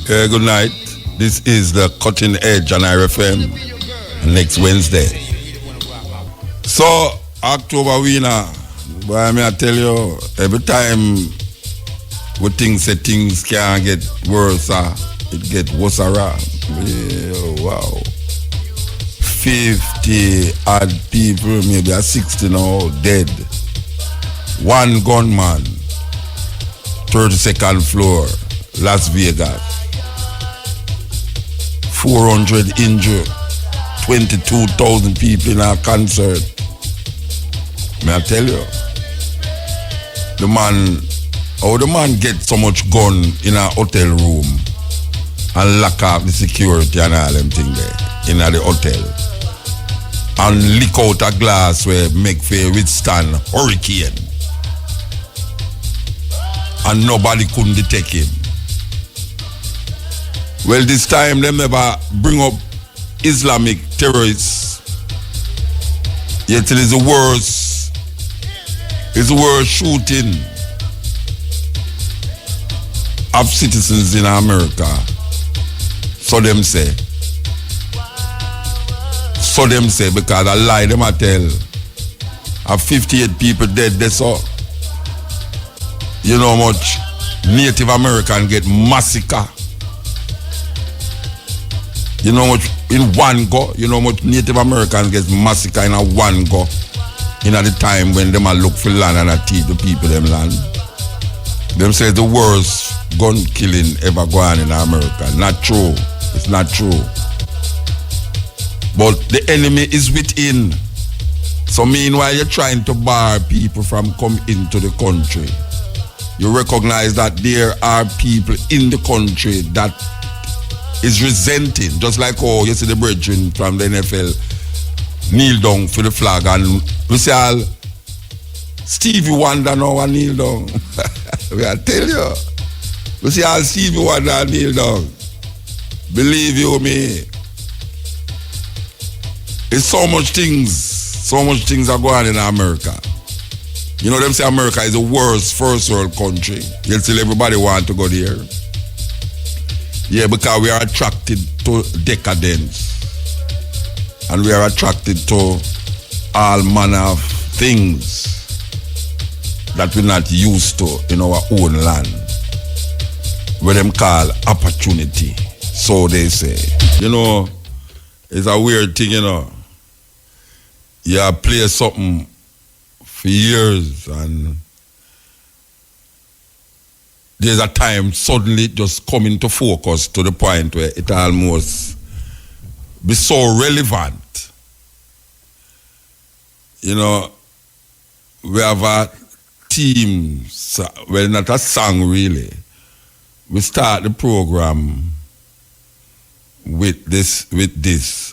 Good night. This is the Cutting Edge on RFM next Wednesday. So, October winner, boy, I may tell you, every time we think that things can get worse, it get worse around. Yeah, wow. 50 odd people, maybe 60 now, dead. One gunman, 32nd floor, Las Vegas. 400 injured, 22,000 people in our concert. May I tell you? The man get so much gun in a hotel room and lock up the security and all them thing there in the hotel. And lick out a glass where make for withstand hurricane. And nobody couldn't detect him. Well, this time they never bring up Islamic terrorists. Yet it is the worst. It's the worst shooting of citizens in America. So them say. So them say, because I lie them I tell. Of 58 people dead, they saw. You know how much Native American get massacred. You know how much in one go, you know how much Native Americans get massacred in a one go. In at the time when them a look for land and a teach the people them land. Them say the worst gun killing ever go on in America. Not true. It's not true. But the enemy is within. So meanwhile you're trying to bar people from coming into the country. You recognize that there are people in the country that is resenting, just like you see the brethren from the NFL kneel down for the flag, and we say all Stevie Wonder now kneel down. We I tell you, we see all Stevie Wonder kneel down. Believe you me, it's so much things are going on in America. You know them say America is the worst first world country. Yet still everybody want to go there. Yeah, because we are attracted to decadence. And we are attracted to all manner of things that we're not used to in our own land. What them call opportunity. So they say. You know, it's a weird thing, you know. You play something for years and there's a time suddenly just come into focus to the point where it almost be so relevant. You know, we have a team, well, not a song really. We start the program with this,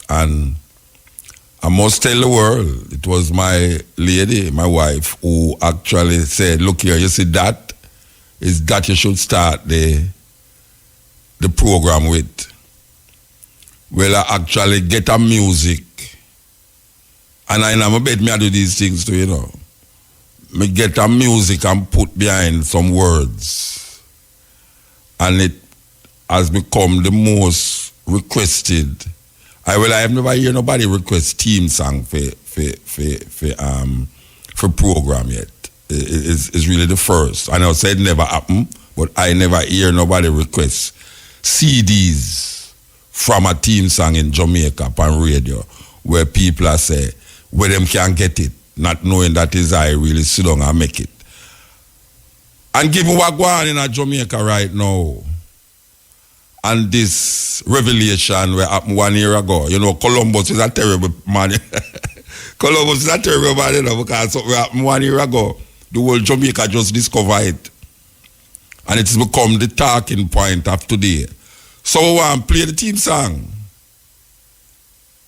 and I must tell the world, it was my lady, my wife, who actually said, look here, you see that? Is that you should start the program with. Well, I actually get a music, and in my bed, I do these things too, you know. Me get a music and put behind some words, and it has become the most requested. I have never heard nobody request theme song for program yet. It's really the first. I know say it never happened, but I never hear nobody request CDs from a theme song in Jamaica on radio where people are say where them can get it, not knowing that is I really sit down and make it. And given what going on in Jamaica right now, and this revelation where happened 1 year ago, you know, Columbus is a terrible man. Columbus is a terrible man, you know, because something happened 1 year ago. The whole Jamaica just discovered it. And it's become the talking point of today. So we want to play the theme song.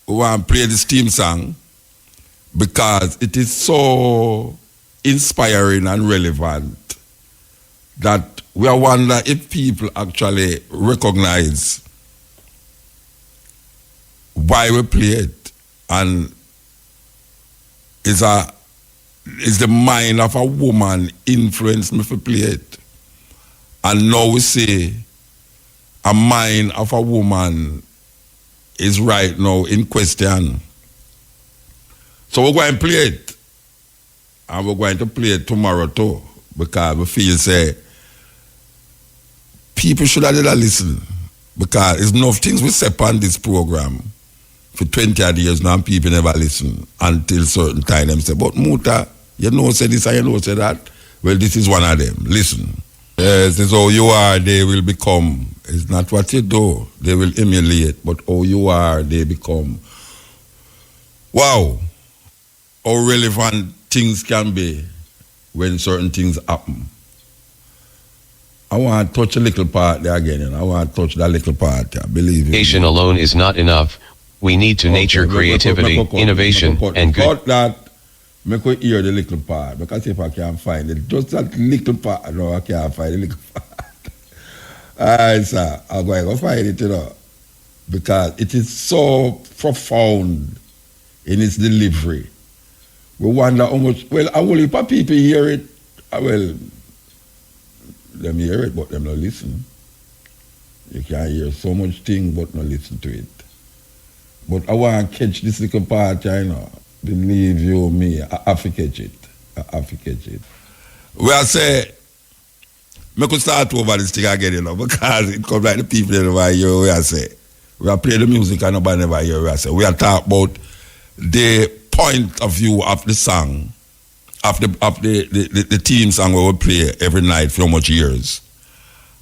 We want to play this theme song because it is so inspiring and relevant that we wonder if people actually recognize why we play it, and is the mind of a woman influenced me to play it. And now we say a mind of a woman is right now in question. So we're going to play it. And we're going to play it tomorrow too. Because we feel say people should have listen. Because there's enough things we say on this program for 20 odd years now and people never listen until certain time them say, but MUTA, you know say this and you know say that. Well, this is one of them. Listen. Yes, it's how you are, they will become. It's not what you do, they will emulate, but how you are, they become. Wow. How relevant things can be when certain things happen. I want to touch a little part there again, and I want to touch that little part there, believe me. Education alone is not enough. We need to nurture creativity, innovation, and good. Cut that. Make we hear the little part, because if I can't find it, just that little part. No, I can't find the little part. All right, sir. I'm going to find it, you know, because it is so profound in its delivery. We wonder how much, well, I will, if people hear it, well, them hear it, but them not listen. You can hear so much thing, but not listen to it. But I want to catch this little part, you know. Believe you me, I have to catch it. I have to catch it. Well, I say, I could start over this thing again, you know, because it comes like the people that never hear what I say. We are playing the music and nobody never hear what I say. We are talking about the point of view of the song, of the theme song we will play every night for how much years.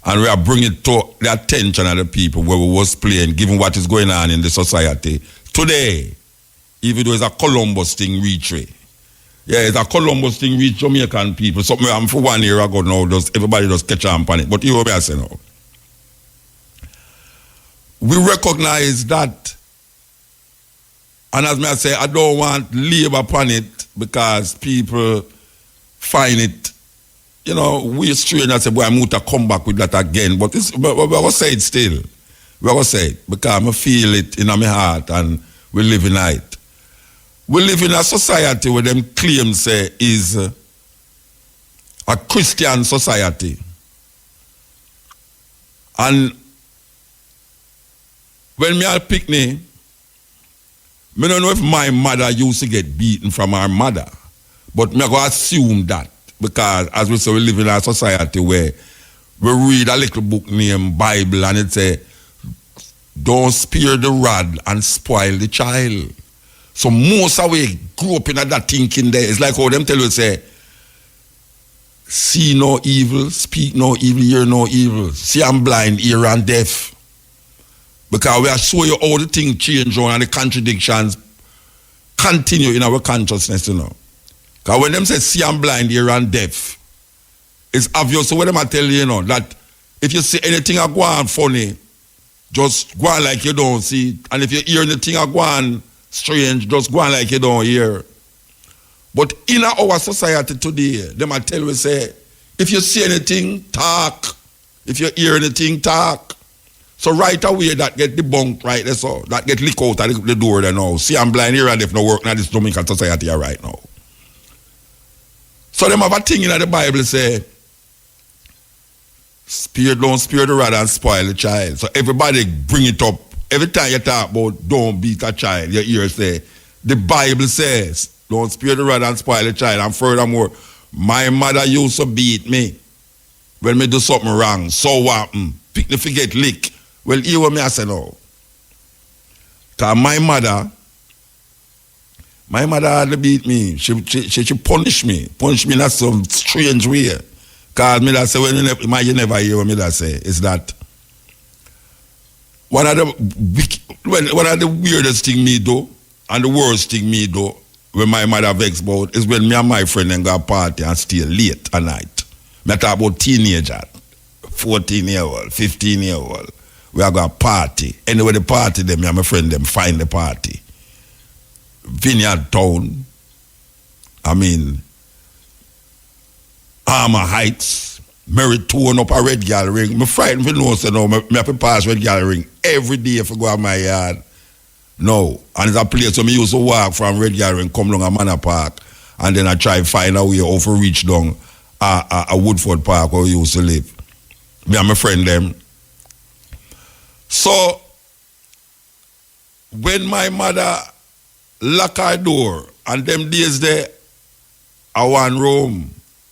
And we are bringing it to the attention of the people where we was playing, given what is going on in the society. Today, even though it's a Columbus thing reach way. Yeah, it's a Columbus thing reach Jamaican people. Something I'm for 1 year ago now, everybody just catch on it. But you know what I say now. We recognize that, and as I say, I don't want to labor upon it because people find it, you know, we're strange and say, boy, MUTA come back with that again. But we will say it still. We will say it because I feel it in my heart and we live in it. We live in a society where them claims say is a Christian society. And when me a picnic, I don't know if my mother used to get beaten from her mother, but me go assume that because as we say, we live in a society where we read a little book named Bible and it say, don't spare the rod and spoil the child. So most of we grew up in that thinking there. It's like how them tell you, say, see no evil, speak no evil, hear no evil. See I'm blind, hear and deaf. Because we are showing you how the thing change on and the contradictions continue in our consciousness, you know. Because when them say see I'm blind, hear and deaf, it's obvious. So when them I tell you, you know, that if you see anything I go on funny, just go on like you don't see. And if you hear anything I go on strange, just go on like you don't hear. But in our society today, them I tell you, say, if you see anything, talk. If you hear anything, talk. So right away, that get debunked right there, so that get leaked out of the door there now. See, I'm blind here and if no work now this Jamaican society here right now. So them have a thing in the Bible say, don't spare the rod and spoil the child. So everybody bring it up. Every time you talk about don't beat a child, your ears say, the Bible says, don't spare the rod and spoil the child. And furthermore, my mother used to beat me when me do something wrong. So what? Pick the forget lick. Well, hear what me I say now. Because my mother had to beat me. She punished me. Punished me in some strange way. Because me that say, when you never hear what me that say, is that one of the weirdest thing me do, and the worst thing me do, when my mother vex about, is when me and my friend then go party and stay late at night. Me talk about teenager, 14-year-old, 15-year-old. We are going to party. Anyway, the party, them, me and my friend, them find the party. Vineyard Town. I mean, Armour Heights. Mary torn up a red girl ring. Me frightened for no, so no, me have to pass red girl ring every day if I go out my yard. No. And it's a place where me used to walk from red girl ring, come down a Manor Park, and then I try to find a way how to reach down a Woodford Park where we used to live. Me and my friend them. So, when my mother lock her door, and them days there, I one room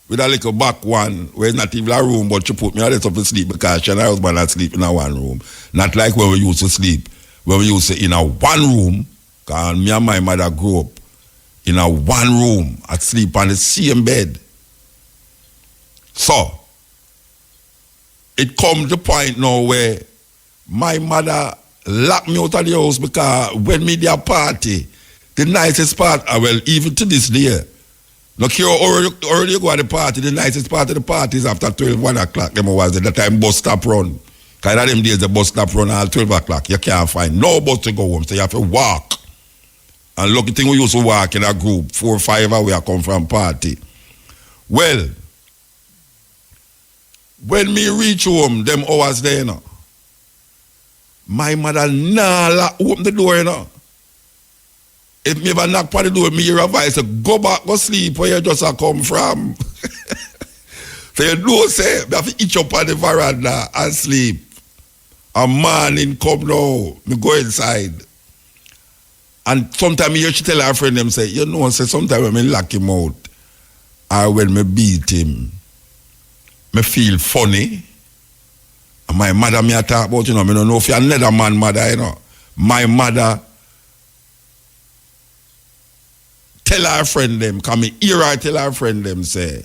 with a little back one, where it's not even a room, but she put me out to sleep because she and her husband are sleep in a one room. Not like when we used to sleep, when we used to in a one room, because me and my mother grew up in a one room, I sleep on the same bed. So, it comes to the point now where my mother locked me out of the house because when me there party, the nicest part, well, even to this day, no care already you go at the party, the nicest part of the party is after 12, 1 o'clock. Them was at the time bus stop run. Because of them days, the bus stop run at 12 o'clock. You can't find no bus to go home, so you have to walk. And lucky thing we used to walk in a group, 4 or 5 where I come from party. Well, when me reach home, them hours there, you know, my mother open the door, you know. If me ever knock on the door, me hear a voice, go back, go sleep where you just come from. So you know, say, me have to itch up on the veranda and sleep. A morning come now, me go inside. And sometimes you tell her friend them say, you know, say sometimes when me lock him out, or when me beat him, me feel funny. And my mother me a talk about, you know, me don't know if you're another man mother, you know. My mother tell her friend them, come me hear her tell her friend them say,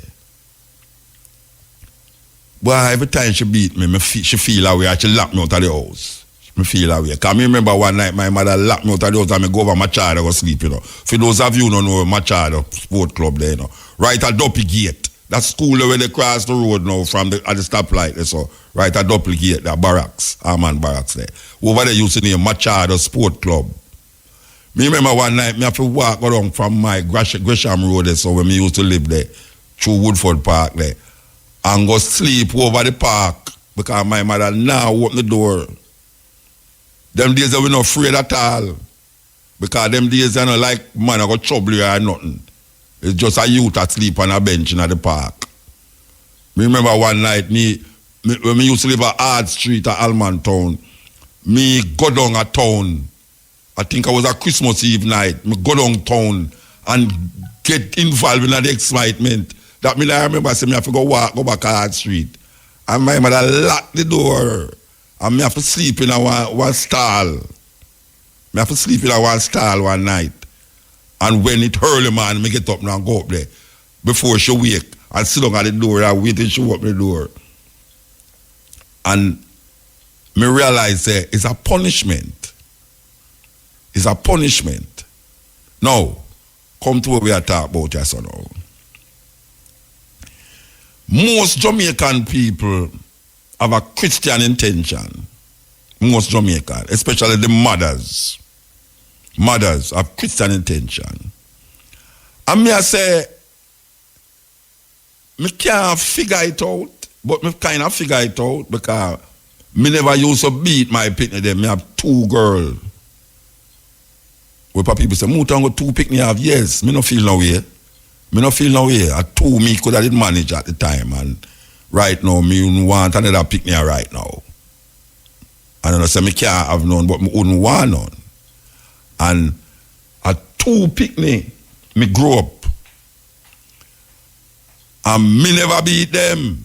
boy, every time she beat me, she feel away, she lock me out of the house. Me feel away. Because I remember one night my mother locked me out of the house and I go over Machado go sleep, you know. For those of you who don't know Machado Sport Club there, you know. Right at Duppy Gate. That school where they cross the road now from at the stoplight, so right at Duppy Gate, the barracks, Armand Barracks there. Over there used to name Machado Sport Club. Me remember one night, me have to walk around from my Gresham Road there, so when me used to live there, through Woodford Park there, and go sleep over the park, because my mother now open the door. Them days we not afraid at all, because them days they not like man I got trouble you or nothing. It's just a youth that sleep on a bench in the park. Me remember one night, when me used to live at Hard Street at Alman Town, me go down a town. I think it was a Christmas Eve night. Me go down town and get involved in the excitement. That me I remember say me have to go back at Hard Street. And my mother locked the door. And me have to sleep in a one stall. Me have to sleep in a one stall one night. And when it early man, me get up now and go up there. Before she wake and sit down at the door and wait till she open the door. And me realize that it's a punishment. It's a punishment. Now, come to what we are talking about just now. Most Jamaican people have a Christian intention. Most Jamaican, especially the mothers. Mothers have Christian intention. And me I say, me can't figure it out, but me kind of figure it out because me never used to beat my picnic them. Me have 2 girls. Where people say, Muta got 2 picnic have. Yes, me no feel no way. Me no feel no way. At 2 me could have manage at the time, and right now me want another picnic right now. And I say me can't have none, but me wouldn't want none. And at 2 picnic, me grow up. And me never beat them.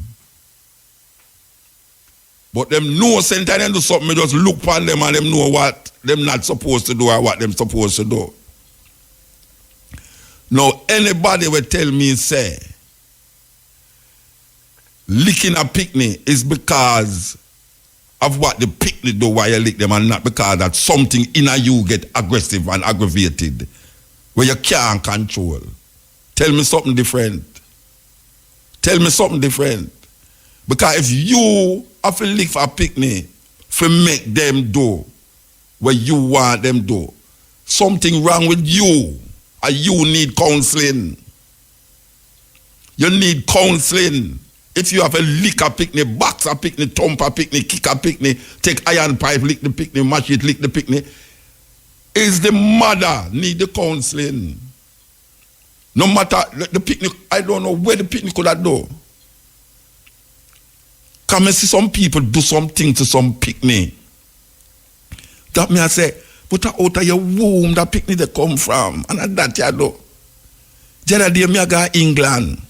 But them know sometimes them do something, me just look upon them and them know what them not supposed to do or what them supposed to do. Now, anybody will tell me, say, licking a picnic is because of what the picnic do while you lick them and not because that something in you get aggressive and aggravated where you can't control. Tell me something different. Tell me something different. Because if you have to lick for a picnic to make them do what you want them do, something wrong with you and you need counseling. You need counseling. If you have a lick a picnic, box a picnic, thump a picnic, kick a picnic, take iron pipe, lick the picnic, mash it, lick the picnic, is the mother need the counseling. No matter the picnic, I don't know where the picnic could have done. Come and see some people do something to some picnic That me I say, but out of your womb that picnic they come from. And that you do. The other day, I go to England.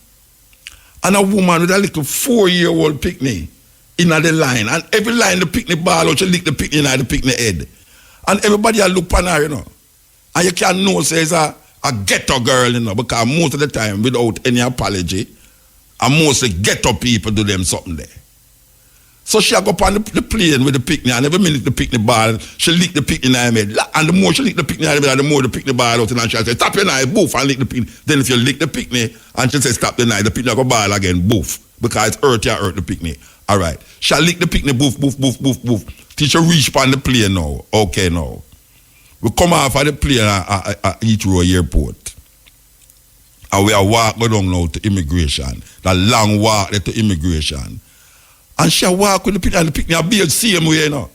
And a woman with a little 4-year-old picnic in the line. And every line the picnic ball out, she lick the picnic in the picnic head. And everybody a look on her, you know. And you can't know, say it's a ghetto girl, you know, because most of the time, without any apology, and mostly ghetto people do them something there. So she go up on the plane with the picnic, and every minute the picnic ball, she lick the picnic in her head. And the more she lick the picnic in her head, the more the picnic ball out, and she'll say, stop your knife, boof, and lick the picnic. Then if you lick the picnic, and she say, stop the knife, the picnic go ball again, boof, because it's hurt the picnic. All right. She'll lick the picnic, boof, boof, boof, boof, boof, till she reach upon the plane now. Okay, now. We come off of the plane at Heathrow Airport. And we are walking down now to immigration. That long walk there to immigration. And she walk with the picnic, and the picnic a be the same way, you know.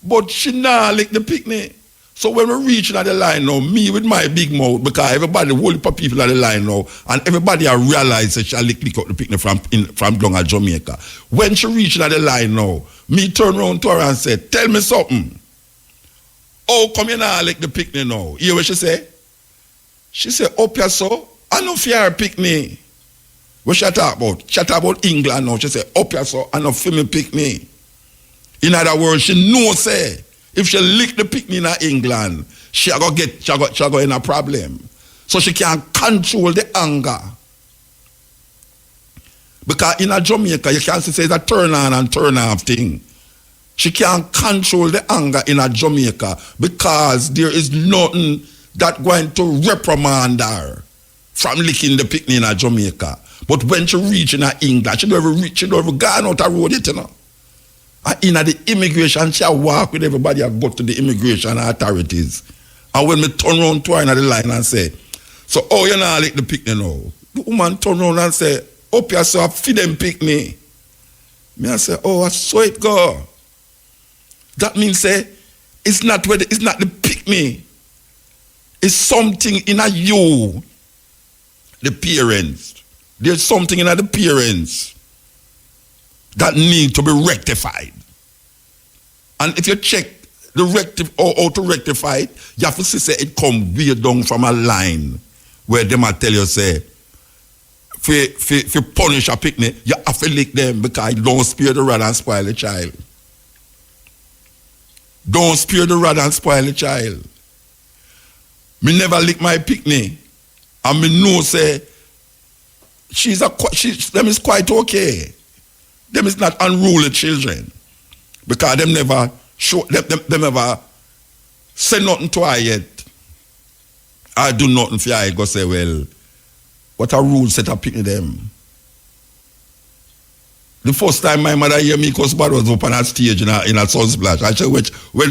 But she not lick the picnic. So when we reach at the line now, me with my big mouth, because everybody, whole heap of people at the line now, and everybody I realize that she lick up the picnic from down at Jamaica. When she reach at the line now, me turn around to her and say, tell me something. Oh, come here now, lick the picnic now. You hear what she say? She say, up here so, I know fear picnic. What she talk about? She talk about England now. She say, up here so, I know fear me picnic. In other words, she know say, if she lick the picnic in England, she go in a problem. So she can't control the anger. Because in a Jamaica, you can't say it's a turn on and turn off thing. She can't control the anger in a Jamaica because there is nothing that going to reprimand her from licking the picnic in a Jamaica. But when she reach in England, she don't ever gone out the road, you know. And in the immigration, she walk with everybody and go to the immigration authorities. And when me turn around to her in the line and say, so, oh, you know, lick the picnic now. The woman turn around and say, up here, so I feed them picnic. Me I say, oh, I saw it go. That means say it's not the picnic. It's something in a you, the parents. There's something in the parents that need to be rectified. And if you check how to rectify it, you have to say it come way down from a line where them will tell you say, if you punish a picnic, you have to lick them because you don't spare the rod and spoil the child. Don't spare the rod and spoil the child. Me never lick my picnic. And me know say, them is quite okay. Them is not unruly children. Because them never show, them never say nothing to her yet. I do nothing for her. I go say, well, what a rule set up picnic them. The first time my mother hear me, because bad was up on a stage in a Sunsplash. I said, when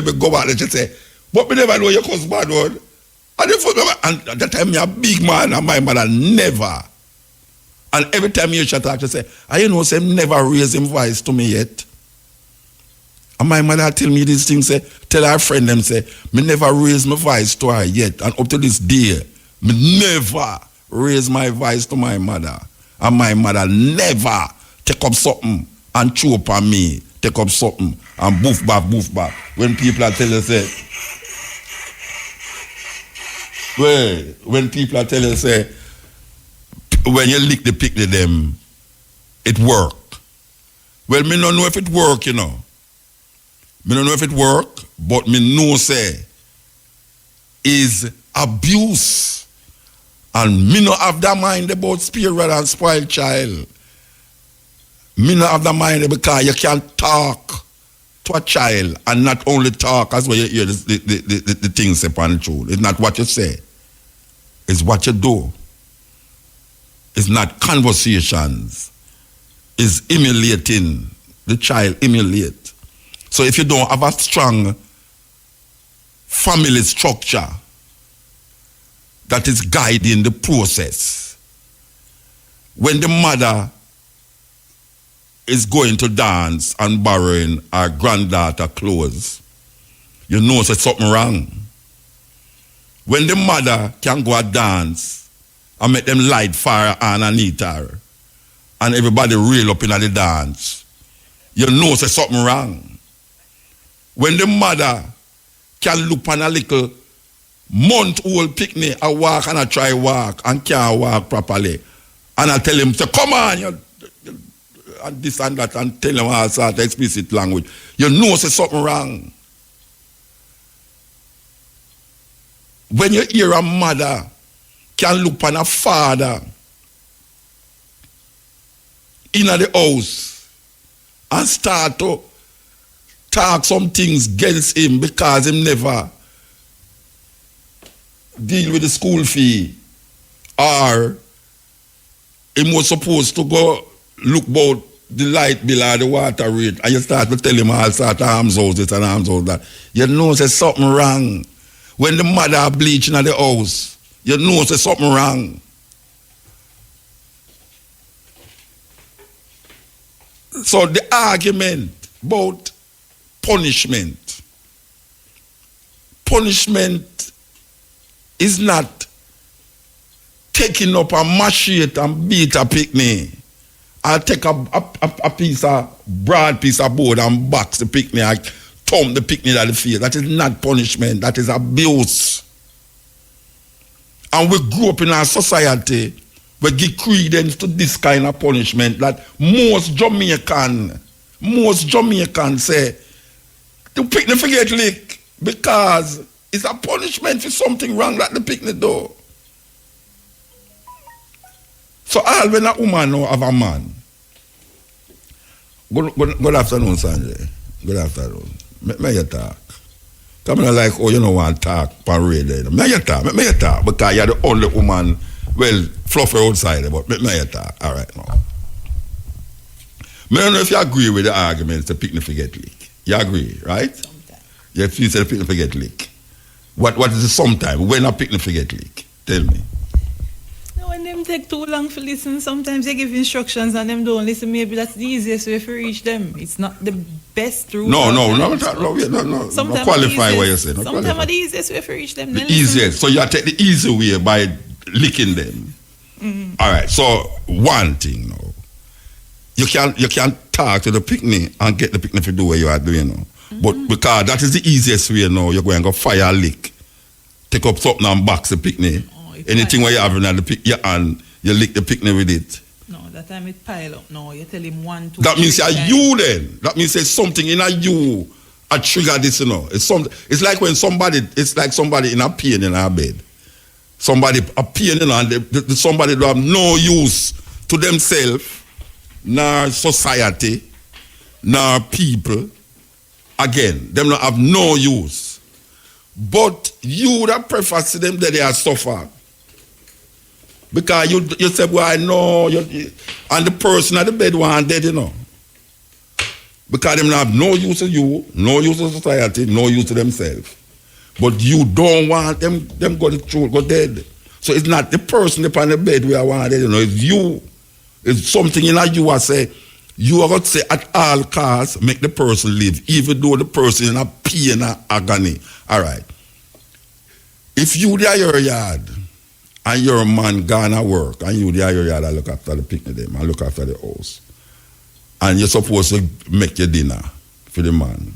we go back, she say, but me never know your cousin bad one. And at that time, me a big man, and my mother never. And every time you shut up, she say, I know, say, never raise him voice to me yet. And my mother tell me these things, say, tell her friend them, say, me never raise my voice to her yet. And up to this day, me never raise my voice to my mother. And my mother never take up something and chew up on me, take up something and boof back. When people are telling you, say, well, when people are telling you, say, when you lick the picnic them, it work. Well, me don't know if it work, you know. Me don't know if it work, but me know, say, is abuse. And me not have that mind about spirit and spoiled child. Me not have that mind because you can't talk to a child and not only talk as well you hear the things upon the truth. It's not what you say. It's what you do. It's not conversations. It's emulating. The child emulate. So if you don't have a strong family structure that is guiding the process, when the mother is going to dance and borrowing her granddaughter clothes, you know there's something wrong. When the mother can go and dance and make them light fire underneath her and everybody reel up in the dance, you know there's something wrong. When the mother can look on a little month-old picnic, I walk and I try walk and can't walk properly. And I tell him, say, come on, and this and that, and tell him all sort of explicit language. You know say something wrong. When you hear a mother can look on a father in the house and start to talk some things against him because he never deal with the school fee, or he was supposed to go look about the light bill or the water rate, and you start to tell him all sort of arms house this and arms house that. You know there's something wrong. When the mother bleaching at the house, you know there's something wrong. So the argument about punishment is not taking up a machete and beat a picnic. I'll take a piece of broad piece of board and box the picnic and thump the picnic at the face. That is not punishment, that is abuse. And we grew up in a society where give credence to this kind of punishment that most Jamaicans say, the picnic forget lick because it's a punishment for something wrong that the picnic do. So all when a woman know of a man, good afternoon, Sanjay. Good afternoon. May you talk. Come on like, oh, you don't want to talk parade. May you talk because you're the only woman, well, fluffy outside, but may you talk. All right, now. I don't know if you agree with the arguments the picnic forget leak. You agree, right? Sometimes. You say the picnic forget leak. What is the sometime? When a picnic forget leak? Tell me. When them take too long to listen, sometimes they give instructions and them don't listen. Maybe that's the easiest way to reach them. It's not the best route. No. Qualify what you say. Sometimes the easiest way to reach them. The easiest. So you take the easy way by licking them. Mm-hmm. All right. So one thing now, you can talk to the picnic and get the picnic to do what you are doing now. Mm-hmm. But because that is the easiest way now, you're going to go fire a lick, take up something and box the picnic. Anything where you have in the pick your hand, you lick the picnic with it. No, that time it pile up. No, you tell him 1, 2. That means you then. That means there's something in a you a trigger this, you know. It's like when somebody in a pain in our bed. Somebody a pain, you know, and somebody don't have no use to themselves, nor society, nor people. Again, them don't have no use. But you that prefer to them that they are suffer. Because you say, well, I know, and the person at the bed want dead, you know. Because them have no use to you, no use to society, no use to themselves. But you don't want them go dead. So it's not the person upon the bed where I want dead, you know, it's you. It's something in you I say, you are going to say at all costs, make the person live, even though the person is in a pain and agony. All right. If you there your yard, and your man gone to work, and you there your yard and look after the picnic them, and look after the house, and you're supposed to make your dinner for the man,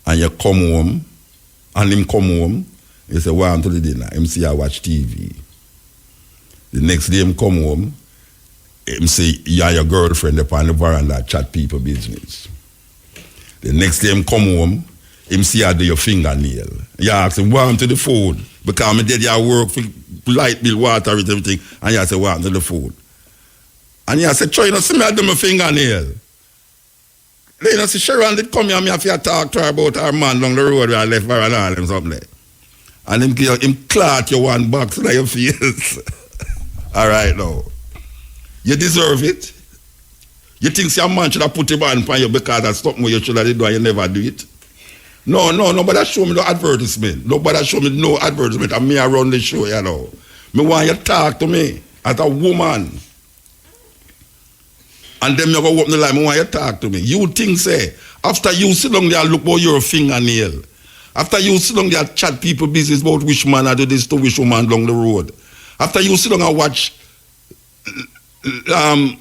and you come home, and him come home, you say, well, I'm to the dinner, him see I watch TV. The next day him come home, him say, you and your girlfriend upon the veranda chat people business. The next day him come home, him see I do your fingernail. You ask him, what to the food? Because I did your work for light bill, water, everything. And you say, what to the food? And you say, try, you know, see me I do my fingernail. Then you see, Sharon did come here, me have to talk to her about her man down the road where I left her and all them something there. And him clot you one box in your face. All right, now. You deserve it. You think your man should have put him on you because that's something you should have done and you never do it? No, nobody show me no advertisement. Nobody show me no advertisement. And me around the show, you know. Me want you to talk to me as a woman. And then you go open the line, me want you to talk to me. You think, say, after you sit down there and look about your fingernail, after you sit down there and chat people business about which man I do this to which woman down the road, after you sit down and watch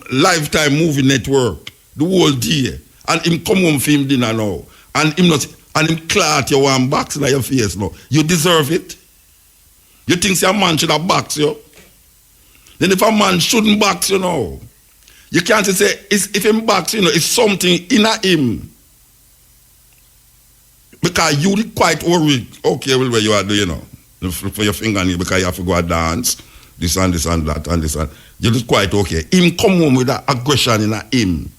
Lifetime Movie Network the whole day, and him come home for him dinner now, and him clot you one box in your face now. You deserve it. You think a man should have box you? Then if a man shouldn't box you now, you can't say if him box, it's something in him. Because you quite worried, okay, well, where you are doing, for your fingernail, because you have to go and dance, this and that and this and you look quite okay. Him come home with that aggression in him.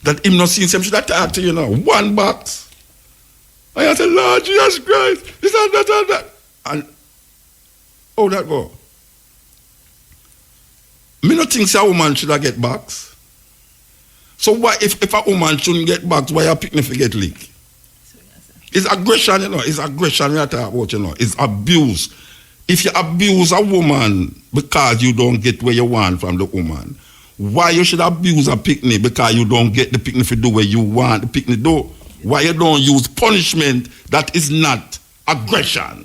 That him not seeing him should attack to you now. One box. And I said, Lord Jesus Christ, this and that and that. And how that go? Me not think a woman should have get box. So why if a woman shouldn't get box, why a picnic get leak? It's aggression, it's aggression we are talking about, it's abuse. If you abuse a woman because you don't get where you want from the woman, why you should abuse a picnic because you don't get the picnic to do where you want the picnic do? Why you don't use punishment that is not aggression?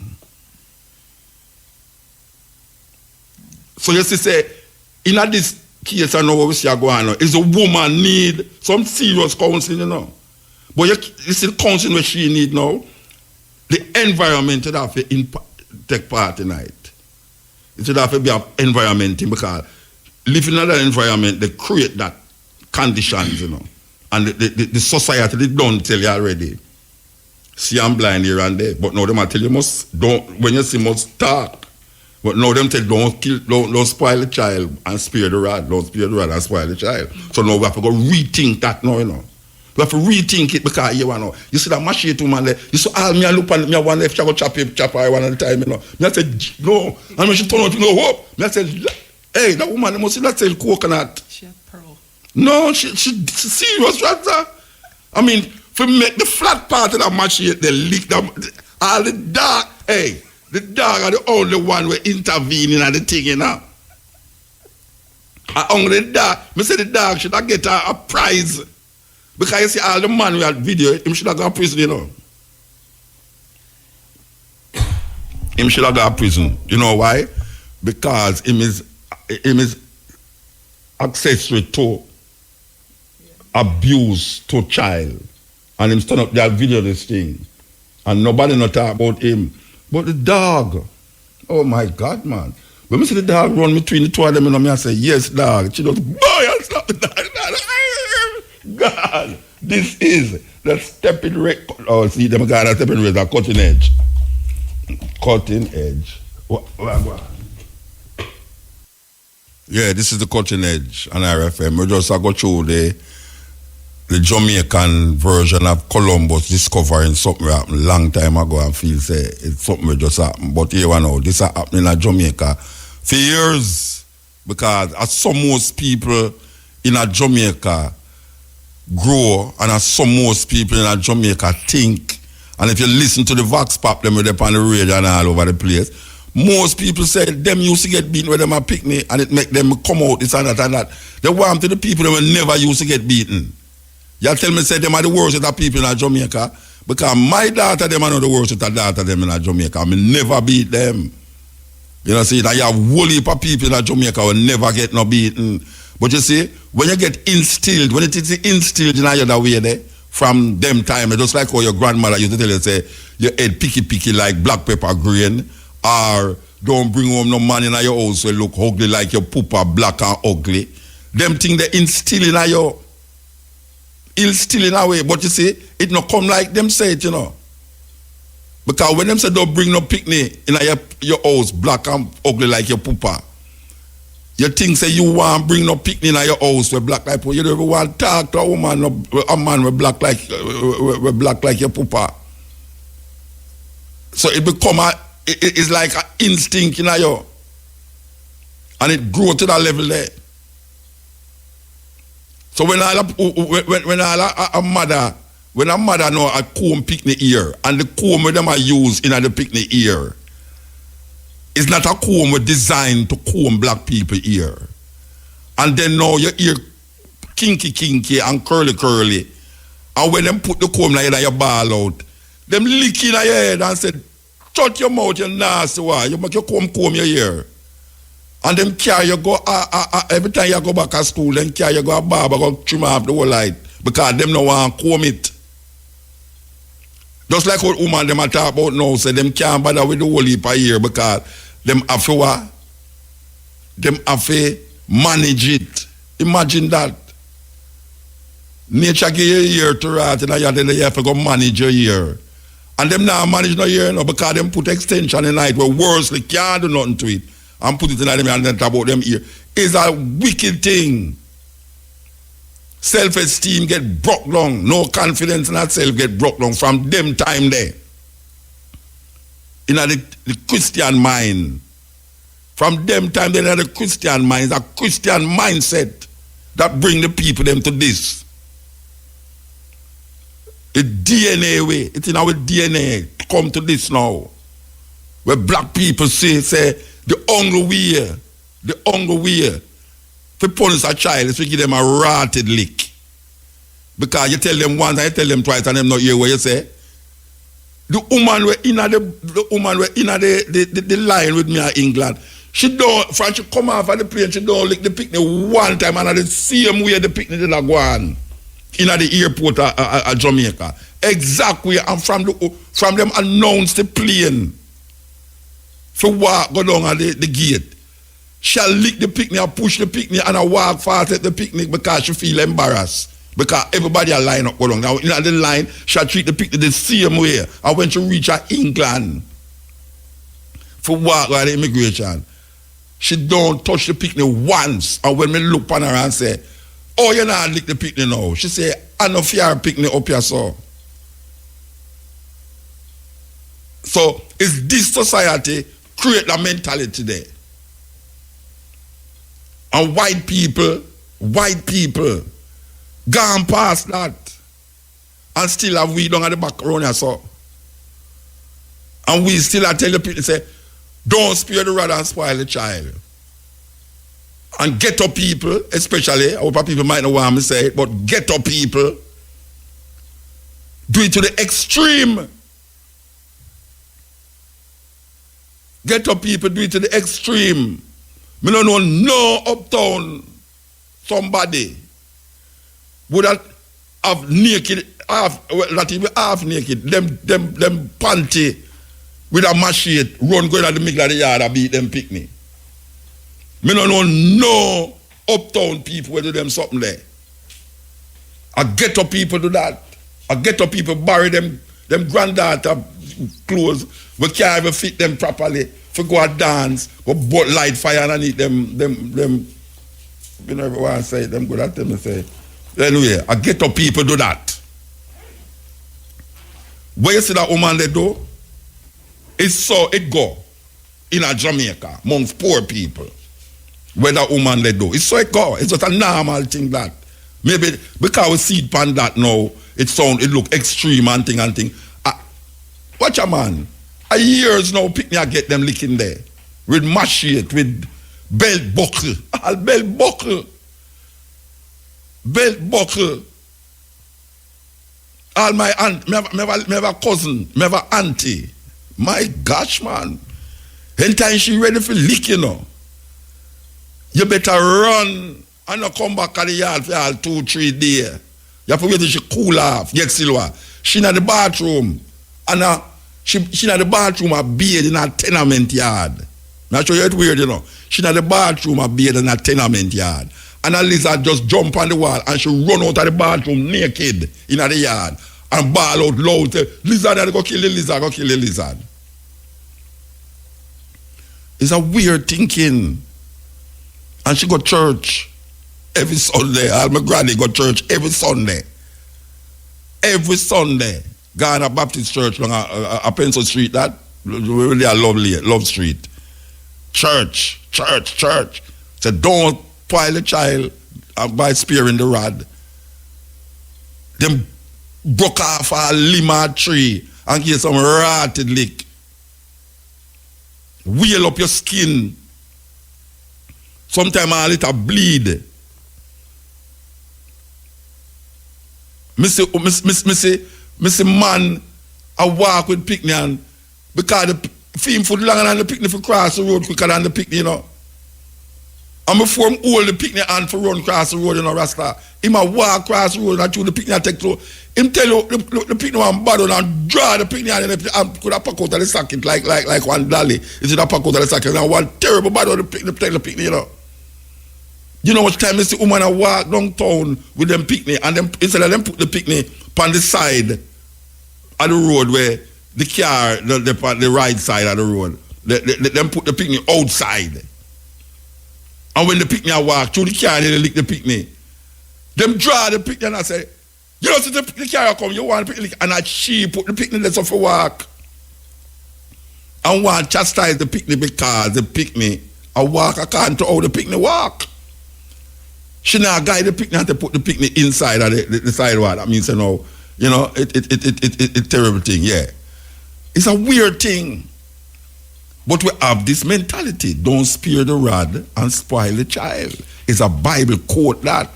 So you see, say, in this case, I know what we see going on, is a woman need some serious counseling, But you see the counseling what she need now, the environment that have to take part in it. It should have to be an environment because living in that environment, they create that conditions, And the society, they don't tell you already. See, I'm blind here and there. But now they might tell you when you see must talk. But now them tell don't spoil the child and spare the rod. Don't spare the rod and spoil the child. So now we have to go rethink that now, We have to rethink it because you see that machete woman there. You see all me look on me one left chop I one at a time, Me I said no, and when she turn out, whoop. Me I said, hey, that woman must not sell coconut. She had pearl. No, she serious, right? I mean, for make the flat part of that machete, they lick them all the dark. Hey, the dog are the only one who intervening at the thing, Only the dog. Me say the dog should have get a prize. Because you see all the man who had video, him should have got prison, Him should have got prison. You know why? Because him is accessory to abuse to child. And him stand up there video this thing. And nobody not talk about him. But the dog, oh my God, man. When I see the dog run between the two of them, I say, yes, dog. She goes, boy, I stop the dog. God, this is the stepping rate. Oh, see, them guys are stepping rate, a cutting edge. Cutting edge. What? Yeah, this is the cutting edge on RFM. We just go through the Jamaican version of Columbus discovering something happened long time ago and feel say it's something that just happened. But here now, this is happening in Jamaica for years because as some most people in Jamaica grow and as some most people in Jamaica think, and if you listen to the Vox Pop them with them on the radio and all over the place, most people say them used to get beaten with them a picnic and it make them come out this and that and that. They want to the people that will never used to get beaten. You tell me say them are the worst of the people in Jamaica because my daughter them are not the worst of the daughter them in Jamaica. I mean never beat them. You know, see that you have whole heap of people in Jamaica will never get no beaten. But you see, when you get instilled, when it is instilled in another way there, from them time, just like how your grandmother used to tell you, say, your head picky like black pepper grain, or don't bring home no man in your house who look ugly like your pooper, black and ugly. Them things they instill in your, instill in a way, but you see, it not come like them say it, Because when them say don't bring no picnic in your house, black and ugly like your pooper, you think say you want bring no picnic in your house with black like you don't want to talk to a woman, a man with black like your pooper. So it become it's like an instinct in you, and it grow to that level there. So when a mother know a comb picnic ear and the comb with them are used in the picnic ear, it's not a comb designed to comb black people ear. And then now your ear kinky and curly. And when them put the comb like that, you ball out, them lick in your head and said, shut your mouth, you nasty one. You make your comb your ear. And them carry you go, every time you go back to school, then carry you go a barber, go trim off the whole light. Because them no want comb it. Just like what woman them a talk about now, say them can't bother with the whole heap of year because them have to what? Them have to manage it. Imagine that. Nature give you a year to write and you have to go manage your year. And them now manage no year no because them put extension in it where worsley can't do nothing to it and put it in them and then talk about them here. It's a wicked thing. Self-esteem get broke down. No confidence in that self get broke down from them time there. In the Christian mind. From them time there in the Christian mind. It's a Christian mindset that bring the people them to this. The DNA way. It's in our DNA to come to this now. Where black people say the only way to punish a child is to give them a rotted lick. Because you tell them once and you tell them twice and them not hear what you say. The woman were in the line with me in England. She don't, from she come off of the plane, she don't lick the picnic one time and the same way the picnic did go on. In the airport at Jamaica. Exactly, and from them announced the plane for walk go down at the gate. She'll lick the picnic and push the picnic and I walk fast at the picnic because she feel embarrassed. Because everybody will line up go down. Now in the line, she'll treat the picnic the same way. And when she reach England for walk at the immigration, she don't touch the picnic once. And when me look on her and say, oh, you not lick the picnic now. She say, I know fear picnic up here, so. So, it's this society create a mentality there. And white people, gone past that. And still have we down at the background here, so. And we still tell the people, say, don't spare the rod and spoil the child. And ghetto people, especially, I hope people might know what I'm saying, but ghetto people do it to the extreme. Ghetto people do it to the extreme. Me don't know no uptown somebody would have naked, not even half naked, them panty with a machete run going at the middle of the yard and beat them picnic. Me don't know no uptown people who do them something there. A ghetto people do that. A ghetto people bury them granddaughter clothes. We can't even fit them properly. For go and dance, go boat light fire underneath them, you know what I say, them good at them, say. Anyway, a ghetto people do that. Where you see that woman they do? It's so it go in a Jamaica amongst poor people. Where that woman they do. It's so it go. It's just a normal thing that. Maybe because we see it pan that now, it look extreme and thing. Watch a man. A years now, picnic get them licking there. With machete, with belt buckle. All belt buckle. Belt buckle. All my aunt, me have a cousin, me have a auntie. My gosh, man. Anytime she ready for lick, you know. You better run and not come back at the yard for all 2-3 days. You have to wait till she cool off, get silver. She in the bathroom. And she in the bathroom a bathe in a tenement yard. Now show you it's weird, you know. She in the bathroom a bathe in a tenement yard. And a lizard just jump on the wall and she run out of the bathroom naked in the yard and bawl out loud, say, lizard, go kill the lizard. It's a weird thinking. And she go to church every Sunday. All my granny go to church every Sunday. Every Sunday. Ghana Baptist Church on a Pencil Street, that really a love street. Church. So don't spoil the child by spearing the rod. Them broke off a lima tree and give some rotted lick. Wheel up your skin. Sometimes a little bleed. Missy man I walk with picnic and because the film foot longer than the picnic for cross the road quicker than the picnic, you know. And before him hold the picnic hand for run across the road, you know, Rasta. Him a walk across the road and through the picnic take through. Him tell you the picnic one bad and draw the picnic and could have pack out of the socket like one dolly. Is it a pack out of the socket and one terrible bad on the picnic, you know. You know what time you see woman a walk downtown with them picnic and them instead of them put the picnic on the side of the road where the car, the right side of the road, them put the picnic outside. And when the picnic walk through the car, they lick the picnic. Them draw the picnic and I say, you know, since the car come, you want the picnic, and she put the picnic there for walk. And want chastise the picnic because the picnic a walk according to how the picnic walk. She now guide the picnic and to put the picnic inside of the sidewalk. That means, you know, it's terrible thing, yeah. It's a weird thing. But we have this mentality. Don't spare the rod and spoil the child. It's a Bible quote that.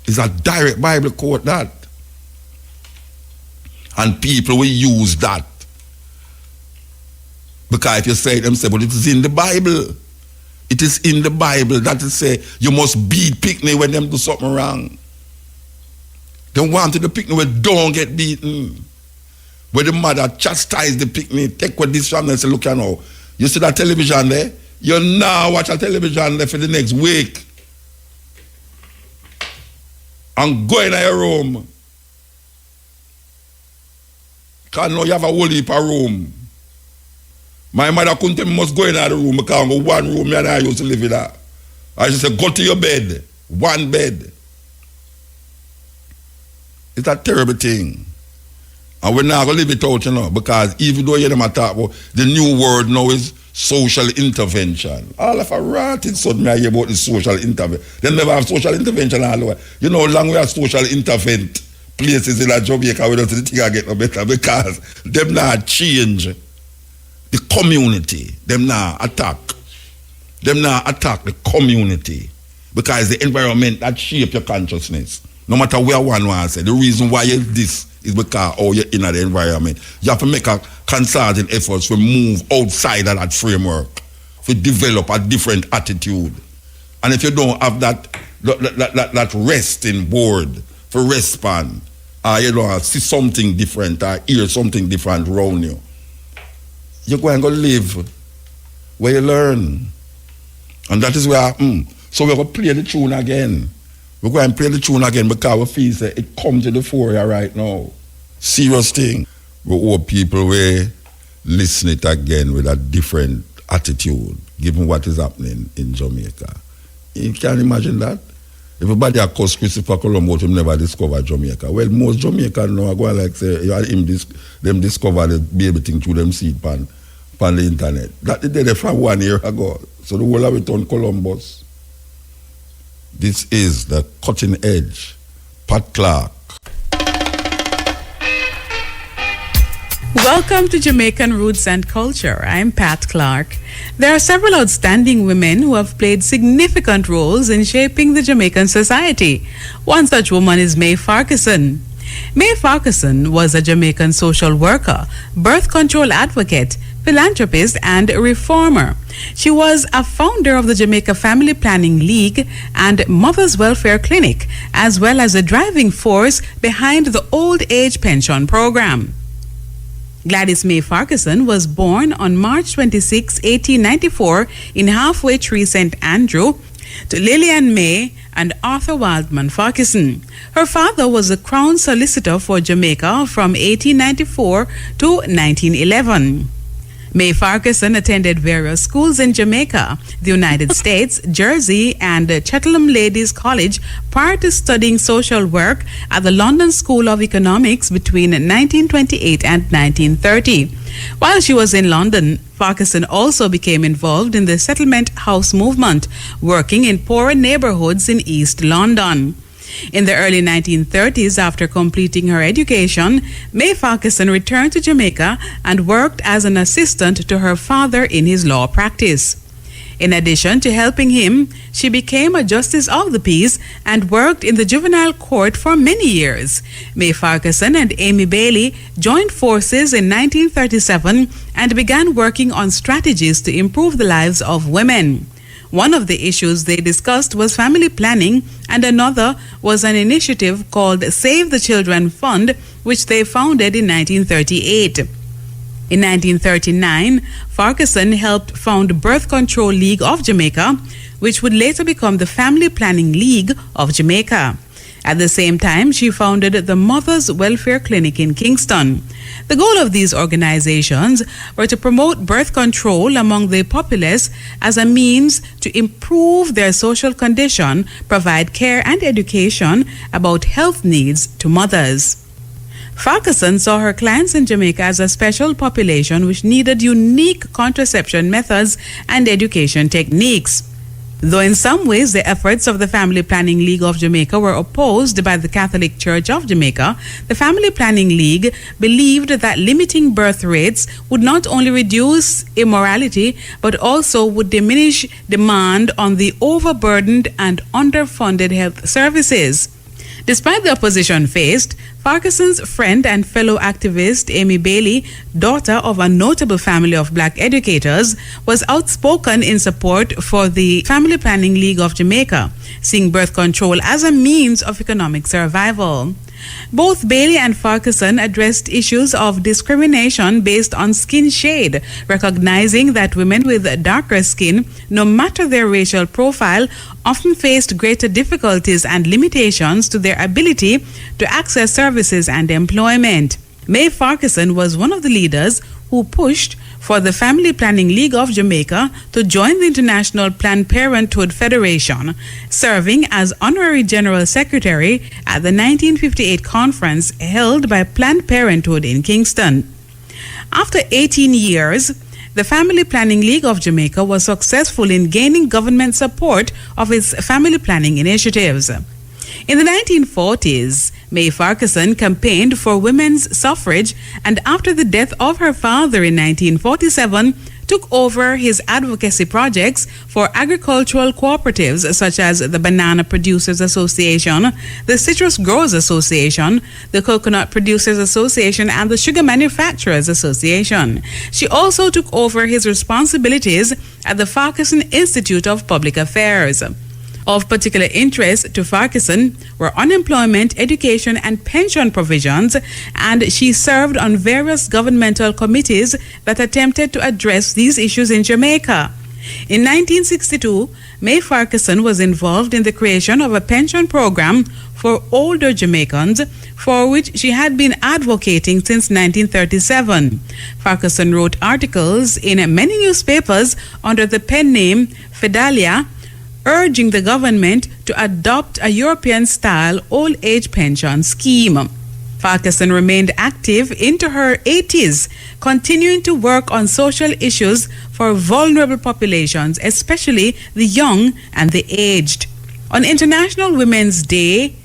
It's a direct Bible quote that. And people will use that. Because if you say it themselves, but it is in the Bible. It is in the Bible that it say you must beat picnic when them do something wrong. They wanted the picnic where don't get beaten. Where the mother chastise the picnic, take what this family and say, look, you know, you see that television there? You now watch a television there for the next week. And go in your room. Because now you have a whole heap of room. My mother couldn't tell me must go in the room because I go one room and I used to live in that. I just said, go to your bed. One bed. It's a terrible thing. And we're not going to leave it out, you know, because even though you hear them talk about the new word now is social intervention. All of a rotted son me I hear about the social intervention. They never have social intervention all the way. You know how long we have social intervent places in Jamaica we don't think things get no better because them not change the community. Them not attack. Them not attack the community because the environment that shape your consciousness. No matter where one wants to say, the reason why you this is because you're in the environment. You have to make a concerted effort to move outside of that framework, to develop a different attitude. And if you don't have that resting board for respond, you don't see something different or hear something different around you, you're going to live where you learn. And that is where, so we're going to play the tune again. We're going to play the tune again because we feel that it comes to the fore here right now. Serious thing. We hope people will listen it again with a different attitude, given what is happening in Jamaica. You can imagine that? Everybody accused Christopher Columbus him never discovered Jamaica. Well, most Jamaicans now are going like say, them discover the baby thing through them seed pan the internet. That they did it from 1 year ago. So the whole of it on Columbus. This is the Cutting Edge. Pat Clark. Welcome to Jamaican Roots and Culture. I'm Pat Clark. There are several outstanding women who have played significant roles in shaping the Jamaican society. One such woman is May Farquharson. May Farquharson was a Jamaican social worker, birth control advocate, philanthropist, and reformer. She was a founder of the Jamaica Family Planning League and Mothers Welfare Clinic, as well as a driving force behind the Old Age Pension Program. Gladys May Farquharson was born on March 26, 1894 in Halfway Tree, St. Andrew, to Lillian May and Arthur Wildman Farquharson. Her father was a Crown Solicitor for Jamaica from 1894 to 1911. May Farquharson attended various schools in Jamaica, the United States, Jersey, and Cheltenham Ladies College prior to studying social work at the London School of Economics between 1928 and 1930. While she was in London, Farquharson also became involved in the settlement house movement, working in poorer neighborhoods in East London. In the early 1930s, after completing her education, May Farquharson returned to Jamaica and worked as an assistant to her father in his law practice. In addition to helping him, she became a justice of the peace and worked in the juvenile court for many years. May Farquharson and Amy Bailey joined forces in 1937 and began working on strategies to improve the lives of women. One of the issues they discussed was family planning, and another was an initiative called Save the Children Fund, which they founded in 1938. In 1939, Farquharson helped found Birth Control League of Jamaica, which would later become the Family Planning League of Jamaica. At the same time, she founded the Mothers Welfare Clinic in Kingston. The goal of these organizations were to promote birth control among the populace as a means to improve their social condition, provide care and education about health needs to mothers. Farquharson saw her clients in Jamaica as a special population which needed unique contraception methods and education techniques. Though in some ways the efforts of the Family Planning League of Jamaica were opposed by the Catholic Church of Jamaica, the Family Planning League believed that limiting birth rates would not only reduce immorality but also would diminish demand on the overburdened and underfunded health services. Despite the opposition faced, Farquharson's friend and fellow activist Amy Bailey, daughter of a notable family of black educators, was outspoken in support for the Family Planning League of Jamaica, seeing birth control as a means of economic survival. Both Bailey and Farquharson addressed issues of discrimination based on skin shade, recognizing that women with darker skin, no matter their racial profile, often faced greater difficulties and limitations to their ability to access services and employment. Mae Farquharson was one of the leaders who pushed for the Family Planning League of Jamaica to join the International Planned Parenthood Federation, serving as Honorary General Secretary at the 1958 conference held by Planned Parenthood in Kingston. After 18 years, the Family Planning League of Jamaica was successful in gaining government support of its family planning initiatives. In the 1940s, Mae Farquharson campaigned for women's suffrage, and after the death of her father in 1947, took over his advocacy projects for agricultural cooperatives such as the Banana Producers Association, the Citrus Growers Association, the Coconut Producers Association, and the Sugar Manufacturers Association. She also took over his responsibilities at the Farquharson Institute of Public Affairs. Of particular interest to Farquharson were unemployment, education, and pension provisions, and she served on various governmental committees that attempted to address these issues in Jamaica. In 1962, Mae Farquharson was involved in the creation of a pension program for older Jamaicans, for which she had been advocating since 1937. Farquharson wrote articles in many newspapers under the pen name Fidalia, urging the government to adopt a European-style old-age pension scheme. Farquharson remained active into her 80s, continuing to work on social issues for vulnerable populations, especially the young and the aged. On International Women's Day,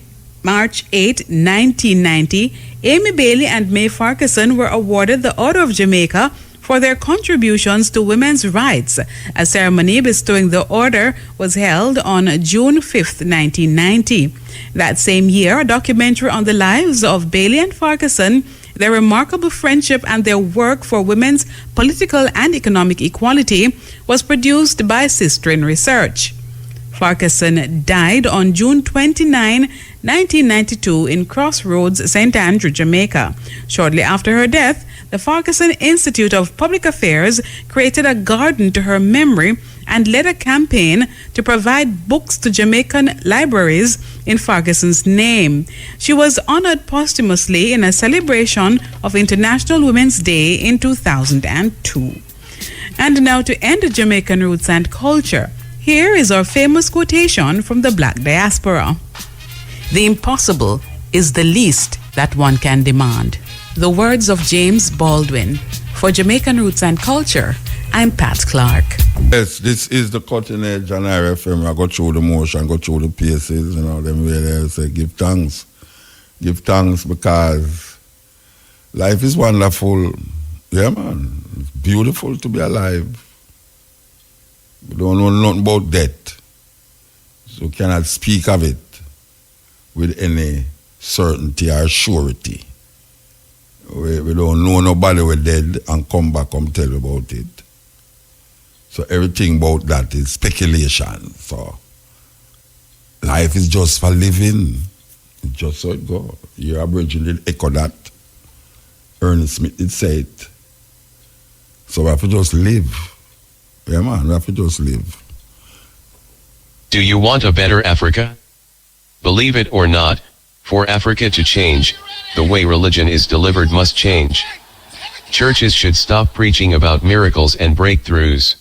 March 8, 1990, Amy Bailey and Mae Farquharson were awarded the Order of Jamaica for their contributions to women's rights. A ceremony bestowing the order was held on June 5, 1990. That same year, a documentary on the lives of Bailey and Farquharson, their remarkable friendship, and their work for women's political and economic equality was produced by Sistering Research. Farquharson died on June 29, 1992 in Crossroads, St. Andrew, Jamaica. Shortly after her death, the Farquharson Institute of Public Affairs created a garden to her memory and led a campaign to provide books to Jamaican libraries in Farquharson's name. She was honored posthumously in a celebration of International Women's Day in 2002. And now, to end Jamaican roots and culture, here is our famous quotation from the Black diaspora. "The impossible is the least that one can demand." The words of James Baldwin. For Jamaican Roots and Culture, I'm Pat Clark. Yes, this is the cutting edge on RFM. I go through the motion, go through the paces, them really say give thanks. Give thanks because life is wonderful. Yeah, man. It's beautiful to be alive. We don't know nothing about death. So cannot speak of it with any certainty or surety. We don't know nobody we're dead and come back and tell you about it. So everything about that is speculation. So life is just for living. It's just so it goes. Your Aboriginal did echo that. Ernest Smith did say it. So we have to just live. Yeah, man, we have to just live. Do you want a better Africa? Believe it or not, for Africa to change, the way religion is delivered must change. Churches should stop preaching about miracles and breakthroughs.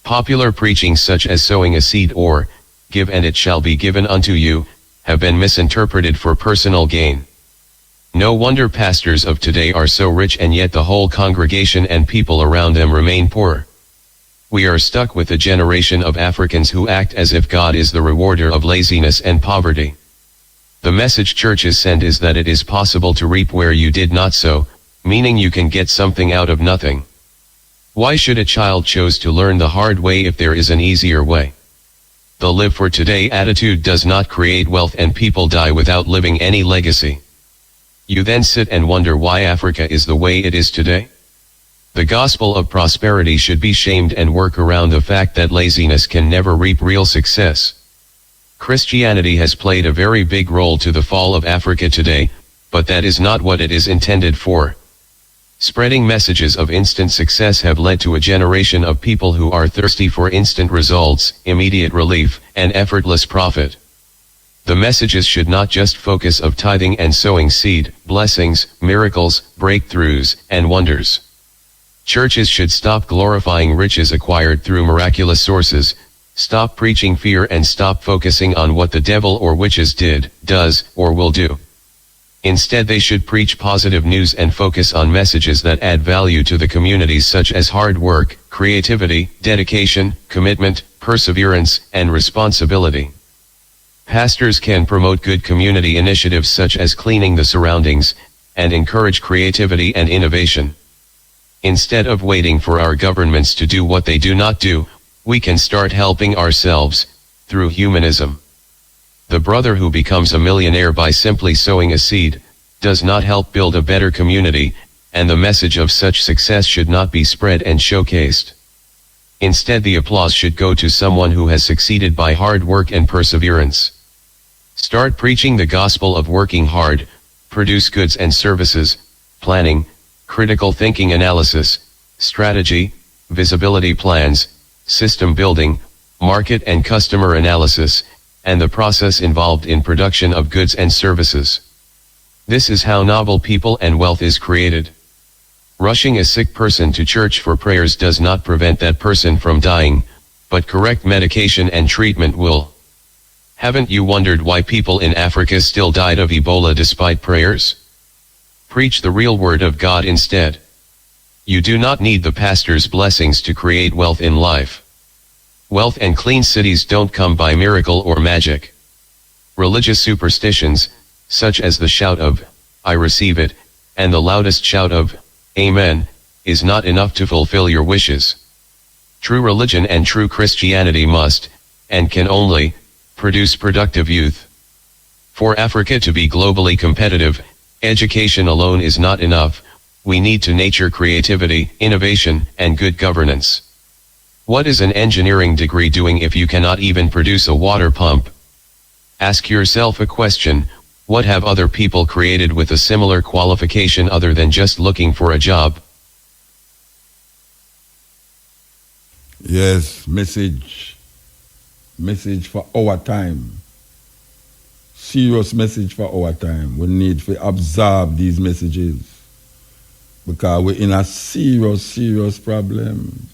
Popular preaching such as sowing a seed or, give and it shall be given unto you, have been misinterpreted for personal gain. No wonder pastors of today are so rich and yet the whole congregation and people around them remain poor. We are stuck with a generation of Africans who act as if God is the rewarder of laziness and poverty. The message churches send is that it is possible to reap where you did not sow, meaning you can get something out of nothing. Why should a child choose to learn the hard way if there is an easier way? The live for today attitude does not create wealth and people die without living any legacy. You then sit and wonder why Africa is the way it is today? The gospel of prosperity should be shamed and work around the fact that laziness can never reap real success. Christianity has played a very big role to the fall of Africa today, but that is not what it is intended for. Spreading messages of instant success have led to a generation of people who are thirsty for instant results, immediate relief, and effortless profit. The messages should not just focus of tithing and sowing seed, blessings, miracles, breakthroughs, and wonders. Churches should stop glorifying riches acquired through miraculous sources, stop preaching fear and stop focusing on what the devil or witches did, does, or will do. Instead they should preach positive news and focus on messages that add value to the communities such as hard work, creativity, dedication, commitment, perseverance, and responsibility. Pastors can promote good community initiatives such as cleaning the surroundings, and encourage creativity and innovation. Instead of waiting for our governments to do what they do not do, we can start helping ourselves, through humanism. The brother who becomes a millionaire by simply sowing a seed, does not help build a better community, and the message of such success should not be spread and showcased. Instead the applause should go to someone who has succeeded by hard work and perseverance. Start preaching the gospel of working hard, produce goods and services, planning, critical thinking analysis, strategy, visibility plans, system building, market and customer analysis, and the process involved in production of goods and services. This is how noble people and wealth is created. Rushing a sick person to church for prayers does not prevent that person from dying, but correct medication and treatment will. Haven't you wondered why people in Africa still died of Ebola despite prayers? Preach the real word of God instead. You do not need the pastor's blessings to create wealth in life. Wealth and clean cities don't come by miracle or magic. Religious superstitions, such as the shout of, "I receive it," and the loudest shout of, "Amen," is not enough to fulfill your wishes. True religion and true Christianity must, and can only, produce productive youth. For Africa to be globally competitive, education alone is not enough. We need to nurture creativity, innovation, and good governance. What is an engineering degree doing if you cannot even produce a water pump? Ask yourself a question: what have other people created with a similar qualification other than just looking for a job? Yes, message for our time. Serious message for our time. We need to absorb these messages because we're in a serious problem.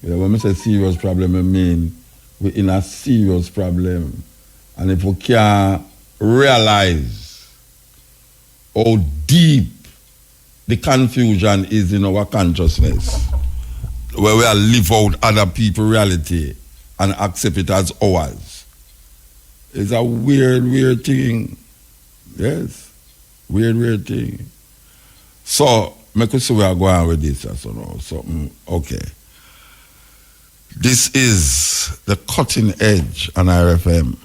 Yeah, when I say serious problem, I mean we're in a serious problem. And if we can't realize how deep the confusion is in our consciousness, where we are live out other people's reality and accept it as ours, it's a weird thing. Yes, weird thing. So, make us see where we are going with this. Okay. This is the cutting edge on RFM.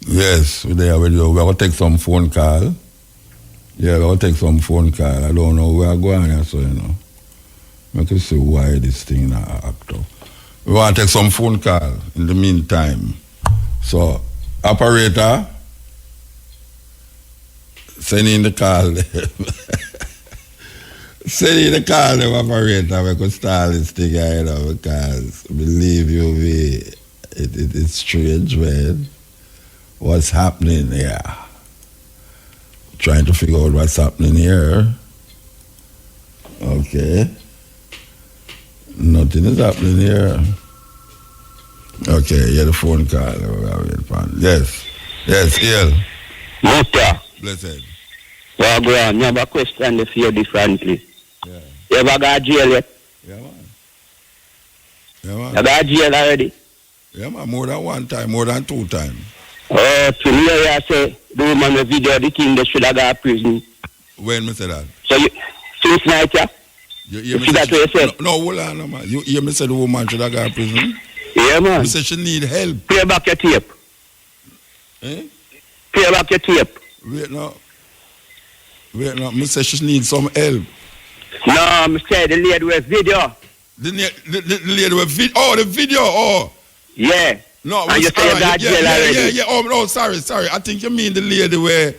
Yes, we're there with you. We're going to take some phone call. Yeah, I'll take some phone call. I don't know where I'm going here, so, you know. I can see why this thing not act up. We want to take some phone call in the meantime. So, operator, send in the call. Send in the call, the operator. We could start this thing, you know, because believe you me, it's strange, man. What's happening here? Trying to figure out what's happening here. Okay. Nothing is happening here. Okay, yeah, the phone call. Yes. Yes, Ian. MUTA. Blessed. Well, go on. You have a question to feel differently. Yeah. You ever got jail yet? Yeah, man. Yeah, man. You got jail already? Yeah, man. More than one time, more than two times. Oh, to me, I say, the woman the video, the king, they should have got prison. When me say that? So, you, since night, yeah? You see that what you said? No, hold on, no, man. You hear me say the woman should have got prison? Yeah, man. You say she need help. Play back your tape. Eh? Play back your tape. Wait, no. Me say she need some help. No, I said the lady with video. The lady with video. Oh, the video. Oh. Yeah. No, and you say you got jail already? Yeah. Oh, no, sorry. I think you mean the lady where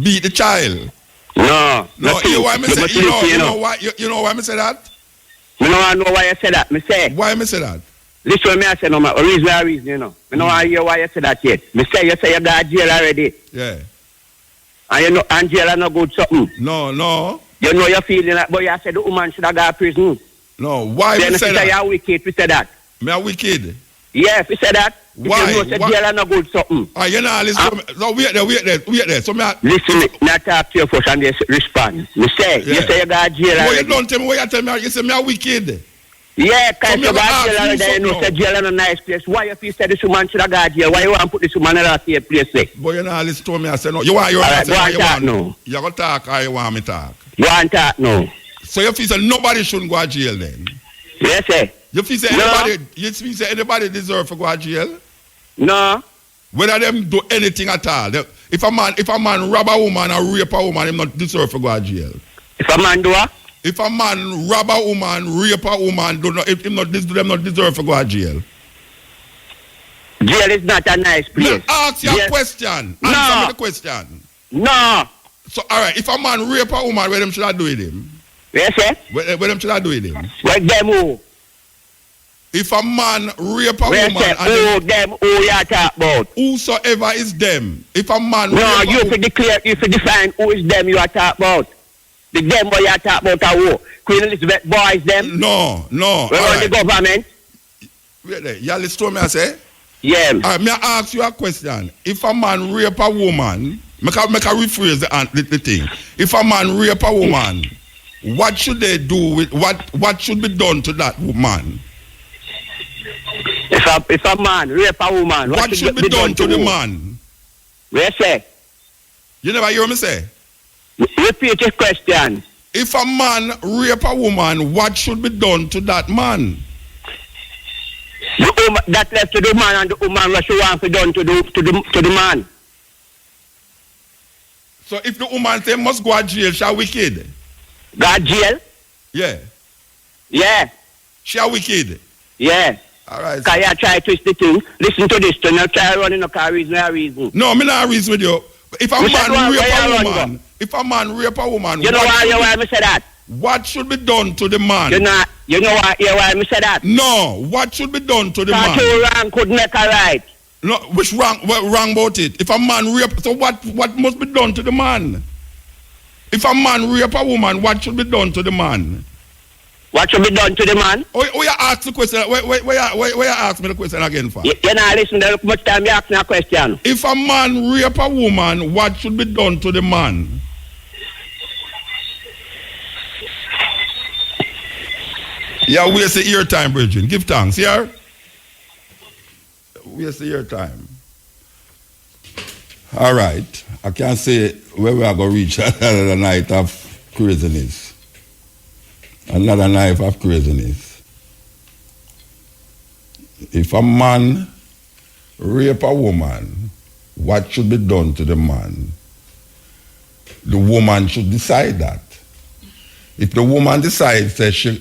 beat the child. No. You know why me say you know why me say that? You know why you say that. Me say. Why me say that? Listen, me I say no matter reason, you know. Me know I hear why you say that yet. Me say you got jail already. Yeah. And you know and jail are no good something. No. You know you're feeling like, but you said the woman should have got prison. No, why then me say that? You're wicked, we say that. Me a wicked? Yeah, if you say that. Why? If you know jail are no good something. You know, listen, no, wait there. So me listen, not talk to you first and they respond. Me say, you say you got jail already. What you don't tell me, what you tell me, you say me a wicked. Yeah, because you got jail already, you know, no. say jail in a nice place. Why if you say this woman should have got jail? Why you want to put this woman in a safe place? But you know, listen to me, I say no. You want to talk no. You going to talk or you want me talk? You want to talk no. So you feel say nobody shouldn't go to jail then? Yes, sir. You feel say anybody deserve to go to jail? No. Whether them do anything at all. If a man rob a woman or rape a woman, him not deserve to go to jail. If a man do what? If a man rob a woman, rape a woman, them not deserve to go to jail. Jail is not a nice place. Me ask you a question. Answer me the question. No. So, all right, if a man rape a woman, what them should I do with him? Yes, sir. What them should I do with him? What them who? If a man rape a woman... Who you talk about? Whosoever is them. If a man no, you have to declare, you have to define who is them you are talking about. The them boy you are talking about are who? Queen Elizabeth boys them? No. We're on the government. Wait there. You listen to me, I say? Yeah. All right, may I ask you a question? If a man rape a woman... Make a rephrase the thing. If a man rape a woman, what should they do with... What should be done to that woman? If a man rape a woman, what should be done to the man? Where say? You never hear me say? Repeat your question. If a man rape a woman, what should be done to that man? That left to the man, and the woman what she want to be done to the man. So if the woman say must go to jail, she a wicked? Go to jail? Yeah. Yeah. She a wicked? Yeah. All right. Because you try to twist the thing. Listen to this, to not try running no car reason. No, me not reason with you. If a man rape a woman, you know why me say that? What should be done to the man? You know why me say that? No, what should be done to the man? Two wrong could make a right. No, which wrong? What wrong about it? If a man rape, so what must be done to the man? If a man rape a woman, what should be done to the man? What should be done to the man? Oh, you ask the question. Where you ask me the question again for? You not listen to much time you ask me a question. If a man rape a woman, what should be done to the man? Yeah, waste your time, Bridget. Give thanks, yeah? Waste your time. All right. I can't say where we are going to reach another night of craziness. Another night of craziness. If a man rape a woman, what should be done to the man? the woman should decide that. If the woman decides that him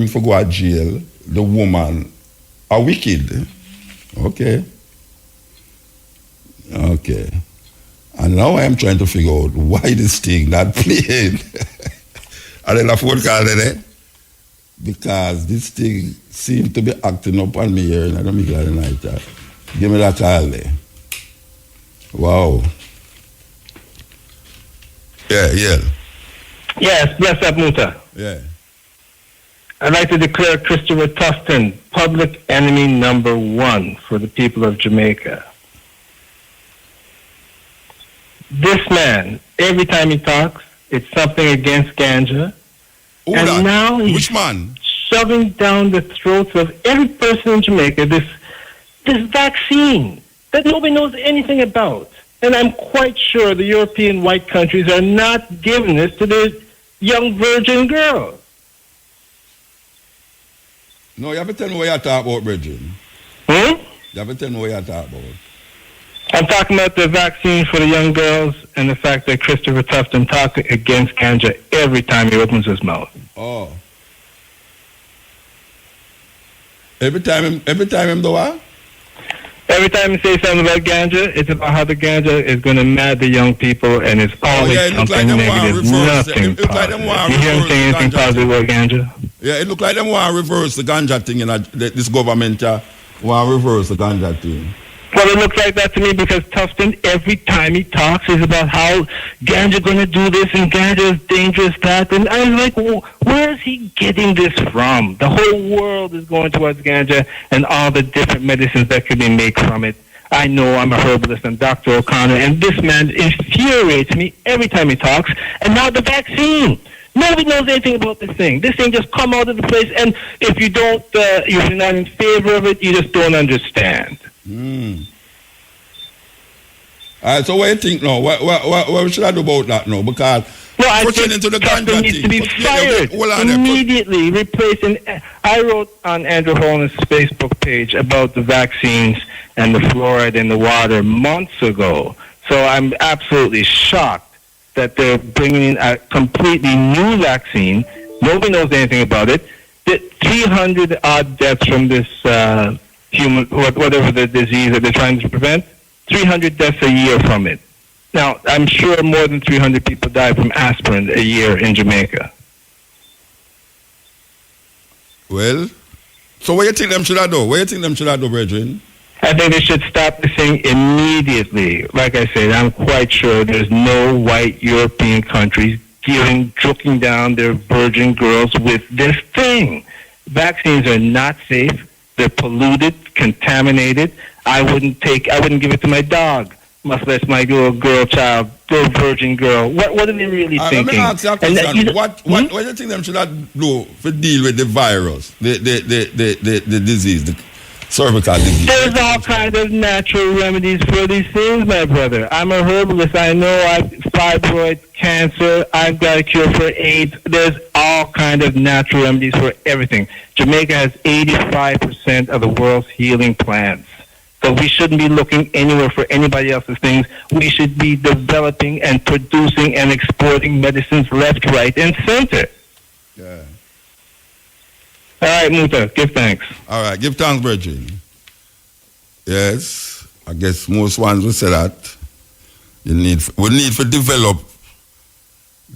to go to jail, the woman are wicked. Okay. And now I am trying to figure out why this thing not playing. And then I phone call today. Because this thing seems to be acting up on me here in the middle of the night. Give me that call there. Wow. Yeah. Yes, bless up, MUTA. Yeah. I'd like to declare Christopher Tufton public enemy number 1 for the people of Jamaica. This man, every time he talks, it's something against ganja. Who and that? now he's Which man? shoving down the throats of every person in Jamaica this vaccine that nobody knows anything about. And I'm quite sure the European white countries are not giving this to their young virgin girls. No, you have to tell me what you're talking about, Bridget. You have to tell me what you're talking about. I'm talking about the vaccine for the young girls and the fact that Christopher Tufton talks against ganja every time he opens his mouth. Oh. Every time him do what? Every time he says something about ganja, it's about how the ganja is going to mad the young people, and it's always something negative, nothing positive. You hear him saying anything positive about ganja? Yeah, it look like them want to reverse the ganja thing, this government want to reverse the ganja thing. Well, it looks like that to me because Tufton, every time he talks, is about how ganja going to do this and ganja is dangerous, that. And I was like, well, where is he getting this from? The whole world is going towards ganja and all the different medicines that could be made from it. I know I'm a herbalist and Dr. O'Connor, and this man infuriates me every time he talks. And now the vaccine. Nobody knows anything about this thing. This thing just come out of the place, and if you don't, if you're not in favor of it, you just don't understand. All right, so what do you think now? What should I do about that now? Because I pushing think into the ganja needs thing. to be fired immediately, replacing. I wrote on Andrew Holland's Facebook page about the vaccines and the fluoride in the water months ago. So I'm absolutely shocked that they're bringing in a completely new vaccine. Nobody knows anything about it. The 300 odd deaths from this human, whatever the disease that they're trying to prevent, 300 deaths a year from it. Now, I'm sure more than 300 people die from aspirin a year in Jamaica. Well, so what do you think them should have do? What do you think them should have do, brethren? I think they should stop this thing immediately. Like I said, I'm quite sure there's no white European countries joking down their virgin girls with this thing. Vaccines are not safe. They're polluted, contaminated. I wouldn't give it to my dog, much less my little virgin girl. What are they really thinking? Let me ask you a question. What do you think them should have do to deal with the virus, the disease, the cervical disease? There's all kinds of natural remedies for these things, my brother. I'm a herbalist. I know I've fibroid cancer. I've got a cure for AIDS. There's all kinds of natural remedies for everything. Jamaica has 85% of the world's healing plants. So we shouldn't be looking anywhere for anybody else's things. We should be developing and producing and exporting medicines left, right, and center. Yeah. All right, MUTA, give thanks. All right, give thanks, brethren. Yes, I guess most ones will say that. We need to develop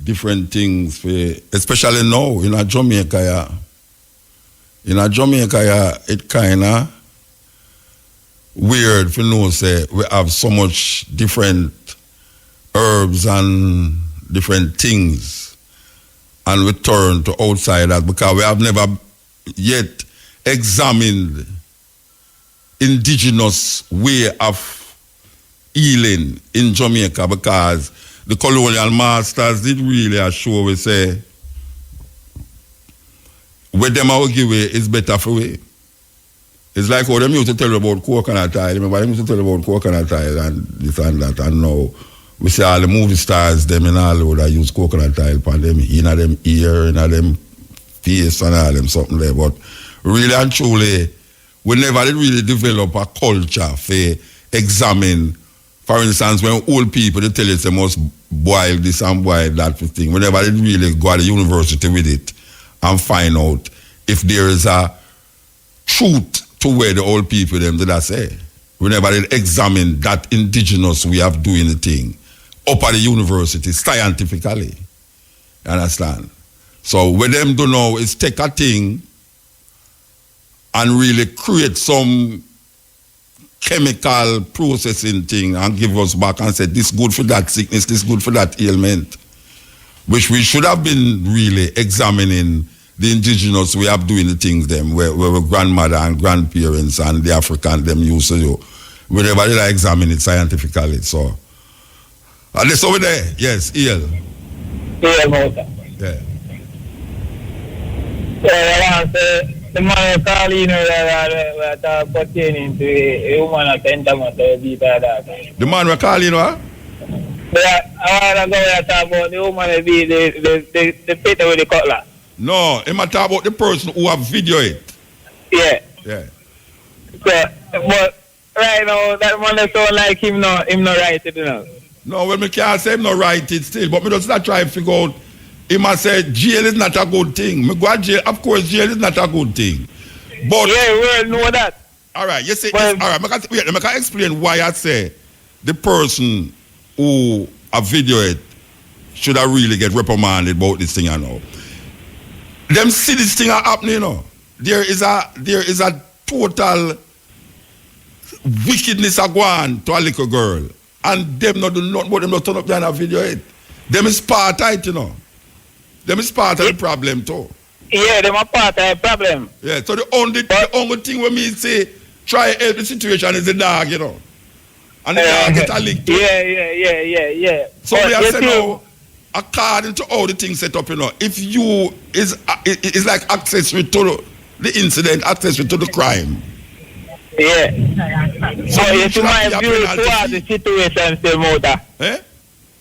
different things, especially now in Jamaica. In Jamaica, it kind of weird for know say we have so much different herbs and different things, and we turn to outsiders because we have never yet examined indigenous way of healing in Jamaica, because the colonial masters did really assure we say what them will give away is better for we. It's like how them used to tell you about coconut oil. Remember, them used to tell you about coconut oil and this and that. And now we see all the movie stars, them in Hollywood, that use coconut oil for them, in them ear, in them face and all them something there. But really and truly, we never did really develop a culture for examine For instance, when old people, they tell you they must boil this and boil that thing, whenever they really go to the university with it and find out if there is a truth to where the old people them did I say. Whenever they examine that indigenous way of doing the thing up at the university scientifically. You understand? So what them do now is take a thing and really create some chemical processing thing and give us back and say this good for that sickness, this good for that ailment. Which we should have been really examining the indigenous way of doing the things them, where grandmother and grandparents and the African them used to do. Whenever they examine it scientifically. So and this over there, yes, EL. MUTA. Yeah. The man calling that pertaining to a woman at the The man we're calling what? I want to go and talk about the woman be the pit with the cutlass. No, I'm talk about the person who have video it. Yeah. Yeah. So, but right now that man sound like him not right it, you know. No, well, me can't say him not right it still, but me just not try to figure out. He must say jail is not a good thing. Me go to jail, of course, jail is not a good thing. But yeah, we know that. All right, you say all right. I can explain why I say the person who a video it should have really get reprimanded about this thing. I know. Them see this thing happening. You know, there is a total wickedness a go on to a little girl, and them not do nothing but them not turn up there and a video it. Them is part of it, you know. Them is part of the problem too. Yeah, them are part of the problem. Yeah, so the only thing when me say try help the situation is the dog, you know. And the dog get a lick too. Yeah. So we have said now, according to how the thing set up, you know, if you is like accessory to the incident, accessory to the crime. Yeah. So you see my view towards the situation still, MUTA. Eh?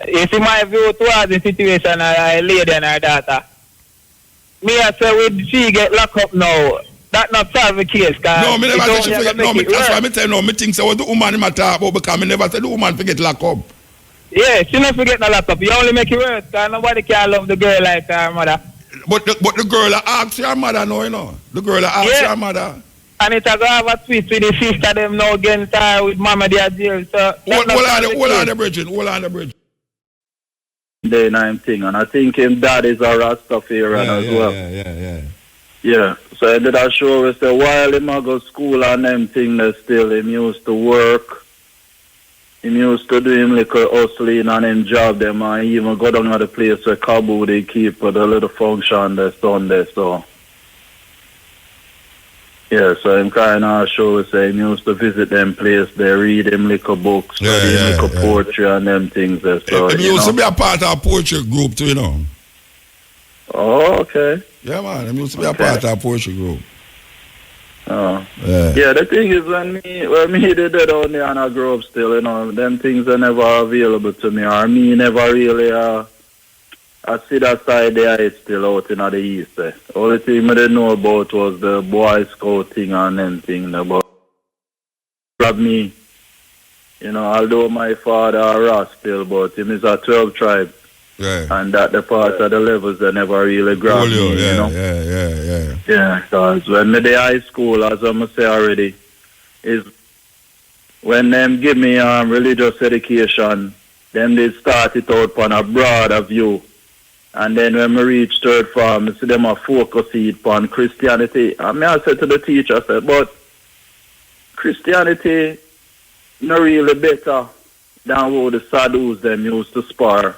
You see my view towards the situation a lady and her daughter. Me I say when she get locked up now, that not solve the case. No, me never say she forget. No, that's why me tell you, no, me think say what the woman in talk about because me never say the woman forget lock up. Yeah, she never forget no lock up. You only make it worse because nobody can love the girl like her mother. But the girl asks her mother no, you know. The girl asks her mother. And it's a go have a twist with the sister them now against her with mama they are jail. So hold on the bridge. Day nine thing, and I think him dad is a Rastafarian as well. Yeah. So I did a show we say while him a go school and them thing that still him used to work. Him used to do him little hustling and him job them and he even go down to the place where Kabu they keep for the little function that's done there, so yeah, so him kind of show we say him used to visit them place, they read him little books, study little poetry and them things there. So he used to be a part of a poetry group too, you know. Oh, okay. Yeah, man, he used to be a part of a poetry group. Oh. Yeah, the thing is when me did that down there and I grew up still, you know, them things are never available to me or me never really I see that side there is still out in the east. Only thing I didn't know about was the Boy Scout thing and them thing about me. You know, although my father a Ras still, but him is a 12 tribe. Yeah. And that the part of the levels they never really grab me, you know. Yeah, because when me the high school, as I say already, is when them give me religious education, then they start it out on a broader view. And then when we reach third form, I see them a focus it upon Christianity. And I said to the teacher, I said, but Christianity not really better than how the sadhus them used to spar.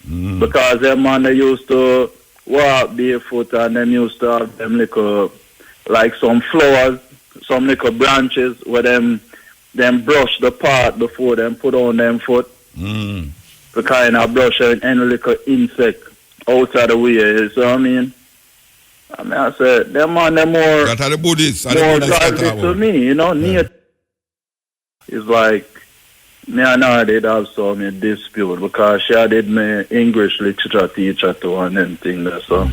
Because them man they used to walk barefoot and them used to have them little, like some flowers, some little branches where them brush the part before them put on them foot. To kind of brush any little insect out of the way, you see what I mean? I said, them man, them more... That are the Buddhists. More godly to me, you know? Nature is like, me and her did have some dispute because she did my English literature teacher too and them things there, so...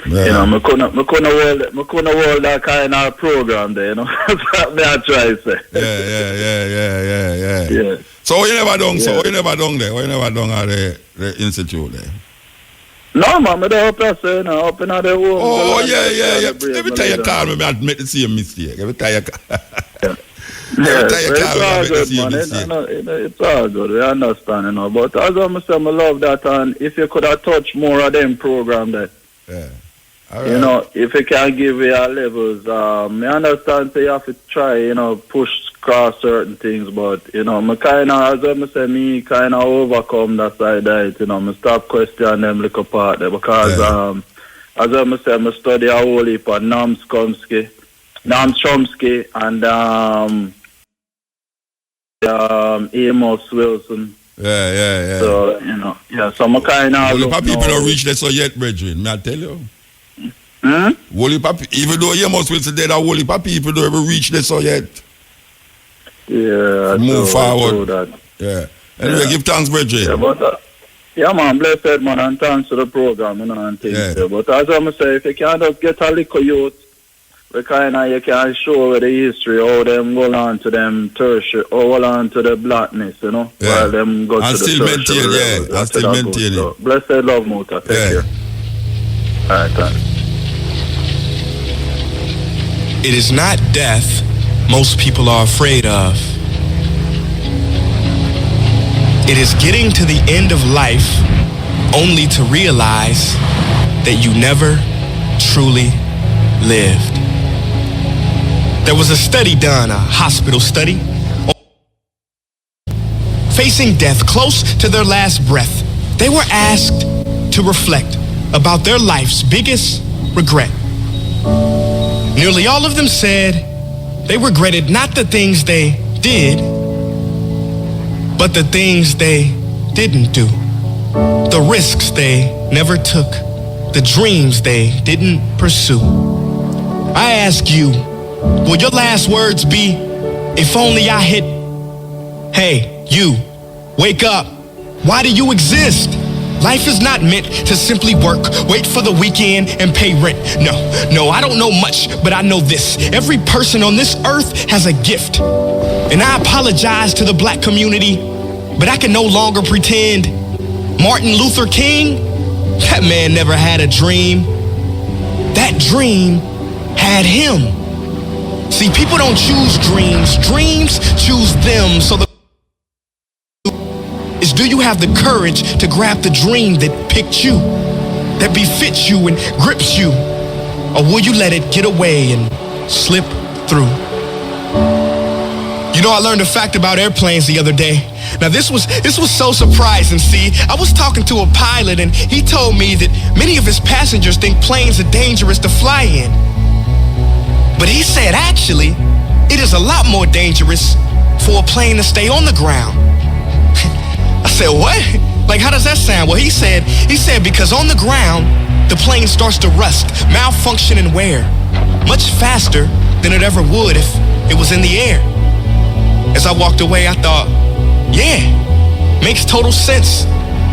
You know, I couldn't hold that kind of program there, you know. That's what I try to say. Yeah. So you never done there? You never done at the institute there? No, man, I don't up there, you know, up in the home. Oh, yeah. Every time you call me, I make the same mistake. Every time you call it's all good, we understand, you know. But as I say, I love that, and if you could have touched more of them program there. Yeah. All right. You know, if you can give your levels, I understand so you have to try, you know, push across certain things, but, you know, I kind of, as I say, me kind of overcome that side of it, you know, I stop questioning them little part there, because, as I say, I study a whole heap of Noam Chomsky, and Amos Wilson. Yeah. So, you know, so I'm kind of... Well, people don't reach that so yet, brethren, may I tell you? Even though Amos Wilson dead, a whole heap of people don't ever reach that so yet. Yeah, move forward. That. Yeah. Anyway, give thanks, brethren. Yeah, man, blessed, man, and thanks to the program, you know, and things. Yeah. But as I'm saying, if you can just get a little youth, you can show the history, how them go on to them tertiary, or hold on to the blackness, you know, while them go and to the tertiary. And still maintain it. So, blessed love, MUTA. Take care. All right, thanks. It is not death most people are afraid of. It is getting to the end of life only to realize that you never truly lived. There was a study done, a hospital study, facing death close to their last breath. They were asked to reflect about their life's biggest regret. Nearly all of them said they regretted not the things they did, but the things they didn't do. The risks they never took, the dreams they didn't pursue. I ask you, will your last words be, if only I hit, hey, you, wake up. Why do you exist? Life is not meant to simply work, wait for the weekend, and pay rent. No, I don't know much, but I know this. Every person on this earth has a gift. And I apologize to the black community, but I can no longer pretend. Martin Luther King, that man never had a dream. That dream had him. See, people don't choose dreams. Dreams choose them. So the is, do you have the courage to grab the dream that picked you, that befits you and grips you? Or will you let it get away and slip through? You know, I learned a fact about airplanes the other day. Now this was so surprising. See, I was talking to a pilot and he told me that many of his passengers think planes are dangerous to fly in. But he said actually, it is a lot more dangerous for a plane to stay on the ground. I said, what? Like, how does that sound? Well, he said because on the ground, the plane starts to rust, malfunction, and wear much faster than it ever would if it was in the air. As I walked away, I thought, yeah, makes total sense.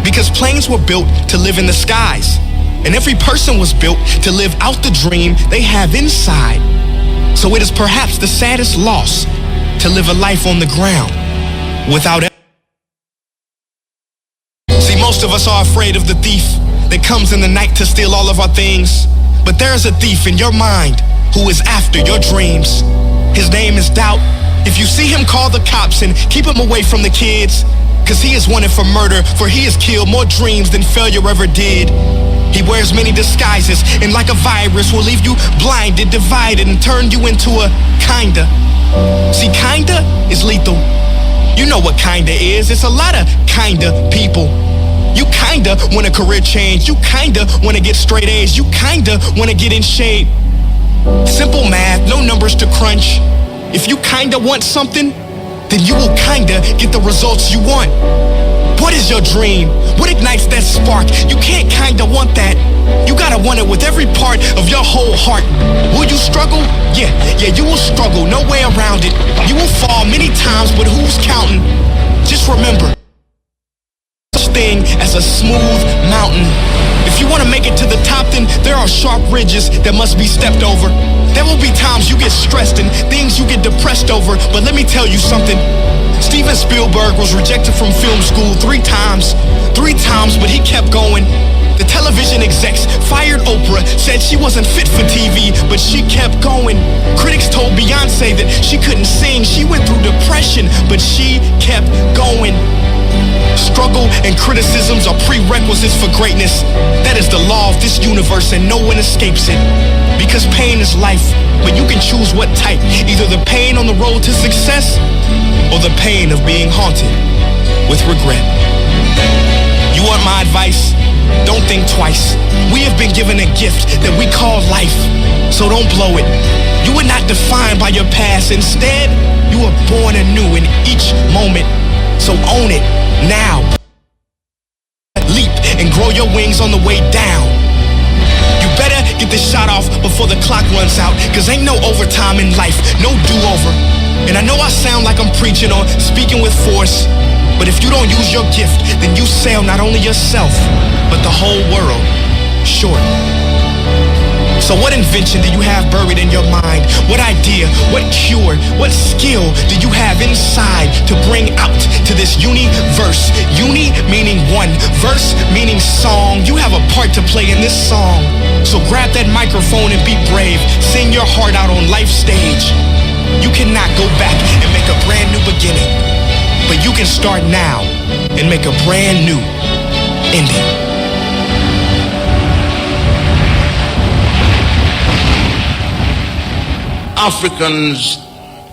Because planes were built to live in the skies. And every person was built to live out the dream they have inside. So it is perhaps the saddest loss to live a life on the ground without. See, most of us are afraid of the thief that comes in the night to steal all of our things. But there is a thief in your mind who is after your dreams. His name is doubt. If you see him, call the cops and keep him away from the kids. Cause he is wanted for murder, for he has killed more dreams than failure ever did. He wears many disguises, and like a virus will leave you blinded, divided, and turn you into a kinda. See, kinda is lethal. You know what kinda is. It's a lot of kinda people. You kinda want a career change. You kinda want to get straight A's. You kinda want to get in shape. Simple math, no numbers to crunch. If you kinda want something, then you will kinda get the results you want. What is your dream? What ignites that spark? You can't kinda want that. You gotta want it with every part of your whole heart. Will you struggle? Yeah, you will struggle, no way around it. You will fall many times, but who's counting? Just remember, such thing as a smooth mountain. If you want to make it to the top, then there are sharp ridges that must be stepped over. There will be times you get stressed and things you get depressed over, but let me tell you something. Steven Spielberg was rejected from film school 3 times, but he kept going. The television execs fired Oprah, said she wasn't fit for TV, but she kept going. Critics told Beyonce that she couldn't sing, she went through depression, but she kept going. Struggle and criticisms are prerequisites for greatness. That is the law of this universe and no one escapes it. Because pain is life, but you can choose what type. Either the pain on the road to success or the pain of being haunted with regret. You want my advice? Don't think twice. We have been given a gift that we call life, so don't blow it. You were not defined by your past. Instead, you were born anew in each moment, so own it now. Leap and grow your wings on the way down. You better get this shot off before the clock runs out, cause ain't no overtime in life, no do-over. And I know I sound like I'm preaching or speaking with force, but if you don't use your gift, then you sell not only yourself, but the whole world short. So what invention do you have buried in your mind? What idea, what cure, what skill do you have inside to bring out to this universe? Uni meaning one, verse meaning song. You have a part to play in this song. So grab that microphone and be brave. Sing your heart out on life's stage. You cannot go back and make a brand new beginning, but you can start now and make a brand new ending. Africans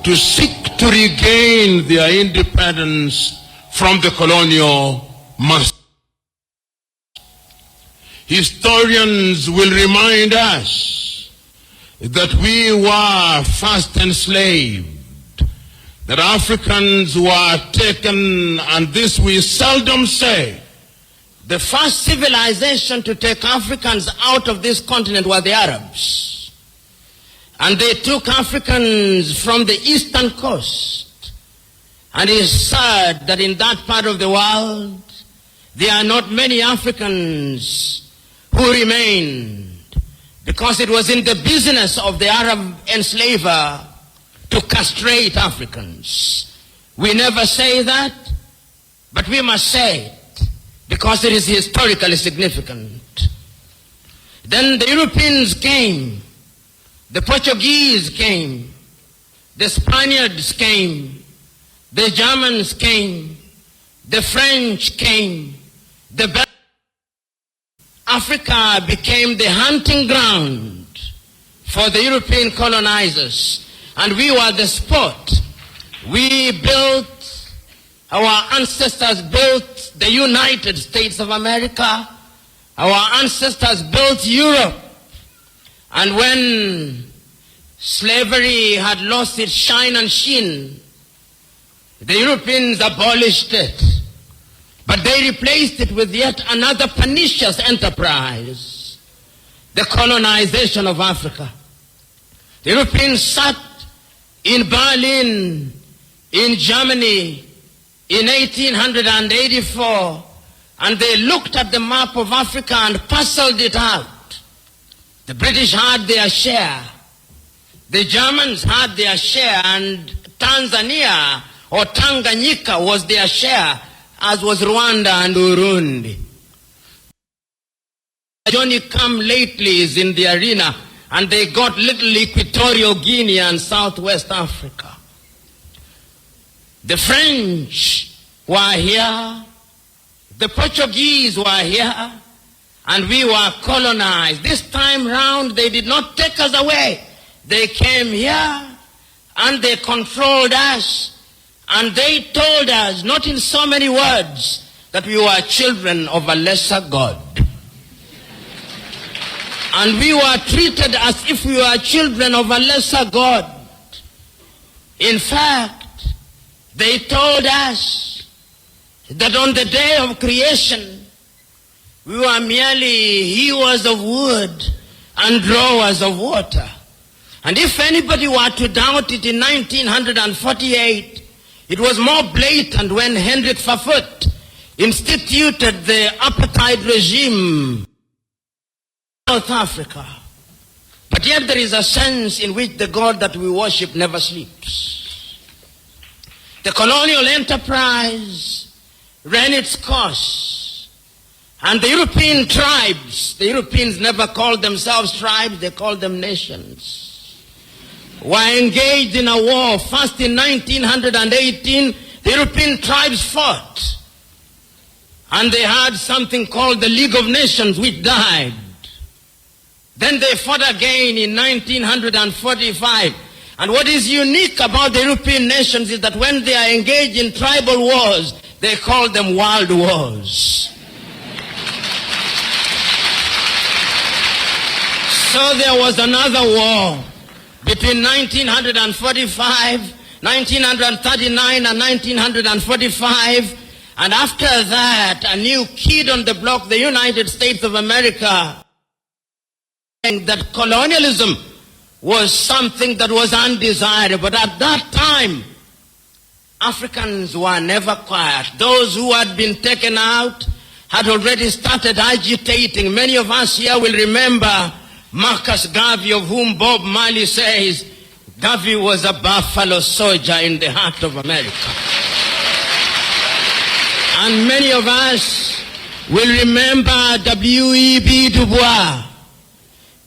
to seek to regain their independence from the colonial master. Historians will remind us that we were first enslaved, that Africans were taken, and this we seldom say. The first civilization to take Africans out of this continent were the Arabs. And they took Africans from the eastern coast. And it's sad that in that part of the world, there are not many Africans who remained, because it was in the business of the Arab enslaver to castrate Africans. We never say that, but we must say it, because it is historically significant. Then the Europeans came. The Portuguese came, the Spaniards came, the Germans came, the French came, the Belgians. Africa became the hunting ground for the European colonizers, and we were the spot. We built, our ancestors built the United States of America, our ancestors built Europe. And when slavery had lost its shine and sheen, the Europeans abolished it. But they replaced it with yet another pernicious enterprise, the colonization of Africa. The Europeans sat in Berlin, in Germany, in 1884, and they looked at the map of Africa and parceled it out. The British had their share, the Germans had their share, and Tanzania or Tanganyika was their share, as was Rwanda and Burundi. Johnny come lately is in the arena, and they got little Equatorial Guinea and Southwest Africa. The French were here, the Portuguese were here, and we were colonized. This time round, they did not take us away. They came here and they controlled us. And they told us, not in so many words, that we were children of a lesser God. And we were treated as if we were children of a lesser God. In fact, they told us that on the day of creation, we were merely hewers of wood and drawers of water. And if anybody were to doubt it in 1948, it was more blatant when Hendrik Verwoerd instituted the apartheid regime South Africa. But yet there is a sense in which the God that we worship never sleeps. The colonial enterprise ran its course. And the European tribes, the Europeans never called themselves tribes, they called them nations, were engaged in a war. First in 1918, the European tribes fought. And they had something called the League of Nations, which died. Then they fought again in 1945. And what is unique about the European nations is that when they are engaged in tribal wars, they call them world wars. So there was another war between 1945, 1939 and 1945. And after that, a new kid on the block, the United States of America, that colonialism was something that was undesirable. But at that time, Africans were never quiet. Those who had been taken out had already started agitating. Many of us here will remember Marcus Garvey, of whom Bob Marley says, Garvey was a buffalo soldier in the heart of America. And many of us will remember W.E.B. Du Bois.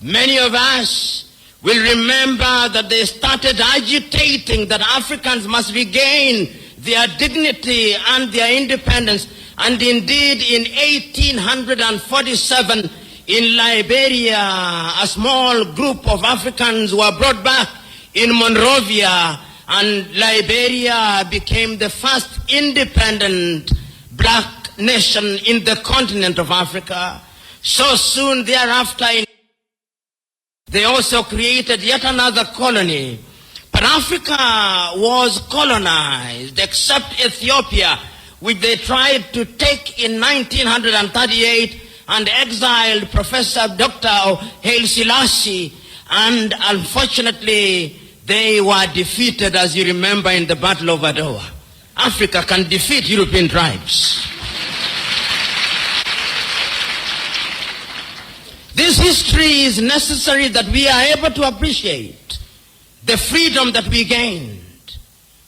Many of us will remember that they started agitating that Africans must regain their dignity and their independence. And indeed, in 1847, in Liberia, a small group of Africans were brought back in Monrovia, and Liberia became the first independent black nation in the continent of Africa. So soon thereafter, they also created yet another colony. But Africa was colonized, except Ethiopia, which they tried to take in 1938 and exiled Professor Dr. Haile Selassie. And unfortunately, they were defeated, as you remember, in the Battle of Adwa. Africa can defeat European tribes. This history is necessary that we are able to appreciate the freedom that we gained.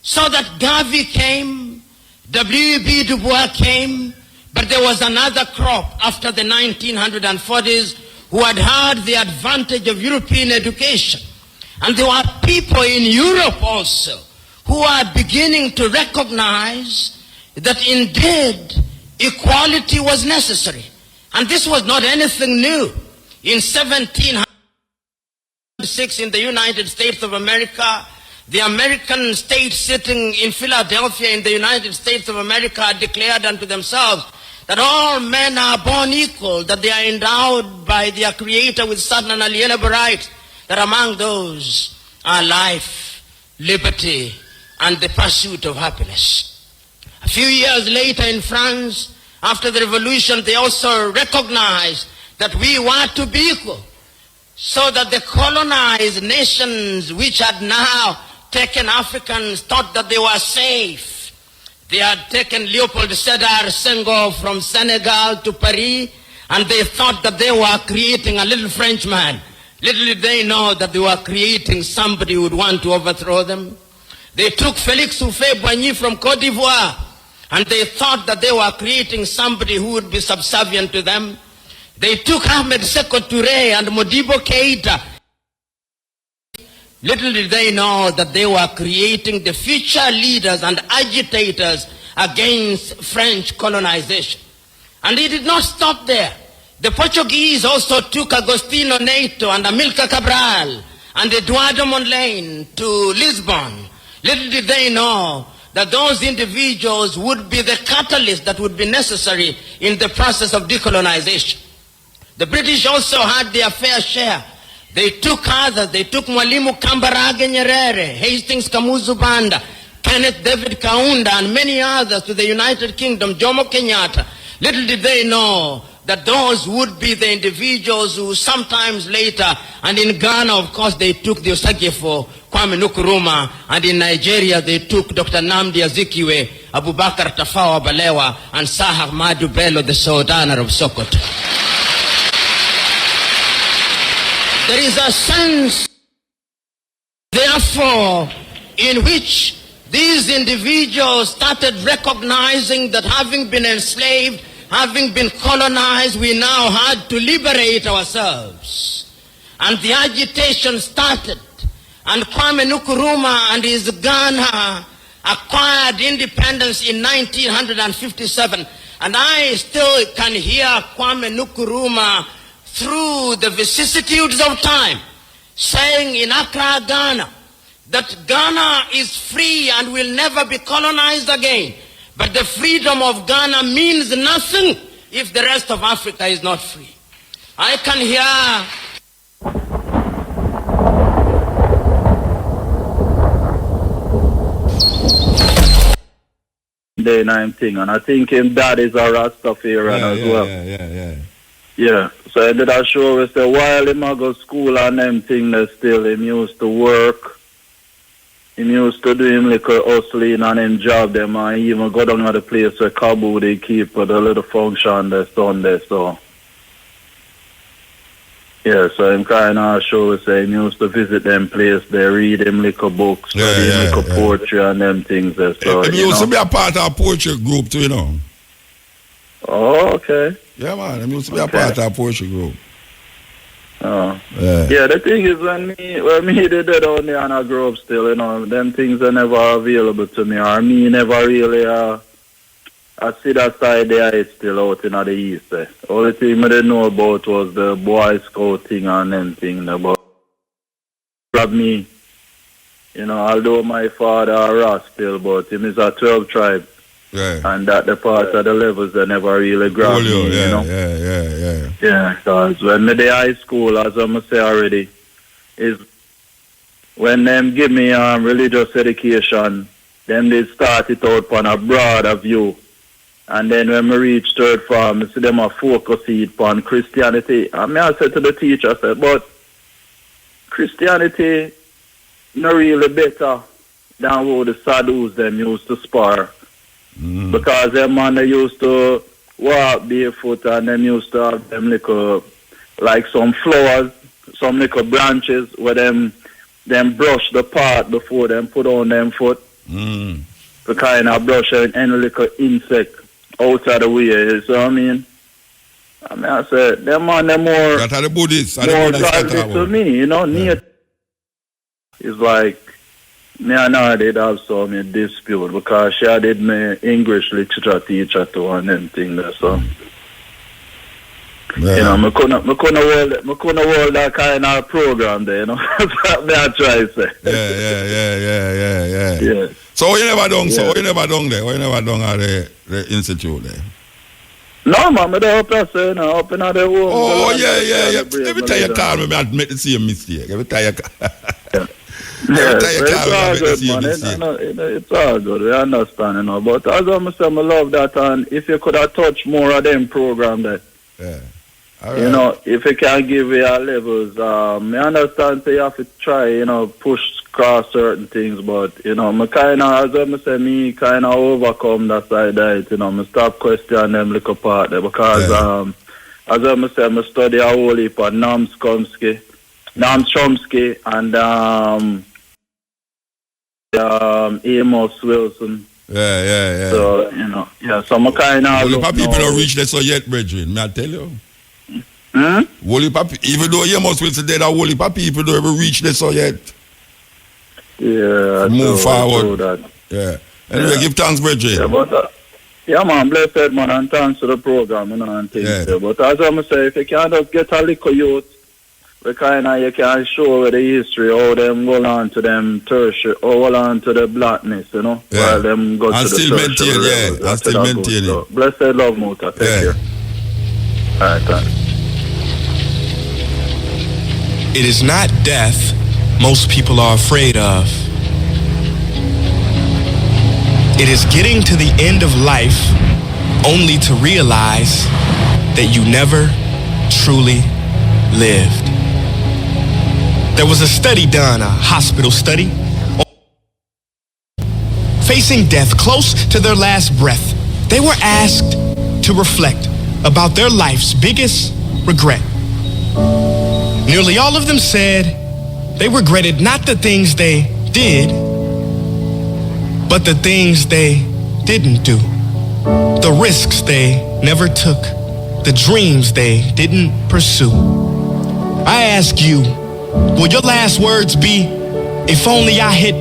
So that Garvey came, W.E.B. Du Bois came, but there was another crop after the 1940s who had the advantage of European education. And there were people in Europe also who are beginning to recognize that indeed equality was necessary. And this was not anything new. In 1706 in the United States of America, the American state sitting in Philadelphia in the United States of America declared unto themselves that all men are born equal, that they are endowed by their Creator with certain unalienable rights, that among those are life, liberty, and the pursuit of happiness. A few years later in France, after the revolution, they also recognized that we were to be equal, so that the colonized nations which had now taken Africans thought that they were safe. They had taken Leopold Sédar Senghor from Senegal to Paris, and they thought that they were creating a little Frenchman. Little did they know that they were creating somebody who would want to overthrow them. They took Félix Houphouët-Boigny from Côte d'Ivoire, and they thought that they were creating somebody who would be subservient to them. They took Ahmed Sékou Touré and Modibo Keïta. Little did they know that they were creating the future leaders and agitators against French colonization. And it did not stop there. The Portuguese also took Agostinho Neto and Amilcar Cabral and Eduardo Mondlane to Lisbon. Little did they know that those individuals would be the catalyst that would be necessary in the process of decolonization. The British also had their fair share. They took others. They took Mwalimu Kambarage Nyerere, Hastings Kamuzu Banda, Kenneth David Kaunda, and many others to the United Kingdom, Jomo Kenyatta. Little did they know that those would be the individuals who sometimes later, and in Ghana, of course, they took the Osagyefo, Kwame Nkrumah, and in Nigeria, they took Dr. Nnamdi Azikiwe, Abubakar Tafawa Balewa, and Sir Ahmadu Bello, the Sultan of Sokoto. There is a sense, therefore, in which these individuals started recognizing that having been enslaved, having been colonized, we now had to liberate ourselves. And the agitation started. And Kwame Nkrumah and his Ghana acquired independence in 1957. And I still can hear Kwame Nkrumah through the vicissitudes of time saying in Accra, Ghana, that Ghana is free and will never be colonized again. But the freedom of Ghana means nothing if the rest of Africa is not free. I can hear day nine thing, and I think him dad is a Rastafarian as well. Yeah. So I did a show we say while him a go school and them thing that still him used to work. Him used to do him like a hustling and him job them, and he even go down to the place where Kabu they keep for the little function that's done there. So yeah, so him kind of show say him used to visit them place, they read him like a books, study him like a poetry and them things there. So him used to be a part of a poetry group too, you know. Oh, okay. Yeah, man, him used to be a part of a poetry group. Oh. Yeah, the thing is when me did that down there and I grew up still, you know, them things are never available to me, or me never really I see that side there is still out in the east. Only thing I didn't know about was the Boy Scout thing and them thing about me. You know, although my father a Ras still, but him is a 12 tribe. Yeah. And that the part of the levels that never really grabbed me, you know. Yeah, because when me the high school, as I'm say already, is when them give me religious education, then they start it out on a broader view. And then when we reach third form, I see them a focus it on Christianity. And I said to the teacher, I said, but Christianity not really better than how the sadhus them used to spar. Because them man they used to walk barefoot and them used to have them like some flowers, some little branches where them brush the part before them put on them foot. To kind of brush any little insect out of the way. You see what I mean? I said, them man they more that are the Buddhists, more godly to me, you know. It's like me and her did have some dispute because she did my English literature teacher too and them thing there, so you know, I couldn't hold that kind of program there, you know. That's what I try to say. Yeah. So you never done there? You never done at the institute there? No, man, I don't say, you know, up in the home. Oh, yeah. Every time you call me, I admit the same mistake. Every time you call it's all good, we understand, you know. But as I'm saying, I love that, and if you could have touched more of them program there. Yeah. You know, if you can give your levels, I understand so you have to try, you know, push across certain things, but, you know, I kind of, as I say, me kind of overcome that side of it, you know, I stop questioning them little part there, because, as I say, I study a whole heap of Noam Chomsky and Amos Wilson. Yeah. So, you know, so I'm kind of... Well, people don't reach this so yet, brethren, may I tell you? Even though Amos Wilson dead, whole heap of people don't ever reach this so yet. Yeah, move forward. Yeah. Anyway, give thanks, brethren. Yeah, man, blessed, man, and thanks to the program, you know, and things. Yeah. But as I'm saying, if you can't just get a little youth, you can show the history, how them go on to them tertiary, or hold on to the blackness, you know, while them go and to the tertiary. And still maintain it. So, blessed love, Muta. Take care. All right, thanks. It is not death most people are afraid of. It is getting to the end of life only to realize that you never truly lived. There was a study done, a hospital study, facing death close to their last breath. They were asked to reflect about their life's biggest regret. Nearly all of them said they regretted not the things they did, but the things they didn't do. The risks they never took, the dreams they didn't pursue. I ask you, will your last words be, if only I hit,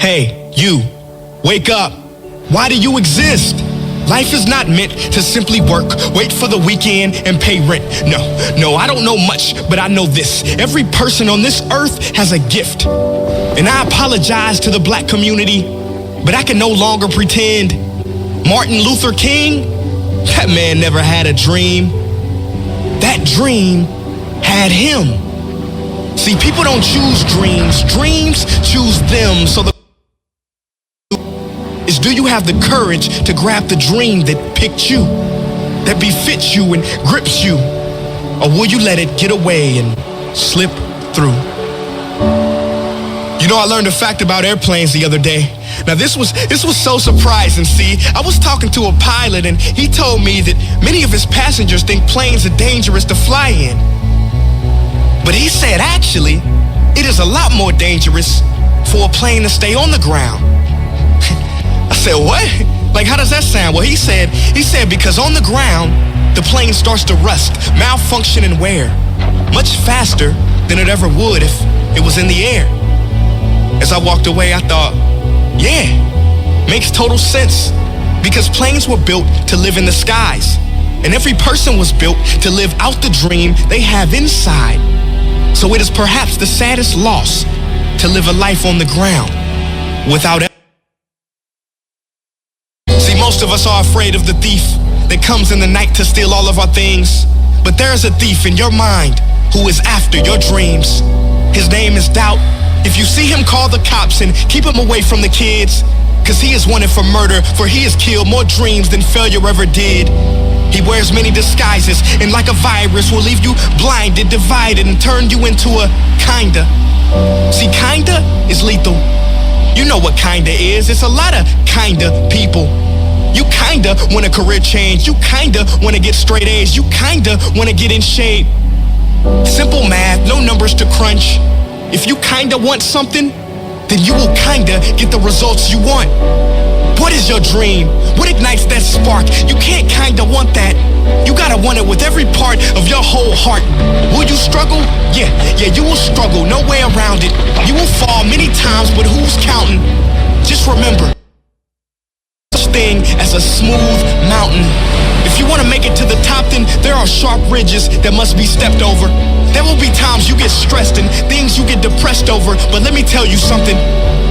hey, you, wake up. Why do you exist? Life is not meant to simply work, wait for the weekend, and pay rent. No, I don't know much, but I know this. Every person on this earth has a gift. And I apologize to the black community, but I can no longer pretend. Martin Luther King, that man never had a dream. That dream had him. See, people don't choose dreams. Dreams choose them. So the is, do you have the courage to grab the dream that picked you, that befits you and grips you? Or will you let it get away and slip through? You know, I learned a fact about airplanes the other day. Now, this was so surprising, see. I was talking to a pilot, and he told me that many of his passengers think planes are dangerous to fly in. But he said, actually, it is a lot more dangerous for a plane to stay on the ground. I said, what? Like, how does that sound? Well, he said because on the ground, the plane starts to rust, malfunction, and wear much faster than it ever would if it was in the air. As I walked away, I thought, yeah, makes total sense. Because planes were built to live in the skies. And every person was built to live out the dream they have inside. So it is perhaps the saddest loss to live a life on the ground without. See, most of us are afraid of the thief that comes in the night to steal all of our things. But there is a thief in your mind who is after your dreams. His name is doubt. If you see him, call the cops and keep him away from the kids. Cause he is wanted for murder, for he has killed more dreams than failure ever did. He wears many disguises, and like a virus will leave you blinded, divided, and turn you into a kinda. See, kinda is lethal. You know what kinda is. It's a lot of kinda people. You kinda want a career change. You kinda want to get straight A's. You kinda want to get in shape. Simple math, no numbers to crunch. If you kinda want something, then you will kinda get the results you want. What is your dream? What ignites that spark? You can't kinda want that. You gotta want it with every part of your whole heart. Will you struggle? Yeah, you will struggle, no way around it. You will fall many times, but who's counting? Just remember, such thing as a smooth mountain. If you want to make it to the top, then there are sharp ridges that must be stepped over. There will be times you get stressed and things you get depressed over, but let me tell you something.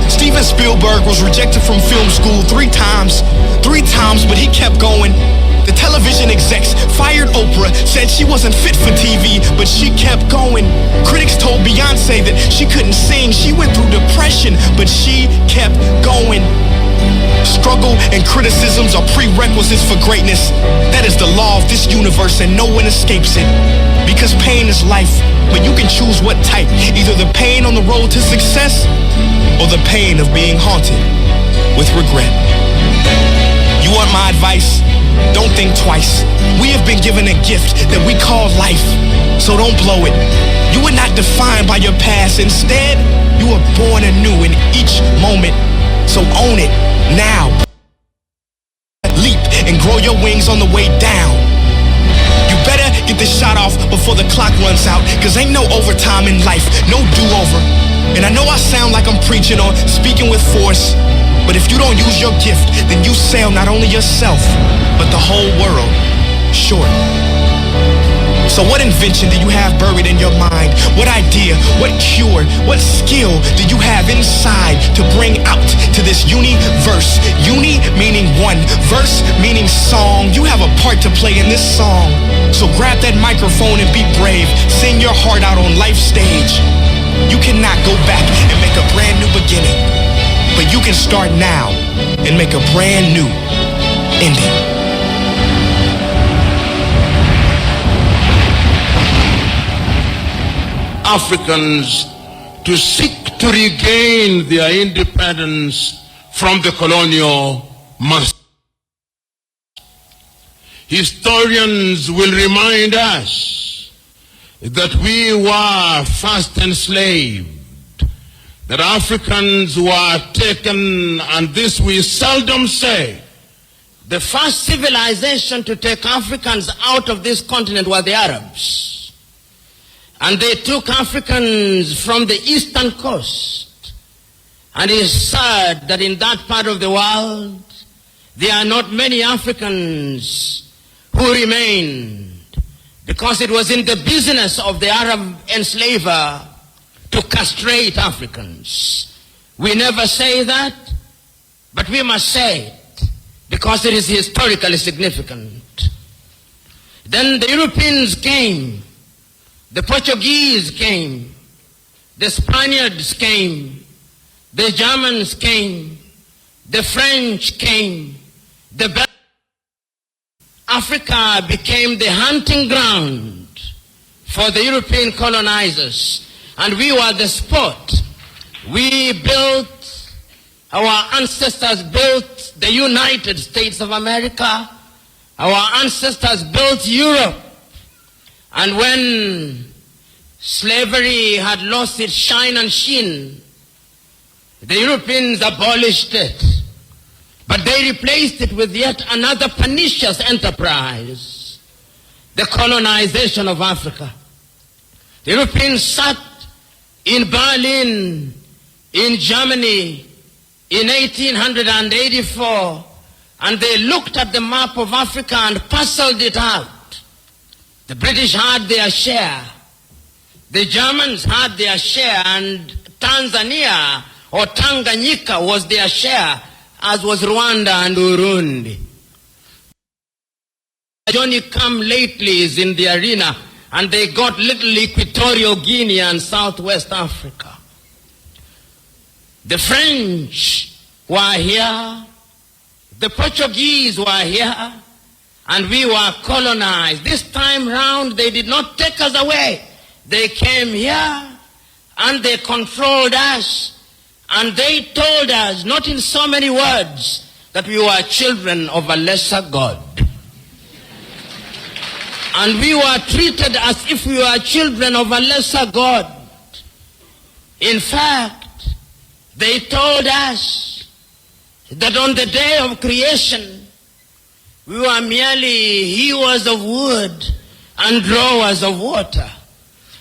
Steven Spielberg was rejected from film school 3 times, but he kept going. The television execs fired Oprah, said she wasn't fit for TV, but she kept going. Critics told Beyonce that she couldn't sing, she went through depression, but she kept going. Struggle and criticisms are prerequisites for greatness. That is the law of this universe, and no one escapes it. Because pain is life, but you can choose what type. Either the pain on the road to success, or the pain of being haunted with regret. You want my advice? Don't think twice. We have been given a gift that we call life, so don't blow it. You are not defined by your past. Instead, you are born anew in each moment. So own it now. Leap and grow your wings on the way down. You better get this shot off before the clock runs out, cause ain't no overtime in life, no do-over. And I know I sound like I'm preaching or speaking with force, but if you don't use your gift, then you sell not only yourself, but the whole world short. So what invention do you have buried in your mind? What idea, what cure, what skill do you have inside to bring out to this universe? Uni meaning one, verse meaning song. You have a part to play in this song. So grab that microphone and be brave. Sing your heart out on life's stage. You cannot go back and make a brand new beginning, but you can start now and make a brand new ending. Africans to seek to regain their independence from the colonial master. Historians will remind us that we were first enslaved, that Africans were taken, and this we seldom say. The first civilization to take Africans out of this continent were the Arabs. And they took Africans from the eastern coast. And it is sad that in that part of the world, there are not many Africans who remained, because it was in the business of the Arab enslaver to castrate Africans. We never say that, but we must say it, because it is historically significant. Then the Europeans came, the Portuguese came, the Spaniards came, the Germans came, the French came, Africa became the hunting ground for the European colonizers, and we were the spot. We built, our ancestors built the United States of America, our ancestors built Europe, and when slavery had lost its shine and sheen, the Europeans abolished it. But they replaced it with yet another pernicious enterprise, the colonization of Africa. The Europeans sat in Berlin, in Germany, in 1884, and they looked at the map of Africa and puzzled it out. The British had their share. The Germans had their share, and Tanzania or Tanganyika was their share, as was Rwanda and Burundi. Johnny come lately is in the arena, and they got little Equatorial Guinea and Southwest Africa. The French were here, the Portuguese were here, and we were colonized. This time round, they did not take us away. They came here, and they controlled us. And they told us, not in so many words, that we were children of a lesser God. And we were treated as if we were children of a lesser God. In fact, they told us that on the day of creation, we were merely hewers of wood and drawers of water.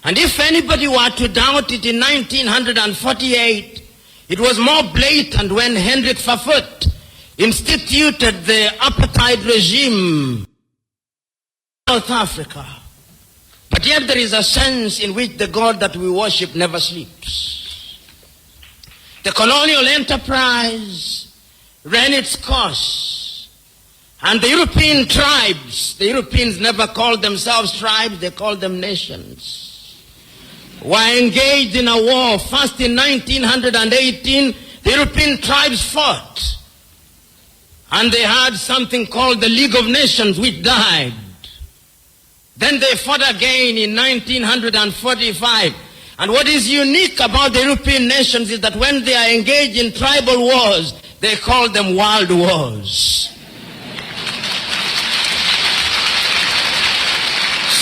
And if anybody were to doubt it in 1948, it was more blatant when Hendrik Verwoerd instituted the apartheid regime in South Africa. But yet there is a sense in which the God that we worship never sleeps. The colonial enterprise ran its course, and the European tribes, the Europeans never called themselves tribes, they called them nations, were engaged in a war. First in 1918, the European tribes fought. And they had something called the League of Nations, which died. Then they fought again in 1945. And what is unique about the European nations is that when they are engaged in tribal wars, they call them world wars.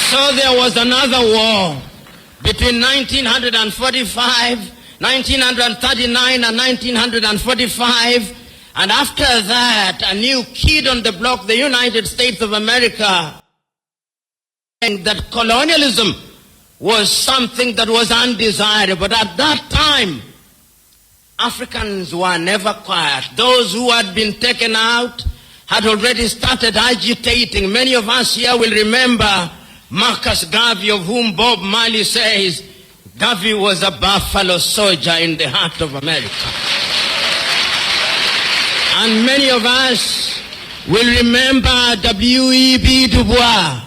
So there was another war between 1945, 1939 and 1945, and after that, a new kid on the block, the United States of America, and that colonialism was something that was undesirable. But at that time, Africans were never quiet. Those who had been taken out had already started agitating. Many of us here will remember Marcus Garvey, of whom Bob Marley says, Garvey was a buffalo soldier in the heart of America. And many of us will remember W.E.B. Du Bois.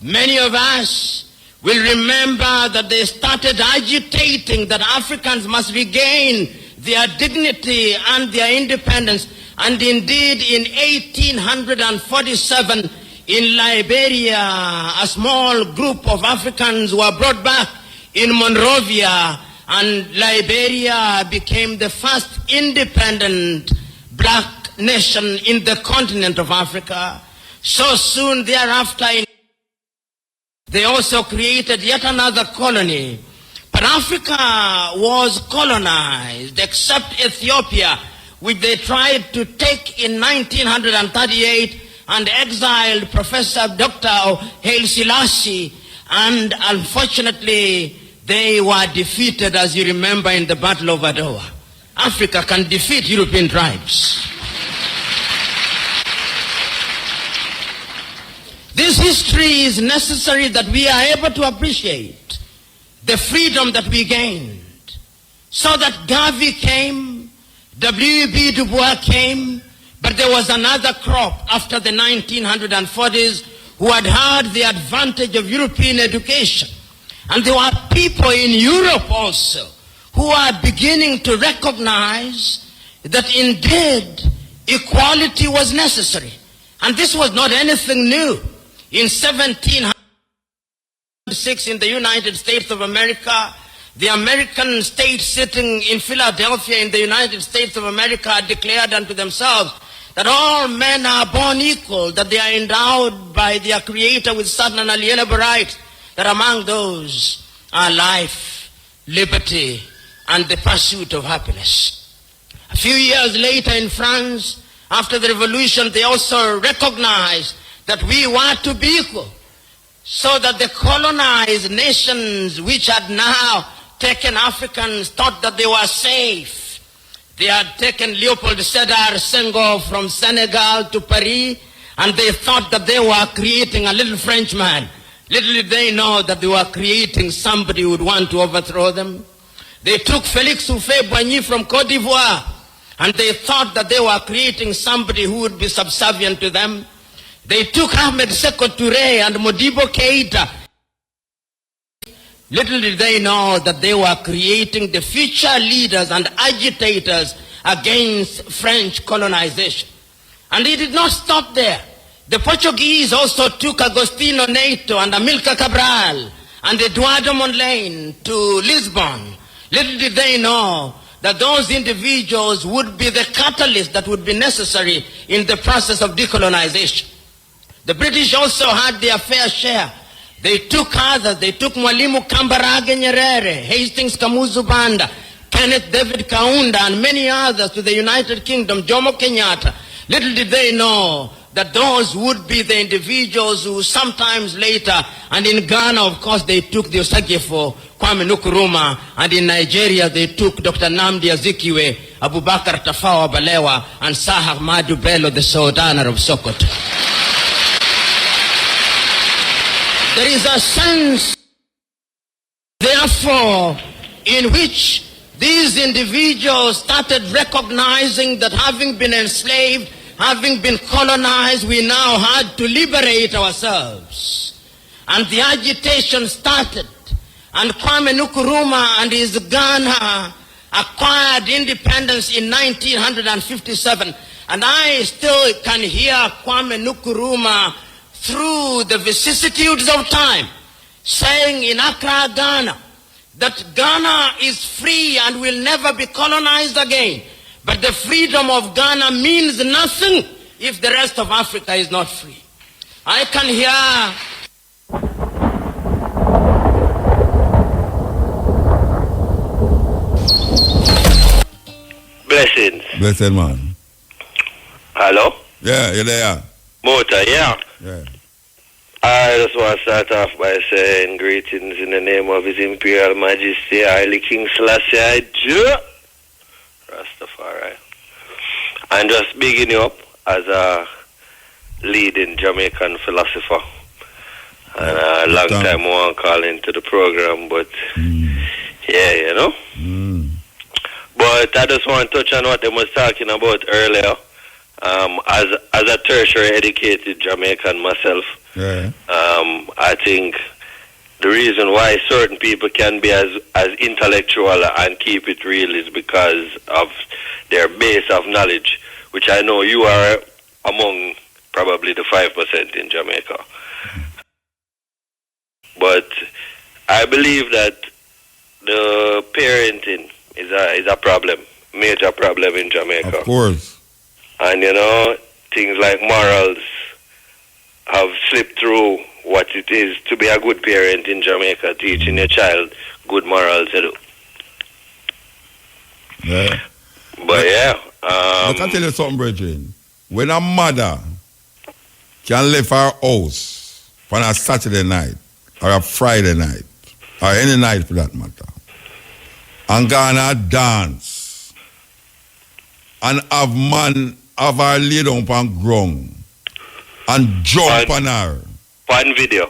Many of us will remember that they started agitating that Africans must regain their dignity and their independence. And indeed, in 1847, in Liberia, a small group of Africans were brought back in Monrovia, and Liberia became the first independent black nation in the continent of Africa. So soon thereafter, they also created yet another colony. But Africa was colonized, except Ethiopia, which they tried to take in 1938 and exiled Professor Dr. Haile Selassie, and unfortunately they were defeated, as you remember, in the Battle of Adwa. Africa can defeat European tribes. This history is necessary that we are able to appreciate the freedom that we gained, so that Garvey came, W.E.B. Du Bois came, but there was another crop after the 1940s who had the advantage of European education. And there were people in Europe also who are beginning to recognize that indeed equality was necessary. And this was not anything new. In 1706 in the United States of America, the American state sitting in Philadelphia in the United States of America declared unto themselves that all men are born equal, that they are endowed by their Creator with certain unalienable rights, that among those are life, liberty, and the pursuit of happiness. A few years later in France, after the revolution, they also recognized that we were to be equal, so that the colonized nations which had now taken Africans thought that they were safe. They had taken Leopold Sédar Senghor from Senegal to Paris, and they thought that they were creating a little Frenchman. Little did they know that they were creating somebody who would want to overthrow them. They took Félix Houphouët-Boigny from Côte d'Ivoire, and they thought that they were creating somebody who would be subservient to them. They took Ahmed Sékou Touré and Modibo Keïta. Little did they know that they were creating the future leaders and agitators against French colonization. And they did not stop there. The Portuguese also took Agostinho Neto and Amilcar Cabral and Eduardo Mondlane to Lisbon. Little did they know that those individuals would be the catalyst that would be necessary in the process of decolonization. The British also had their fair share. They took others. They took Mwalimu Kambarage Nyerere, Hastings Kamuzu Banda, Kenneth David Kaunda, and many others to the United Kingdom, Jomo Kenyatta. Little did they know that those would be the individuals who sometimes later, and in Ghana, of course, they took the Osagyefo, Kwame Nkrumah, and in Nigeria, they took Dr. Nnamdi Azikiwe, Abubakar Tafawa Balewa, and Sir Ahmadu Bello, the Sultan of Sokoto. There is a sense, therefore, in which these individuals started recognizing that having been enslaved, having been colonized, we now had to liberate ourselves. And the agitation started. And Kwame Nkrumah and his Ghana acquired independence in 1957. And I still can hear Kwame Nkrumah through the vicissitudes of time, saying in Accra, Ghana, that Ghana is free and will never be colonized again. But the freedom of Ghana means nothing if the rest of Africa is not free. I can hear blessings. Blessed man. Hello? Yeah, you're there. MUTA, yeah. Yeah. I just want to start off by saying greetings in the name of His Imperial Majesty, Haile King Selassie I, Rastafari. And just bigging you up as a leading Jamaican philosopher. And a long time one call into the program, but yeah, you know. But I just want to touch on what they was talking about earlier. As a tertiary educated Jamaican myself, I think the reason why certain people can be as intellectual and keep it real is because of their base of knowledge, which I know you are among probably the 5% in Jamaica. But I believe that the parenting is a problem, major problem in Jamaica. Of course. And you know, things like morals have slipped through what it is to be a good parent in Jamaica, teaching your child good morals, you know. Yeah. But yeah. I can tell you something, brethren. When a mother can leave her house on a Saturday night or a Friday night or any night for that matter and go on a dance and have her lay down on ground and jump on her. On video.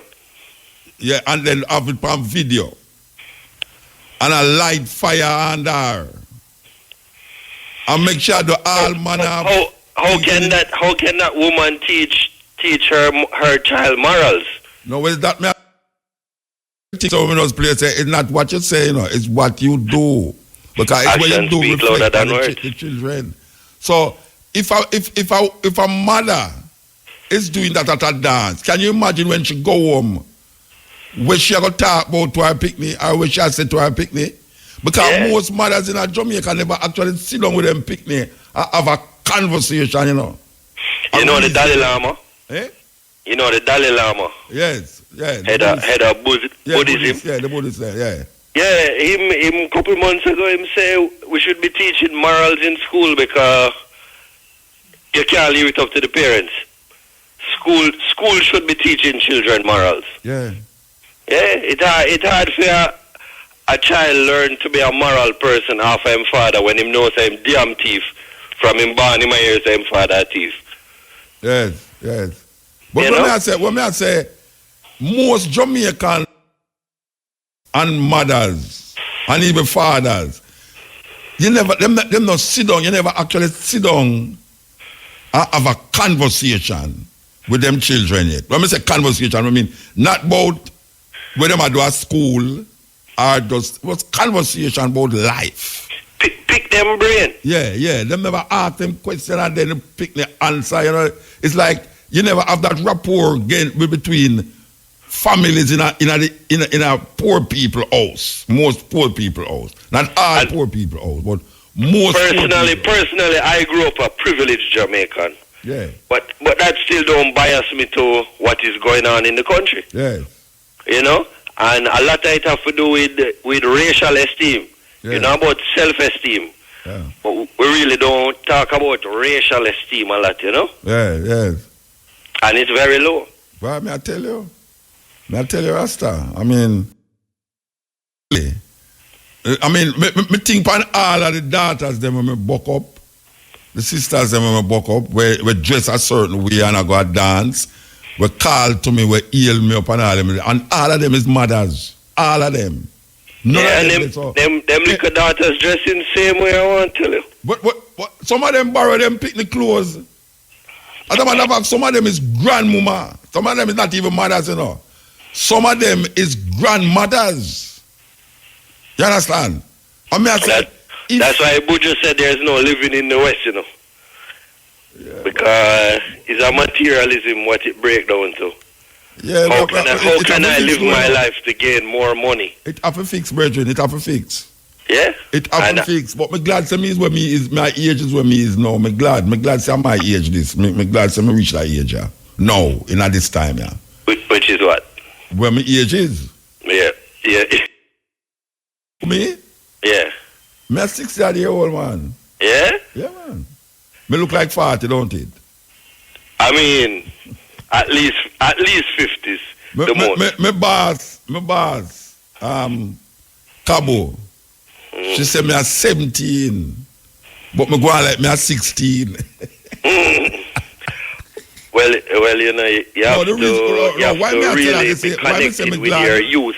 Yeah, and then have it on video. And a light fire under her. And make sure the all manner. How can that woman teach her child morals? No, well, that me. So in those places, it's not what you say, you know, it's what you do. Because it's what you do reflect on the children. So if a mother is doing that at a dance, can you imagine when she go home, where she go talk about to her picnic, or where she say to her picnic? Because most mothers in Jamaica never actually sit down with them picnic and have a conversation, you know. You know the Dalai Lama? Eh? You know the Dalai Lama? Yes, yeah. Head of Buddhism? Yeah, the Buddhist, yeah. Yeah, him a couple months ago, him say we should be teaching morals in school because you can't leave it up to the parents. School should be teaching children morals. Yeah. Yeah, it's hard for a child learn to be a moral person after him father when him knows him damn thief from him born in my ears him father a thief. Yes. But when I say most Jamaican and mothers and even fathers, them not sit down, you never actually sit down and have a conversation with them children yet. When I say conversation, I mean not about when them do at school or just was conversation about life. Pick them brain. Yeah. Them never ask them question and then pick the answer. You know, it's like you never have that rapport again between families in a poor people house. Most poor people house. Not all poor people house, but most. Personally, I grew up a privileged Jamaican. Yeah. But that still don't bias me to what is going on in the country. Yeah. You know? And a lot of it have to do with racial esteem. Yeah. You know, about self-esteem. Yeah. But we really don't talk about racial esteem a lot, you know? Yeah. And it's very low. Well, may I tell you, Rasta, I mean, me think on all of the daughters them when me buck up, the sisters them when me buck up, we dress a certain way and I go dance, we call to me, we heal me up and all of them is mothers, all of them. None of them little daughters dressing the same way, I want to tell you. But some of them borrow them pick the clothes. As a matter of fact, some of them is grandmama. Some of them is not even mothers, you know. Some of them is grandmothers. You understand? That's why Buju said there's no living in the West, you know. Yeah, because it's a materialism what it breaks down to. Yeah, how can I live my life to gain more money? It have to fix, brethren. It have to fix. Yeah? It have to fix. But me glad say me is where me is, my age is where me is now. Me glad say my age this. Me glad say me reach that age, yeah. No, in this time, yeah. Which is what? Where my age is. Yeah. Me? Yeah. Me a 60-year-old man. Yeah? Yeah, man. Me look like 40, don't it? I mean, at least 50s. My boss, Cabo. She said me a 17, but me go on like me a 16. Well, you know, you have to really be connected with your youth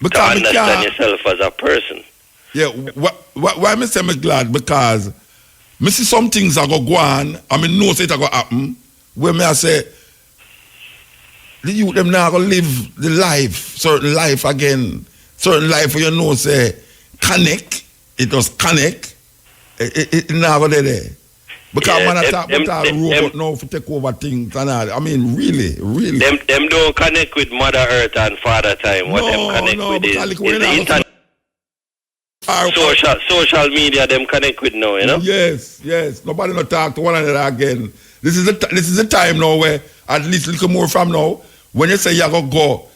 to understand yourself as a person. Yeah, why me say me glad? Because me see some things that go on, I mean, know say it go happen, where me I say, the youth them now go live the life, certain life again, certain life where you know say, connect, it does connect, it now go there. Because man I talk about a robot now to take over things and all. I mean, really. Them don't connect with Mother Earth and Father Time. What them connect with is the internet. Social media them connect with now, you know? Yes. Nobody not talk to one another again. This is the time now where, at least a little more from now, when you say you go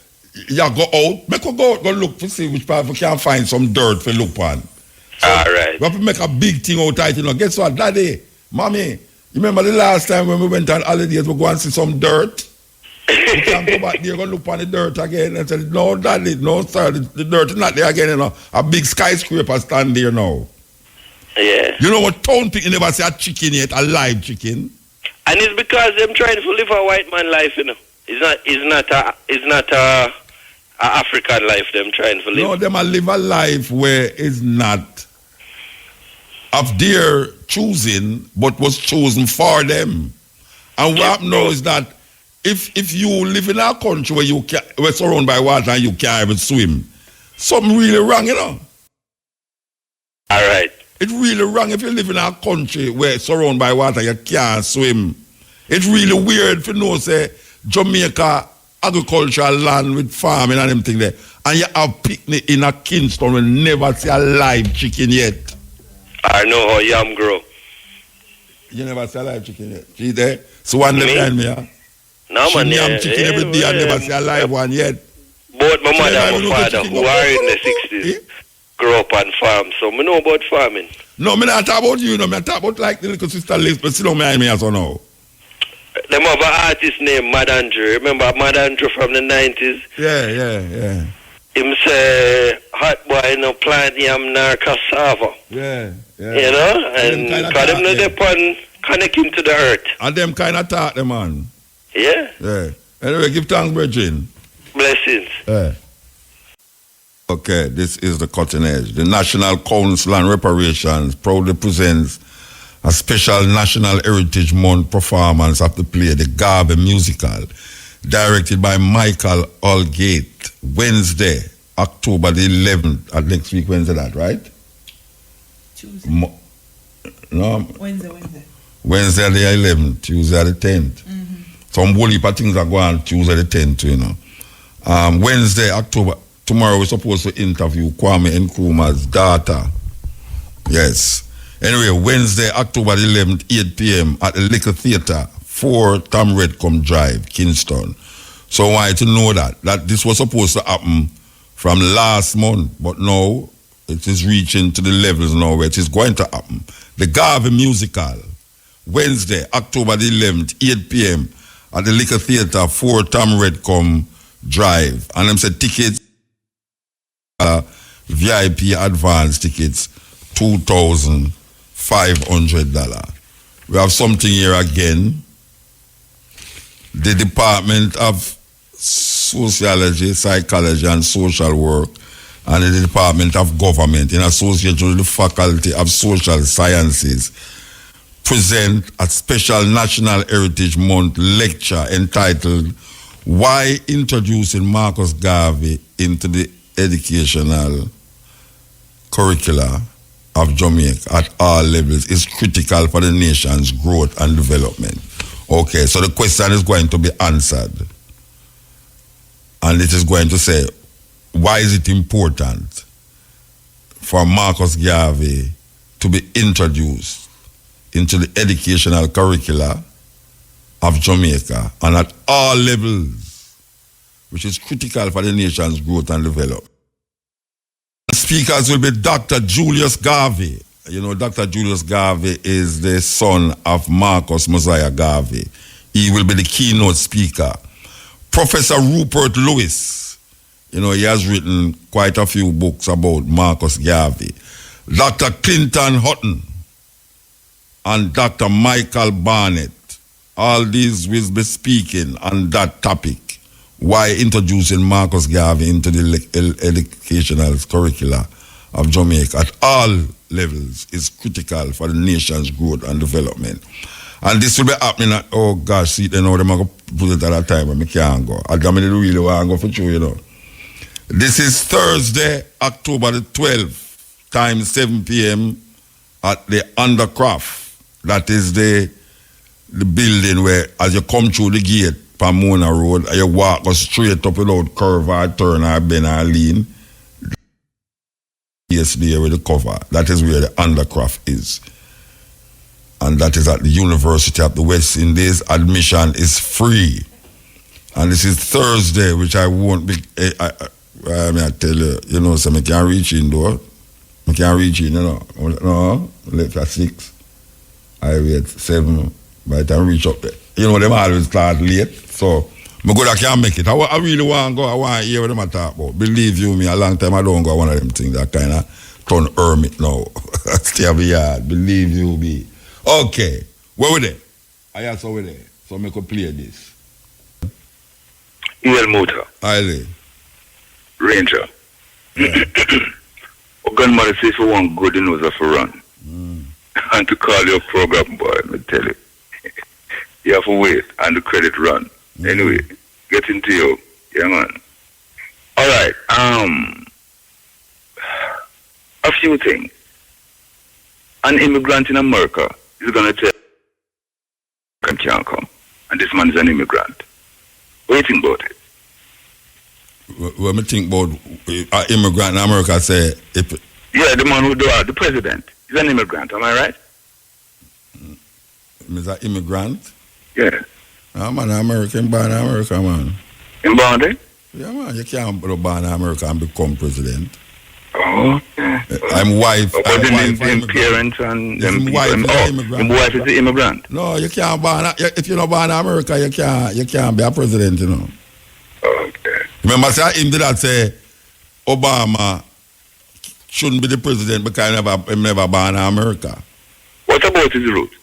out, make go look to see which part we can find some dirt for look on. So all right. We have to make a big thing out of it, Guess what, Daddy, Mommy, you remember the last time when we went on holidays, we go and see some dirt? We can't go back there, go look on the dirt again and say, no, Daddy, no, sir, the dirt is not there again, A big skyscraper stand there now. Yeah. You know what, town people never see a chicken yet, a live chicken. And it's because them trying to live a white man life, It's not a African life them trying to live. No, them a live a life where it's not of their choosing, but was chosen for them. And what now is that if you live in a country where we're surrounded by water and you can't even swim, something really wrong, All right. It's really wrong if you live in a country where it's surrounded by water and you can't swim. It's really weird if you know, say, Jamaica agricultural land with farming and them thing there, and you have picnic in a Kingston will never see a live chicken yet. I know how yam grow. You never see a live chicken yet. See there? So one left behind me, huh? No, man, yam chicken every day and never see a live one yet. Both my mother and my father, who are in the 60s, grew up on farm, so I know about farming. No, I not talk about you, I talk about like the little sister Liz, but she don't mind me as well now. Them have an artist named Mad Andrew. Remember Mad Andrew from the 90s? Yeah. Him say, hot boy no plant yam nor cassava. Yeah. You know? And because them know they connecting to the earth. And them kind of talk, them man. Yeah. Anyway, give thanks, Bridging. Blessings. Okay, this is the Cutting Edge. The National Council on Reparations proudly presents a special National Heritage Month performance of the play The Garvey Musical, directed by Michael Allgate, Wednesday, October the 11th, at next week, Wednesday, that, right? Tuesday. Wednesday the 11th, Tuesday the 10th. Some whole heap of things are going on Tuesday the 10th, Wednesday, October, tomorrow we're supposed to interview Kwame Nkrumah's daughter. Yes. Anyway, Wednesday, October 11th, 8 p.m. at the Liquor Theatre, 4 Tom Redcombe Drive, Kingston. So I want you to know that this was supposed to happen from last month, but now it is reaching to the levels now where it is going to happen. The Garvey Musical, Wednesday, October the 11th, 8 p.m. at the Liquor Theatre, 4 Tom Redcombe Drive. And them said tickets, VIP advance tickets, $2,500. We have something here again. The Department of Sociology, Psychology and Social Work and the Department of Government in association with the Faculty of Social Sciences present a special National Heritage Month lecture entitled Why Introducing Marcus Garvey into the Educational Curricula of Jamaica at all levels is critical for the nation's growth and development. Okay, so the question is going to be answered. And it is going to say, why is it important for Marcus Garvey to be introduced into the educational curricula of Jamaica and at all levels, which is critical for the nation's growth and development? Speakers will be Dr. Julius Garvey. You know, Dr. Julius Garvey is the son of Marcus Mosiah Garvey. He will be the keynote speaker. Professor Rupert Lewis, you know, he has written quite a few books about Marcus Garvey. Dr. Clinton Hutton and Dr. Michael Barnett, all these will be speaking on that topic. Why introducing Marcus Garvey into the educational curricula of Jamaica at all levels is critical for the nation's growth and development. And this will be happening at, oh gosh, see, they know them are going to put it at a time when I can't go. I don't really want to go for sure, you know. This is Thursday, October the 12th, time 7 p.m. at the Undercraft. That is the building where, as you come through the gate, Pomona Road, and you walk go straight up without curve or turn or bend or lean. Yes, there with the cover. That is where the Undercraft is. And that is at the University of the West Indies. Admission is free. And this is Thursday, which I won't be. I tell you, you know, so I can't reach in though. I can't reach in, you know. No, left at 6. I wait 7. By the time I reach up there. You know, them always start late. So, I go I can't make it. I really want to go. I want to hear what them talk about. Believe you me, a long time I don't go one of them things that kind of turn hermit now. Stay over here. Believe you me. Okay. Where we there? I have so we there. So I could play this. MUTA. Aye. Ranger. Yeah. Gunman says for one good knows of a run. And to call your program boy, I tell you. You have to wait and the credit run. Anyway, get into you. Yeah, man. All right. A few things. An immigrant in America is going to tell you can't come. And this man is an immigrant. What do you think about it? When I think about an immigrant in America, say... Yeah, the man who do the president. He's an immigrant, am I right? He's an immigrant? Yeah. I'm an American, born in America, man. In born there? Yeah, man. You can't be born in America and become president. Oh, yeah. I'm wife. But then parents and them people. His wife is the immigrant. No, you can't born. If you're not born in America, you can't be a president, you know. Okay. Remember, say him did that say Obama shouldn't be the president because he never born in America. What about his roots?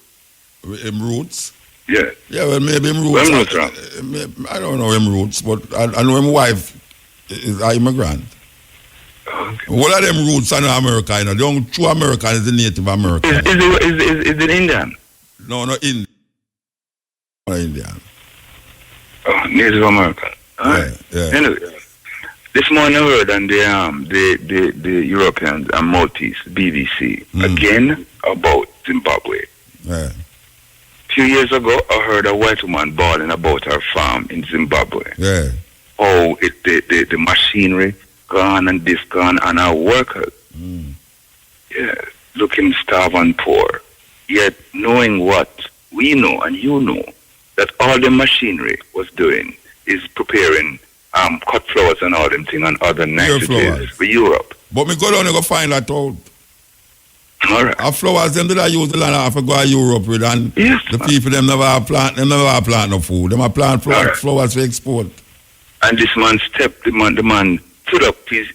Him roots? Yeah. Yeah, well, maybe him roots. I don't know him roots, but I know him wife is an immigrant. Okay. What are them roots in America? You know, the only true American is the Native American. Is it Indian? No, not Indian. Not Indian. Oh, Native American. Yeah. Anyway, this morning I heard on the Europeans and Maltese BBC again about Zimbabwe. Yeah. A few years ago, I heard a white woman bawling about her farm in Zimbabwe. Yeah. Oh, the machinery gone and this gone and our workers. Yeah, looking starved and poor. Yet knowing what we know and you know, that all the machinery was doing is preparing cut flowers and all them things and other nitrates for Europe. But me go down and go find that out. All right. Our flowers them did I use the land I go to Europe with and the people them never have plant no food. Them have plant flowers for export. And this man stepped the man put up his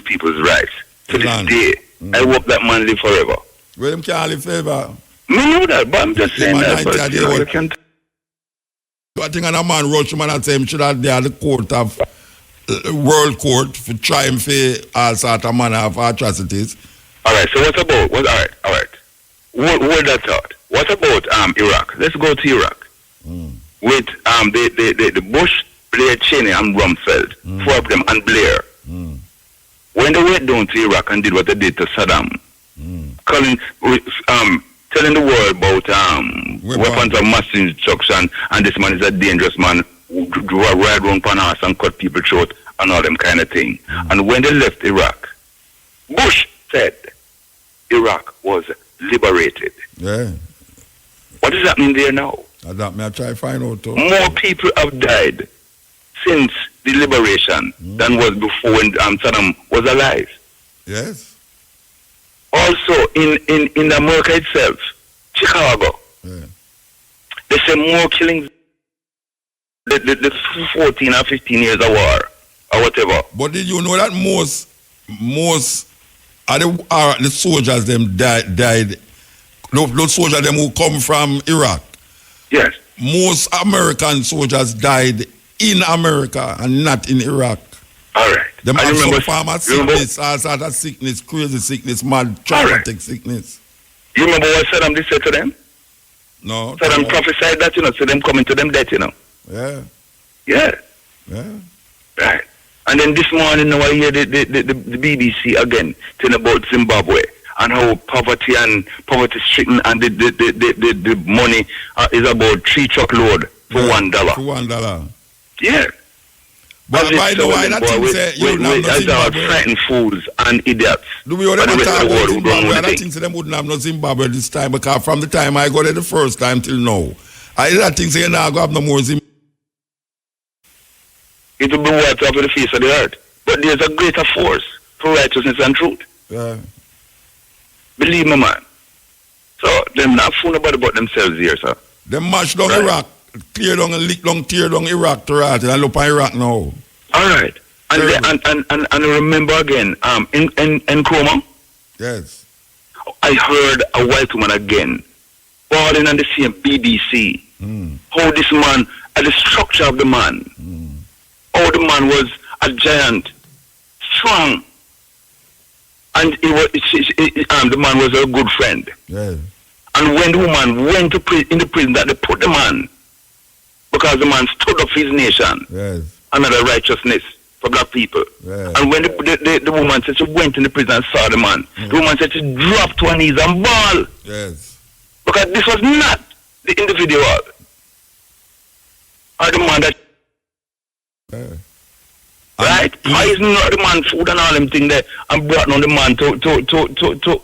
people's rights. To this day. I hope that man live forever. Well him can't live forever. Me know that, but I'm just saying that. But, you can't. I think a man rush him and say him should have there the court of world court for trying for all sort of manner of atrocities. Alright, so what about alright. Hold that thought. What about Iraq? Let's go to Iraq. With the Bush, Blair, Cheney and Rumsfeld, 4 of them, and Blair. When they went down to Iraq and did what they did to Saddam, telling the world about weapons of mass destruction, and this man is a dangerous man who ride around Panas and cut people throat and all them kind of thing. And when they left Iraq, Bush said Iraq was liberated. Yeah. What is happening there now? That may I try to find out too. More people have died since the liberation than was before when Saddam was alive. Yes. Also, in America itself, Chicago, they say more killings, the 14 or 15 years of war, or whatever. But did you know that most of the soldiers them died, those soldiers them who come from Iraq? Yes. Most American soldiers died in America and not in Iraq. All right. Them have some form of sickness, all sort of sickness, crazy sickness, mad, traumatic sickness. You remember what Saddam did say to them? No. Saddam prophesied that, so them coming to them death, Yeah. Yeah. Yeah. Right. And then this morning, now I hear the BBC again telling about Zimbabwe and how poverty stricken and the money is about 3 truckload for $1. For $1. Yeah. But by the way, that thing say you have no Zimbabwe. Frightened fools and idiots. Do we already talk about Zimbabwe? I don't think them wouldn't have no Zimbabwe this time because from the time I got there the first time till now, I think say you now go have no more Zimbabwe. it will be wiped off the face of the earth. But there's a greater force for righteousness and truth. Yeah. Believe me, man. So, them not fool nobody but themselves here, sir. Them mash down Iraq, clear down and lick down, tear down Iraq to right, and look at Iraq now. All right. And remember again, in Chroma, yes, I heard a white woman again, falling on the same BBC. How this man, the structure of the man, how the man was a giant, strong, and the man was a good friend. Yeah. And when the woman went to in the prison, that they put the man, because the man stood up for his nation, another righteousness for black people. And when the woman said she went in the prison and saw the man, the woman said she dropped to her knees and bawled. Yes. Because this was not the individual or the man that. Right? Why is not the man food and all them things there and brought on the man to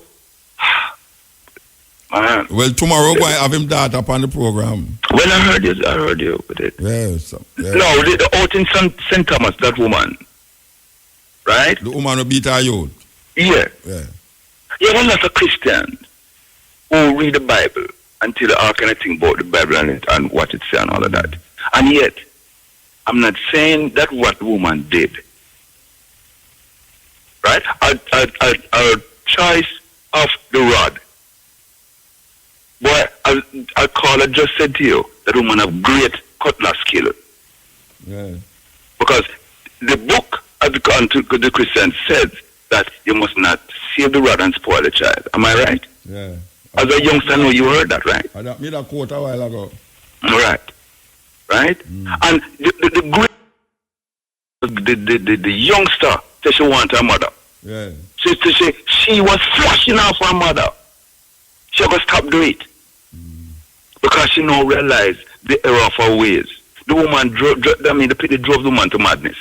man. Well, tomorrow we're going to have him that up on the program. Well, I heard you with it. Yes. No, the out in St. Thomas, that woman. Right? The woman who beat her youth. Yeah. Yeah. You have a lot of Christians who read the Bible until they all kind of think about the Bible and what it says and all of that. And yet, I'm not saying that what the woman did. Right? Our choice of the rod. Boy, our caller just said to you that woman have great cutlass skill. Yeah. Because the book of the Christian says that you must not save the rod and spoil the child. Am I right? Yeah. As a youngster, know you heard that, right? I made a quote a while ago. Right. Right? And the youngster said she wanted her mother. Yeah. She was flashing off her mother. She was stop doing it. Because she now realized the error of her ways. The woman the pity drove the woman to madness.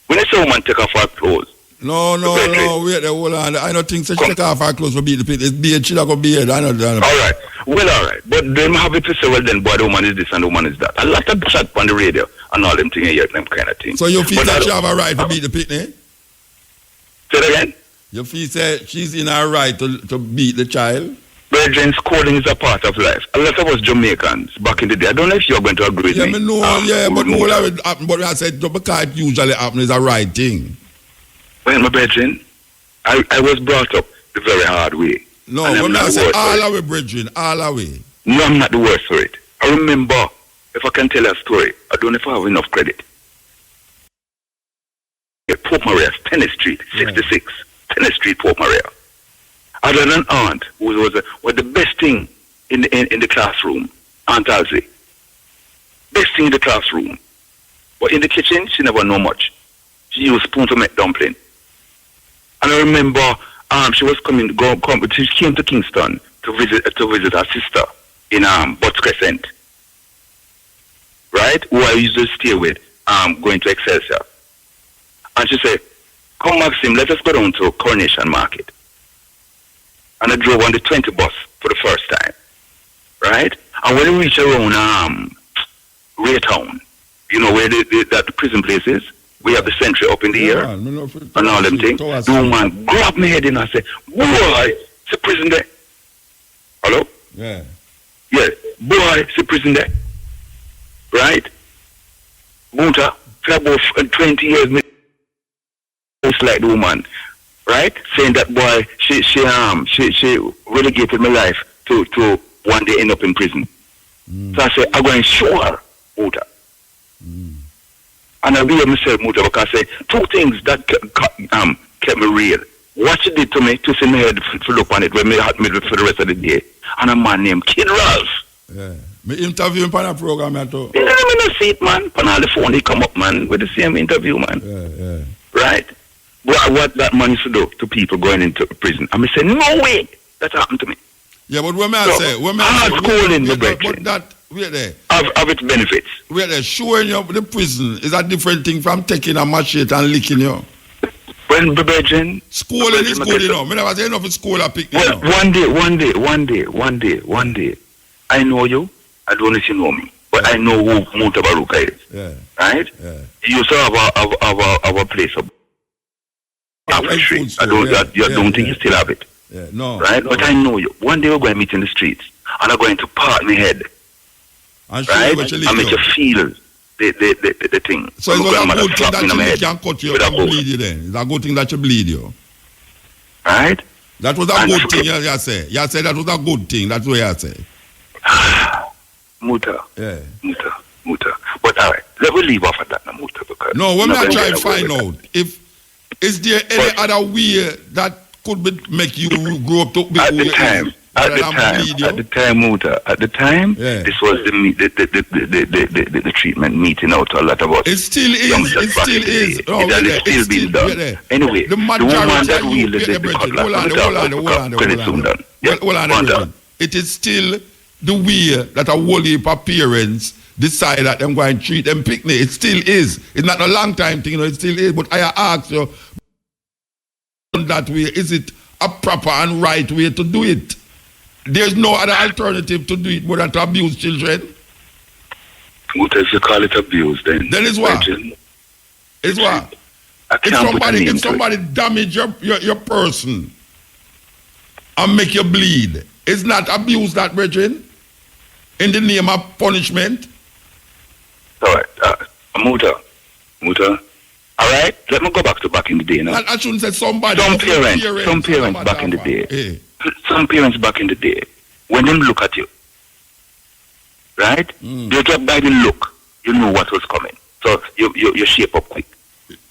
When I say woman take off her clothes. No, wait there, hold on. I don't think so. She take off her clothes for beat the pit. It's beard, she not go beard. I know. Alright. Well, alright. But them have it to say, well then, boy, the woman is this and the woman is that. A lot of chat on the radio and all them things here, them kind of things. So you feel that she have a right to beat the pit, eh? Say it again? You feel that she's in her right to beat the child? Brethren, schooling is a part of life. A lot of us Jamaicans back in the day, I don't know if you're going to agree with me. But I said, because it usually happens is a right thing. Well, my brethren, I was brought up the very hard way. No, when I say all the way, brethren, all the way. No, I'm not the worst for it. I remember, if I can tell a story, I don't know if I have enough credit. Port Maria, Tennis Street, 66. Tennis Street, Port Maria. I had an aunt who was the best thing in the classroom, Aunt Alzi. Best thing in the classroom. But in the kitchen, she never know much. She used spoon to make dumpling. And I remember she was she came to Kingston to visit her sister in Butts Crescent. Right? Who I used to stay with, going to Excelsior. And she said, come Maxim, let us go down to Coronation Market. And I drove on the 20 bus for the first time. Right? And when we reached around Raytown, you know where the prison place is? We have the sentry up in the air and all them things. The woman grabbed my head and I said, boy, it's a prison there. Hello? Yeah. Yeah, boy, it's a prison there. Right? MUTA, for about 20 years, it's like the woman. Right? Saying that boy, she relegated my life to one day end up in prison. So I said, I'm going to show her, MUTA. And I behave myself, MUTA, because I say two things that kept me real. What she did to me, to see my head to look on it when me had me for the rest of the day. And a man named Kid Ralph. Yeah. Me interview him on a program at all. Yeah, I don't see it, man. On all the phone, he come up, man, with the same interview, man. Yeah. Right? What that man used to do to people going into prison. And I say, no way that happened to me. Yeah, but what may I say? But that, wait there. Of its benefits. Wait there, showing you the prison is a different thing from taking a machete and licking you. When the virgin. Schooling is good, you know. I never say enough of school I pick One day. I know you. I don't know if you know me. but I know who Mutabaruka is. Yeah. Right? Yeah. You used to have a place of street. I don't think you still have it. Yeah. No. Right? No. But I know you. One day we're going to meet in the streets, and I'm going to part my head. And right? And make you feel the thing. So it's a good thing that you can cut you and bleed you then. It's a good thing that you bleed you. Right? That was a good thing, you say. You say that was a good thing. That's what you say. Muta. Yeah. Muta. But all right, let me leave off of that now, Muta. Because no, we're not trying to find out. Is there any other way that could make you grow up to be at the time, Muta. At the time, this was the treatment meeting out a lot about. It still is. It still is. It's still being done. Anyway, the woman that wielded the cutlass. Hold on. It is still the way that a whole heap of parents decide that they're going to treat them picnic. It still is. It's not a long time thing, it still is. But I ask you, that way, is it a proper and right way to do it? There's no other alternative to do it more than to abuse children. What if you call it abuse then? Then it's what? It's what? If somebody damage your person and make you bleed, it's not abuse that, brethren? In the name of punishment? All right. Muta. All right, let me go back in the day now. I shouldn't say somebody. Some parents back in the day. Hey. Some parents back in the day, when them look at you, right? They just by the look, you know what was coming. So you shape up quick.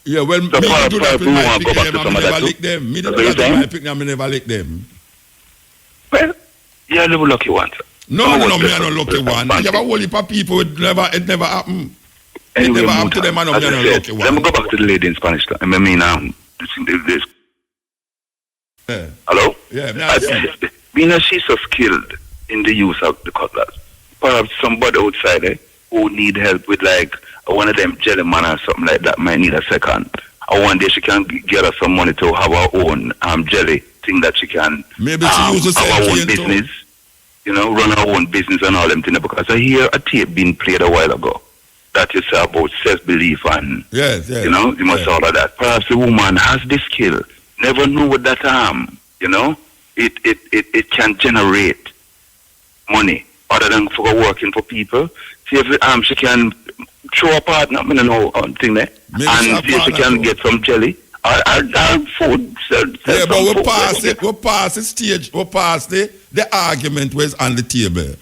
Yeah, well, so me do that with my pick them, I never lick them. Me do that with my pick them, I never lick them. Well, you're a little lucky one. No, me are not lucky one. I have a whole heap of people, it never happen. Anyway, it never happened to them, and I'm not lucky one. Let me go back to the lady in Spanish. I mean, this. Yeah. Hello? Yeah, she's so skilled in the use of the cutlass. Perhaps somebody outside who need help with like one of them jelly man or something like that might need a second. Or one day she can get her some money to have her own jelly thing that she can maybe she uses have her own business. Run her own business and all them things. Because I hear a tape being played a while ago that you say about self-belief and you must all of that. Perhaps the woman has this skill. Never know what that it can generate money other than for working for people. See if she can throw a partner, thing there, and see if she can get some jelly or food. Yeah, but we pass the stage. We pass the argument was on the table.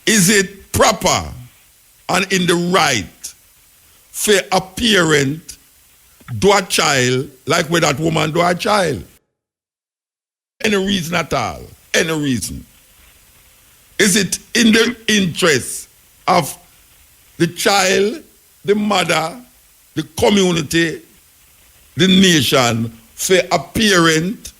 Is it proper and in the right for a parent do a child like where that woman do a child? Any reason at all? Any reason? Is it in the interest of the child, the mother, the community, the nation, for a parent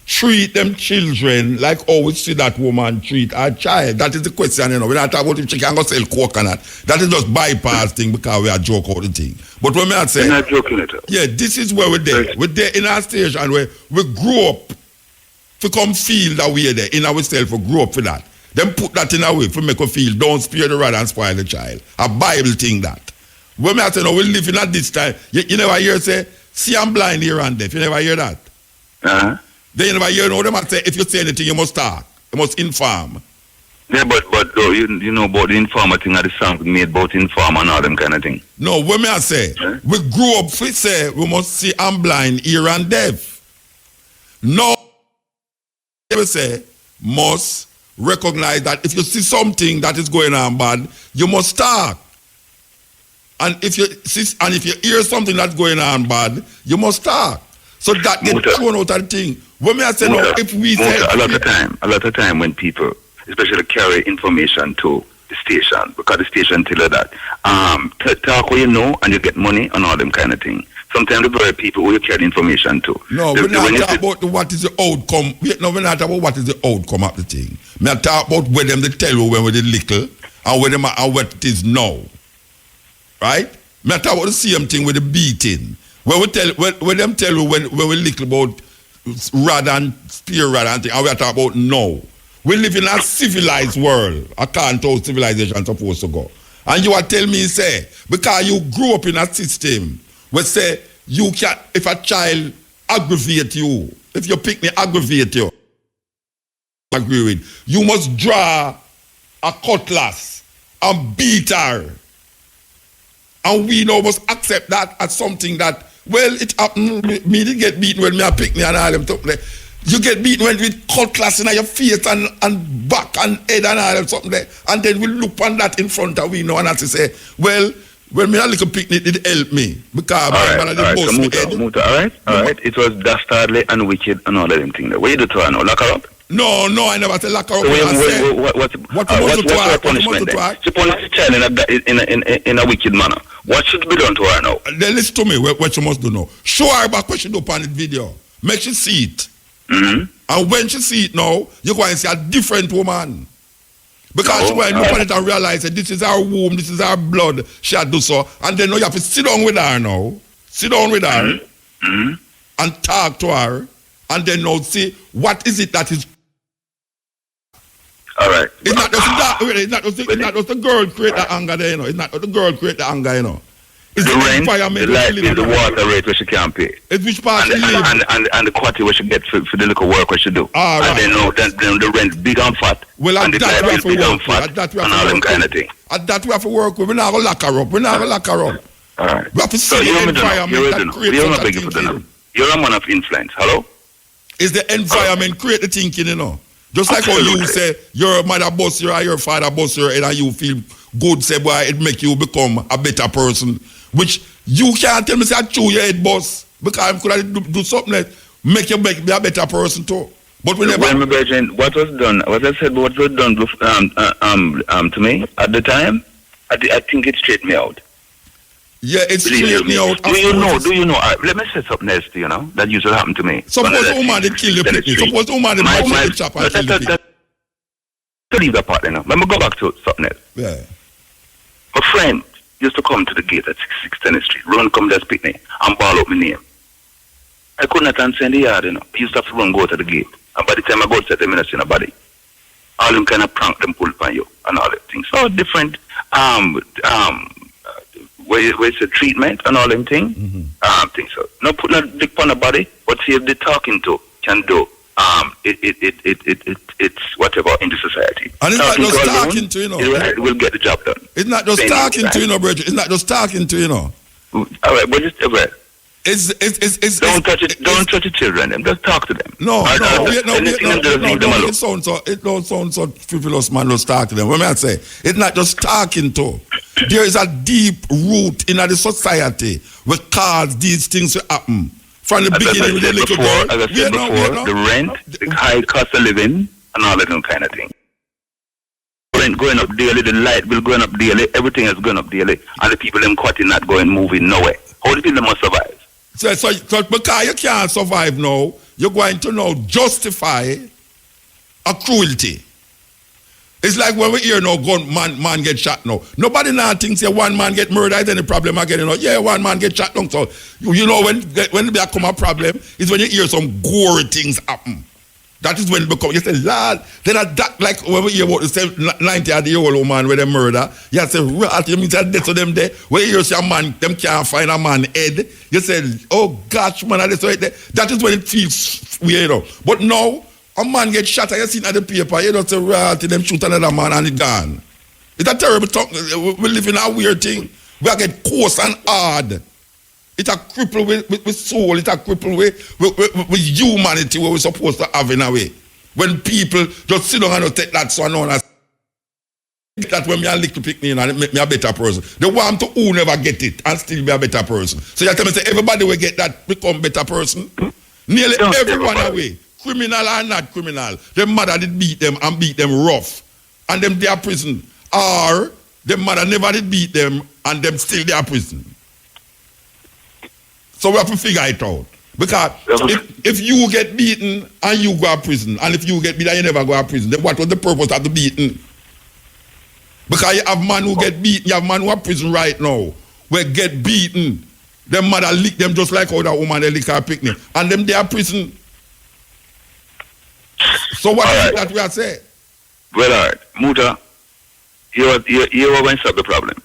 treat them children like how we see that woman treat her child? That is the question, We're not talking about if she can go sell coconut. That is just bypass thing because we are joke all the thing. But when I say, we're not joking at all. Yeah, this is where we're there. Right. We're there in our station where we grew up to come feel that we're there in ourselves. We grew up for that. Then put that in our way to make us feel don't spare the rod and spoil the child. A Bible thing that. When I say, we live in at this time, you never hear say, see I'm blind here and deaf. You never hear that. Uh-huh. Then you never hear them say, if you say anything, you must talk. You must inform. Yeah, but you know about the informer thing of the song made about inform and all them kind of thing. No, when I say, we grew up, we say, we must see I'm blind, ear and deaf. No, we say, must recognize that if you see something that is going on bad, you must talk. And if you hear something that's going on bad, you must talk. So that gets thrown out of the thing. When I say if we say a lot of time when people, especially carry information to the station, because the station tell you that talk what you know and you get money and all them kind of thing. Sometimes the very people who you carry information to. No, we're not talking about what is the outcome. We're not talking about what is the outcome of the thing. We're talking about where them they tell you when we're little and where them and what it is now. Right? We're talking about the same thing with the beating. When them tell you when we're little about rod and spear rod and thing, and we're talking about now. We live in a civilized world. I can't tell civilization is supposed to go. And you are tell me, say, because you grew up in a system where say, you can, if a child aggravate you, if your picnic aggravate you, agree with, you must draw a cutlass and beat her. And we now must accept that as something that, well, it happened, me didn't get beaten when me a picnic and all them stuff there. You get beaten when with cutlass in your face and back and head and all them something there. And then we look on that in front of we know and as to say, well, when me a little picnic, it helped me. Because Muta, all right. It was dastardly and wicked and all of them things there. What you do to her now? Lock her up? No, I never said lock her up. What's her punishment then? She punishes the child in a wicked manner. What should be done to her now? Then listen to me, what she must do now. Show her back what she do on the video. Make she see it. And when she see it now, you're going to see a different woman. Because she will look at it and realize that this is our womb, this is our blood, she had do so. And then now you have to sit down with her now. Sit down with her and talk to her. And then now see what is it that is. All right. It's not just that. It's not just the girl create the anger there, you know. It's not just the girl create the anger, you know. It's the rent, the light bill, the water rate where she can't pay. It's which part she live. And the quality where she get for the little work where she do. All right. And then the rent big and fat. Well, and the light bill big and fat. And all them kind of thing. At that we have to work with. We're not going to lock her up. All right. We have to see the environment that creates that thinking. You're a man of influence. Hello? It's the environment create the thinking, you know. Just like how you say your mother boss you or your father boss you and you feel good, say boy, it make you become a better person. Which you can't tell me say I chew your head boss because I could do something that make you be a better person too. But we never. Well, Brethren, what was done to me at the time, I think it straightened me out. Yeah, it's straightened me out. Do you know? Let me say something else to you know that used to happen to me. Suppose the woman did kill the picnic. Suppose the woman did the chop and kill the picnic. Leave that part now. Let me go back to something else. Yeah. A friend used to come to the gate at 610th Street, run come to this picnic and ball up my name. I could not answer in the yard, you know. He used to have to run go to the gate. And by the time I go to the minutes in nobody. All them kind of prank them pull on you and all that things. So different where it's a treatment and all them things. Things so. Not put no dick on the body, but see if the talking to can do it's whatever in the society. And it's not just talking to, you know. It will get the job done. It's not just talking to, you know, Bridget. It's not just talking to, you know. All right, but just don't touch it. Don't touch the children. Just talk to them. No. It don't sound so frivolous, man. Just talk to them. What may I say? It's not just talking to. There is a deep root in the society which cause these things to happen. From the beginning with the little girl. As I said before, the rent, the high cost of living, and all of them kind of thing. Rent going up daily, the light bill going up daily, everything is going up daily, and the people them cutting not going, moving nowhere. How the people must survive? So because you can't survive now, you're going to now justify a cruelty. It's like when we hear no man get shot now. Nobody now thinks one man get murdered, is any problem again, you know. Yeah, one man get shot down. So you know when it become a problem is when you hear some gory things happen. That is when it becomes, you say, lad, then that like when we hear about the 90-year-old woman with a murder, you say, right, you mean that to them there, when you hear say a man, them can't find a man head, you say, oh gosh, man, that is when it feels weird, you know. But now, a man get shot and you see it at the paper, you don't say, right, them shoot another man and it's gone. It's a terrible talk. We live in a weird thing. We are get coarse and hard. It's a cripple with soul. It's a cripple with humanity where we're supposed to have in a way. When people just sit down and just take that so on as that when me a little picnic and it make me a better person. They want to who never get it and still be a better person. So you tell me say everybody will get that become better person. Nearly everyone away. Criminal or not criminal. Their mother did beat them and beat them rough. And them they are prison. Or their mother never did beat them and them still they are prison. So we have to figure it out. Because if you get beaten and you go to prison, and if you get beaten and you never go to prison, then what was the purpose of the beating? Because you have man who get beaten, you have man who are prison right now, where get beaten, their mother lick them just like how that woman they lick her picnic, and them they are prison. So what is it that we are saying? Well, all right, Muta, You are going to solve the problem.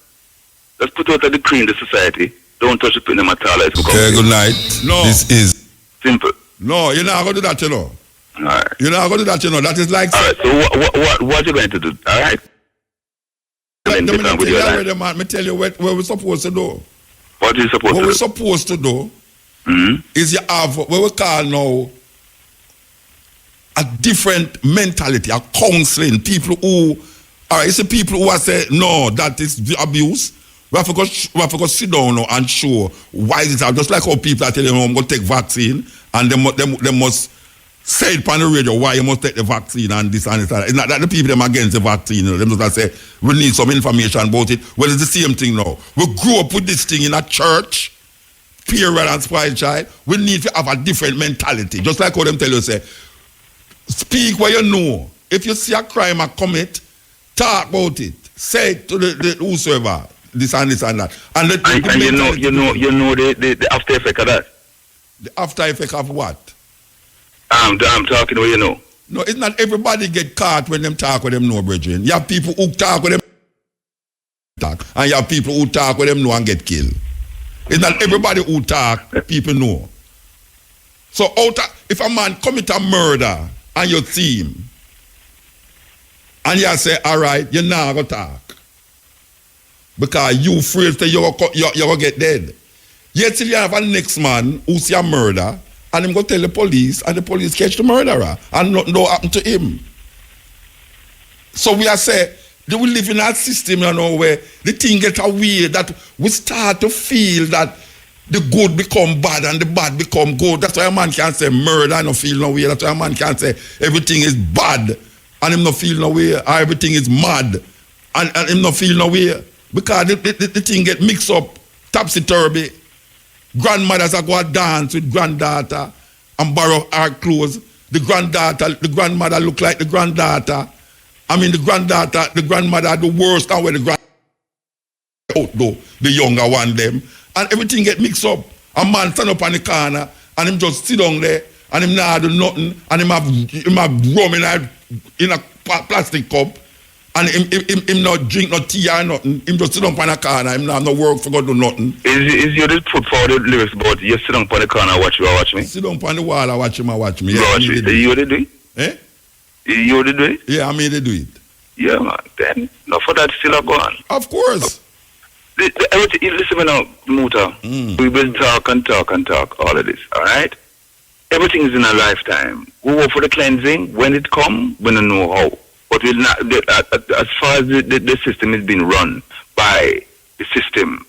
Let's put out a decree in the society. Don't touch the them at all. Okay, good night. No. This is simple. No, you're not going to do that, you know. All right. You're not going to do that, you know. That is like... All right, so what are you going to do? All right? Let me tell you what we're supposed to do. What are you supposed to do? What we're supposed to do is you have what we call now a different mentality, a counseling. People who... All right, it's the people who are saying, no, that is abuse. We have to go sit down now and show why is it. Just like how people are telling you, I'm going to take vaccine, and they must say it on the radio why you must take the vaccine and this and that. It's not that the people them against the vaccine. Them just say, we need some information about it. Well, it's the same thing now. We grew up with this thing in a church, period and spoiled child. We need to have a different mentality. Just like how them tell you, say, speak what you know. If you see a crime or commit, talk about it. Say it to the whosoever. This and this and that. And you know the after effect of that. The after effect of what? I'm talking what you know. No, it's not everybody get caught when them talk with them know, brethren. You have people who talk with them talk, and you have people who talk with them know and get killed. It's not everybody who talk, people know. So if a man commit a murder and you see him, and you say, all right, you're not going to talk. Because you afraid that you're going to get dead. Yet till you have a next man who see a murder, and him go tell the police, and the police catch the murderer, and nothing happen to him. So we are saying, we live in that system, you know, where the thing gets away, that we start to feel that the good become bad and the bad become good. That's why a man can't say murder and not feel no way. That's why a man can't say everything is bad and him not feel no way, or everything is mad and him not feel no way. Because the thing get mixed up, topsy-turvy. Grandmothers are going to dance with granddaughter and borrow her clothes. The grandmother look like the granddaughter. I mean, the grandmother the worst and where the outdo the younger one them. And everything get mixed up. A man stand up on the corner and him just sit down there and him not do nothing and him have rum in a plastic cup. And him not drink no tea or nothing. Him just sit down on the corner. Him not no work for God do nothing. Is you just put forward the lyrics about you sit down on the corner and watch you or watch me? Sit down on the wall and watch him or watch me. Yeah, watch it. You did do it? Eh? You did do it? Yeah, I made it do it. Yeah, man. Then, no, for that still go on. Of course. Listen now, Muta. We will talk and talk and talk, all of this, all right? Everything is in a lifetime. We work for the cleansing. When it come, we don't know how. But we'll not, as far as the system is being run by the system,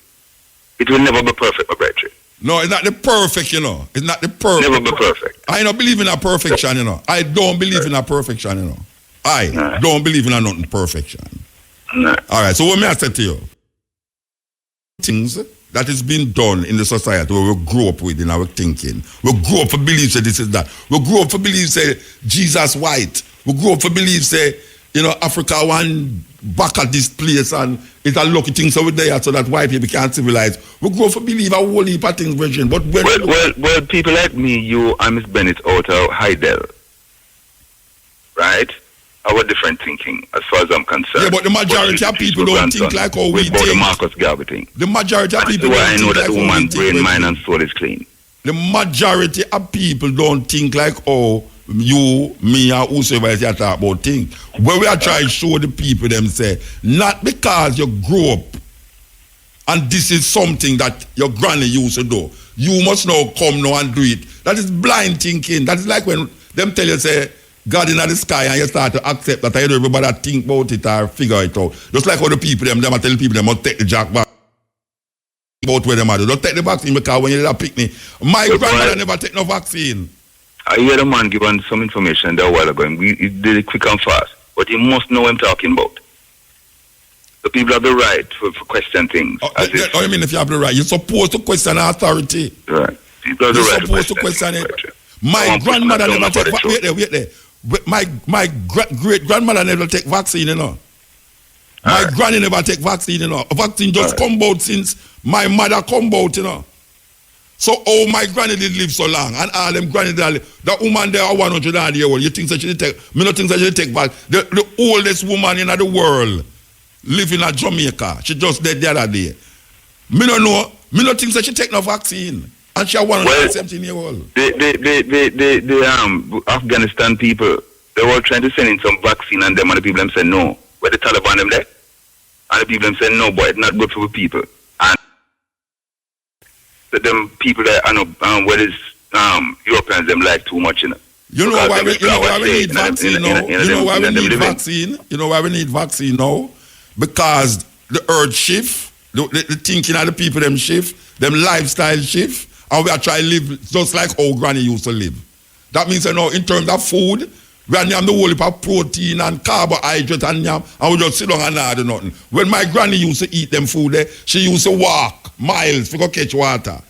it will never be perfect, my brethren. No, it's not the perfect, you know. It's not the perfect. Never be perfect. I don't believe in a perfection, you know. I don't believe in a perfection, you know. I don't believe in a nothing perfection. All right, so what may I say to you? Things that is being done in the society where we grow up with in our thinking. We grow up for belief say this is that. We grow up for belief say Jesus white. We grow up for belief say, you know, Africa one back at this place and it's a lucky thing so we're there so that white people can't civilize. We grow up for believe a whole heap of things, brethren. But well, people like me, you, and Miss Bennett out of Heidel, right? Our different thinking as far as I'm concerned. Yeah, but the majority of people don't think like how we think. The Marcus Garvey thing. The majority of people don't think I know that like the woman's brain, mind, and soul is clean. The majority of people don't think like how you, me, or whosoever is here talk about things. Where we are trying to show the people them say, not because you grow up and this is something that your granny used to do. You must now come now and do it. That is blind thinking. That is like when them tell you say, God in the sky and you start to accept that I don't everybody think about it or figure it out. Just like how the people them tell people they must take the jack back about where they are. Don't take the vaccine because when you're a picnic. My grandmother never take no vaccine. I hear a man give on some information there a while ago and he did it quick and fast. But you must know what I'm talking about. The people have the right to question things. What do you mean if you have the right? You're supposed to question authority. Right. People have the right supposed to question it. My grandmother never take vaccine. Wait there. My great-grandmother never take vaccine, you know. My granny never take vaccine, you know. Vaccine just come out since my mother come out, you know. So, my granny did live so long, and all them granny that woman there are 100 years old. You think that she take? Me not think that she take vaccine. The oldest woman in the world living in Jamaica. She just dead the other day. Me don't know. Me don't think that she take no vaccine. And she 117-year-old. The Afghanistan people, they were trying to send in some vaccine and them and the people them said no. Where the Taliban them there? And the people them said no, but it's not good for the people. And them people that I know where is Europeans them like too much, you know. You know why we need vaccine now? You know why we need vaccine? You know why we need vaccine now? Because the earth shift, the thinking of the people them shift, them lifestyle shift, and we are trying to live just like how Granny used to live. That means, you know, in terms of food, we are the whole heap of protein and carbohydrate and yam, and we just sit down and not do nothing. When my granny used to eat them food, she used to walk miles to go catch water.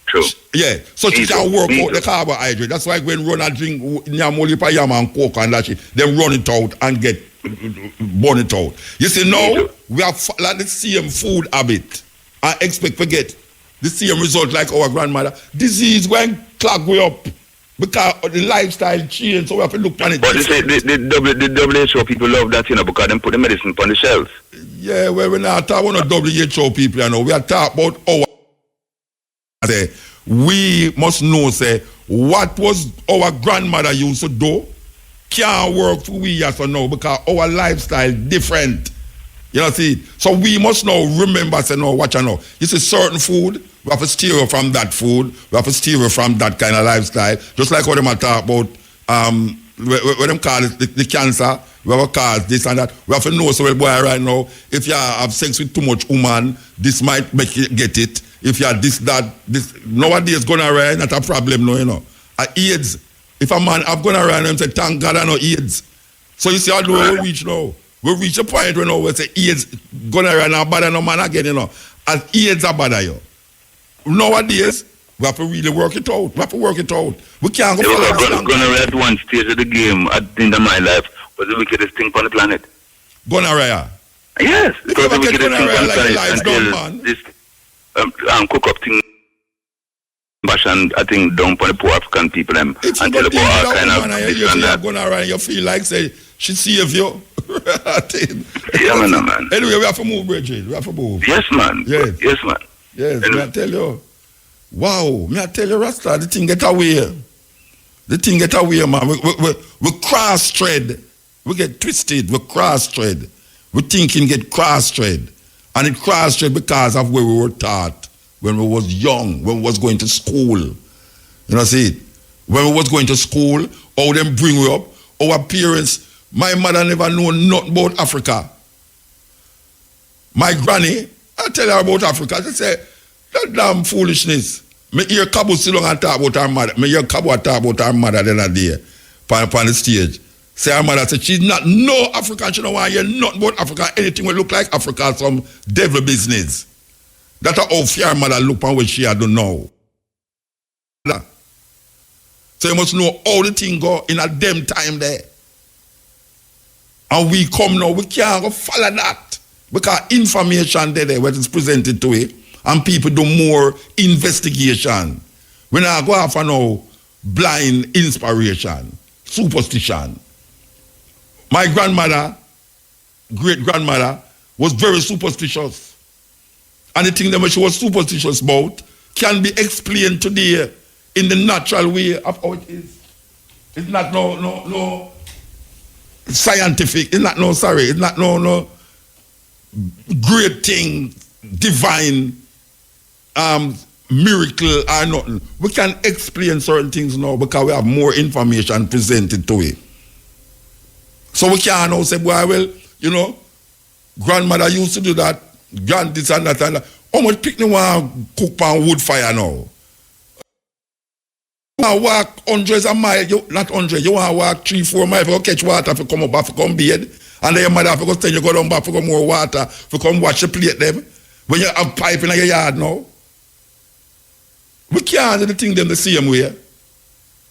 True. Yeah, so she can work out the carbohydrate. That's why when run and drink yam, whole heap of yam and coke and that shit, them run it out and get burn it out. You see, now we have like the same food habit and expect to get the same result like our grandmother. Disease when clog way up because of the lifestyle change, so we have to look on it. But the WHO people love that, you know, because they put the medicine on the shelves. Yeah, well, we're not talking about WHO people, you know. We are talking about our. We must know, say, what was our grandmother used to do can't work for we as of now because our lifestyle different. You know, see? So we must now remember, say, no, watch out now. You see, certain food, we have to steer away from that food. We have to steer away from that kind of lifestyle. Just like what them talk about, what them call it, the cancer, we have a cause, this and that. We have to know, so well, boy, right now, if you have sex with too much woman, this might make you get it. If you have this, nowadays gonorrhea not a problem, no, you know. AIDS, if a man have gonorrhea, and say, thank God I know AIDS. So you see how do we reach now? We reach a point where now we say AIDS, gonorrhea not bother no man again, you know. As AIDS are bother you. Nowadays, we have to really work it out. We have to work it out. We can't go for that. Gonorrhea at one stage of the game, at the end of my life, was the wickedest thing on the planet. Gonorrhea? Yes. Because the wickedest thing on the planet until this cook up thing, bash and I think down for the poor African people them until the poor kind of this and that. Gonorrhea, you feel like say she save you. Yeah, man. Anyway, we have to move, Bridget. We have to move. Yes, man. Yes, man. Yes, anyway. I tell you. Wow, me I tell you, Rasta, the thing get away. The thing get away, man. We cross-thread. We get twisted. We cross-thread. We thinking get cross-thread. And it cross-thread because of where we were taught when we was young, when we was going to school. You know, see? When we was going to school, how them bring we up. Our parents, my mother never knew nothing about Africa. My granny, I tell her about Africa. She say, that damn foolishness. Me hear Cabo sit down and talk about her mother. Me hear Cabo talk about her mother the other day on the stage. Say her mother said she's not no African. She don't want to hear nothing about Africa. Anything will look like Africa, some devil business. That's how fair mother look on what she don't know. So you must know all the thing go in a them time there. And we come now, we can't go follow that. Because information there what is presented to it. And people do more investigation. We not go after now blind inspiration, superstition. My grandmother, great-grandmother, was very superstitious. And the thing that she was superstitious about can be explained today in the natural way of how it is. It's not no scientific, it's not no great thing, divine miracle or nothing. We can explain certain things now because we have more information presented to it. So we can't now say, boy, well, you know, grandmother used to do that, grand this and that and that. How much picnic want to cook on wood fire now? You want to walk hundreds of miles, not hundreds, you want to walk 3-4 miles to catch water to come up back to come bathe. And then your mother have to tell you go down back for go more water, for come wash the plate them. When you have pipe in your yard now. We can't do the thing them the same way.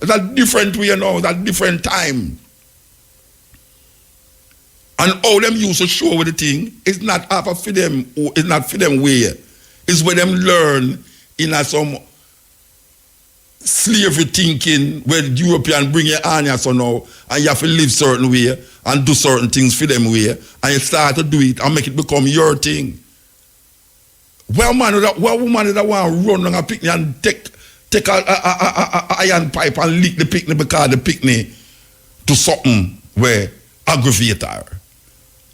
It's a different way now, it's a different time. And all them used to show with the thing, it's not half for them, it's not for them way. It's where them learn in a some slavery thinking where the European bring your on so now and you have to live certain way and do certain things for them way and you start to do it and make it become your thing. Where woman that want to run on a picnic and take a iron pipe and lick the picnic because the picnic do something where aggravate her.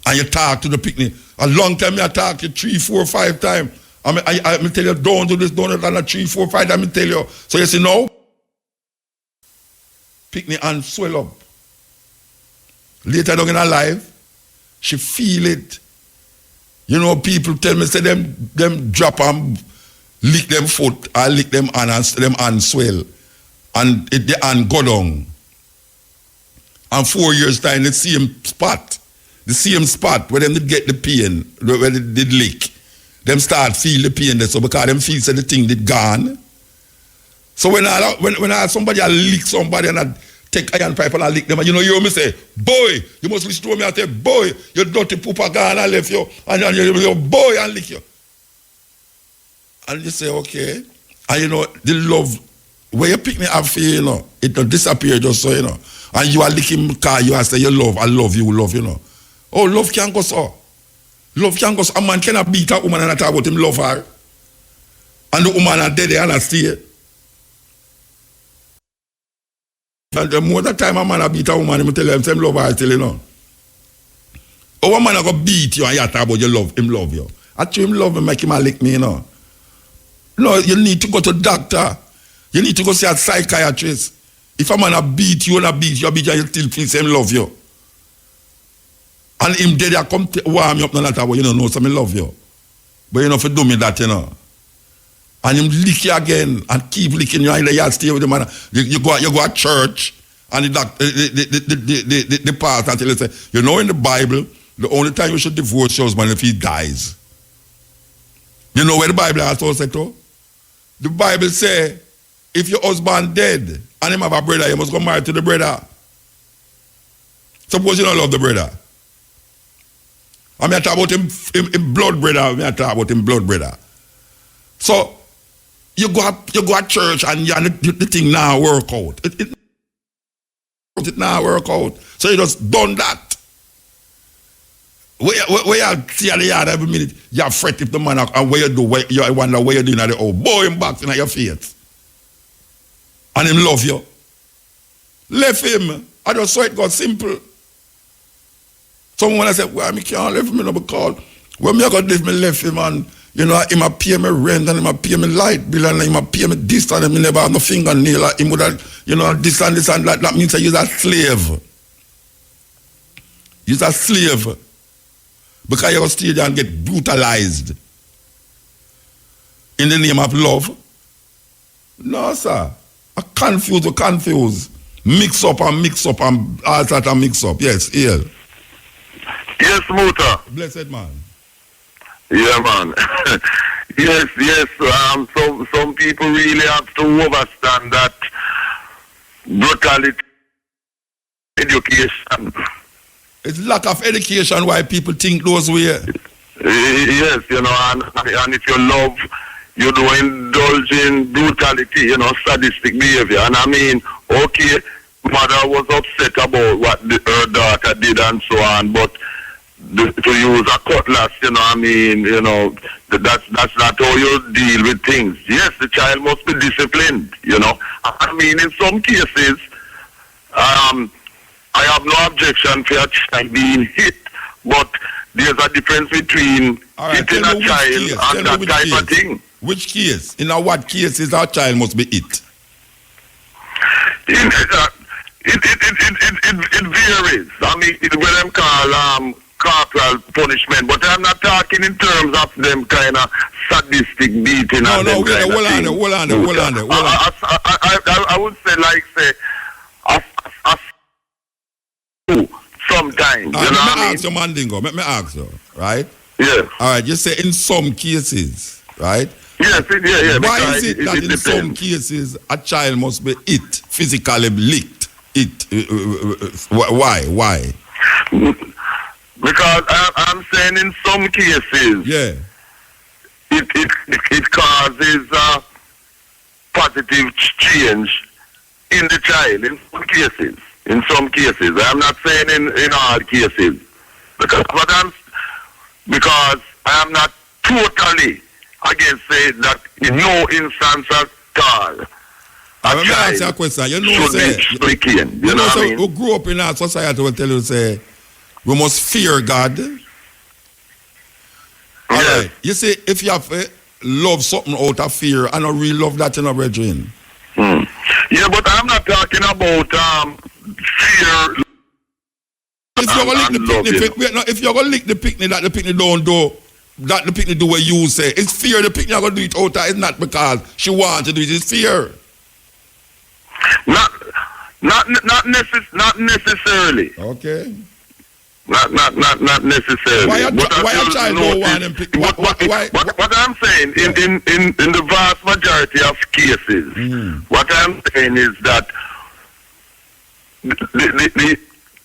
And you talk to the picnic. A long time you talk to 3, 4, 5 times. I tell you, don't do this, don't do that, and 3, 4, 5 times I tell you. So you say, no. Picnic and swell up. Later down in her life, she feel it. You know, people tell me, say them drop and lick them foot, or lick them hand swell. And the hand go down. And 4 years time, the same spot where them did get the pain, where they did lick. Them start feel the pain there, so because them feel say the thing did gone. So when somebody lick somebody and I take iron pipe and I lick them, and you hear me say, boy, you must listen to me and say, boy, you dirty pooper gone and left you, and you boy and lick you. And you say, okay. And the love, where you pick me up for, it don't disappear just so, And you are licking car, you are say, I love you, Oh, love can't go so. Love can't go so. A man cannot beat a woman and not talk about him love her. And the woman are dead and stay. And the more the time a man a beat a woman, he tell him same love her still, Oh, a man a go beat you and you talk about you love you. Actually, him love me, make him a lick me, No, you need to go to doctor. You need to go see a psychiatrist. If a man a beat you and you still feel same love you. And him dead, I come warm you up, no, so me love you. But if you do me that, And him lick you again and keep licking you and you stay with the man. You go to church and the pastor tell you, say, in the Bible, the only time you should divorce your husband if he dies. You know where the Bible also said to? The Bible say, if your husband dead and him have a brother, you must go married to the brother. Suppose you don't love the brother. I talk about him blood brother. So you go to church and the thing now work out. It now work out. So you just done that. Where you see at the yard every minute, you fret if the man and where you do, you wonder where you doing at the old boy him back in your face. And him love you. Left him. I just saw it got simple. Someone I said, well, I can't leave him because when I got leave me left him and he might pay me rent and he might pay me light bill and he might pay me this and he never have no fingernail. He would have, this and that. That means he's a slave. He's a slave. Because you stay there and get brutalized. In the name of love. No, sir. I confuse. Mix up and all that and mix up. Yes, here. Yes, Muta. Blessed man. Yeah, man. yes. Some people really have to understand that brutality, education. It's lack of education why people think those way. Yes, and if you love, you do indulge in brutality, sadistic behavior. And I mean, okay, mother was upset about what her daughter did and so on, but to use a cutlass, that's not how you deal with things. Yes, the child must be disciplined, I mean, in some cases, I have no objection to a child being hit, but there's a difference between hitting a child and that type of thing. Which case? In what cases our child must be hit? It varies. I mean, it's what them call corporal punishment, but I'm not talking in terms of them kind of sadistic beating. Hold on there. I would say, sometimes. Let me ask you, Mandingo. Let me ask you, right? Yeah. All right, you say in some cases, right? Yes, yeah. Why is it that in some cases a child must be hit, physically licked? Why? Because I'm saying in some cases, yeah, it causes positive change in the child in some cases. In some cases. I'm not saying in all cases. Because I am not totally against saying that in no instance at all. Let me ask you a question. You know, say, you know what I mean? Who grew up in our society will tell you, say, we must fear God. All right. You see, if you have love something out of fear, I don't really love that in a brethren. Yeah, but I'm not talking about fear. If you're going to lick the picnic, that the picnic don't do, that the picnic do what you say, it's fear the picnic going to do it out of, it's not because she wants to do it, it's fear. Not necessarily. Okay. Not necessarily. Why a child don't want them pick? What I'm saying in the vast majority of cases, what I'm saying is that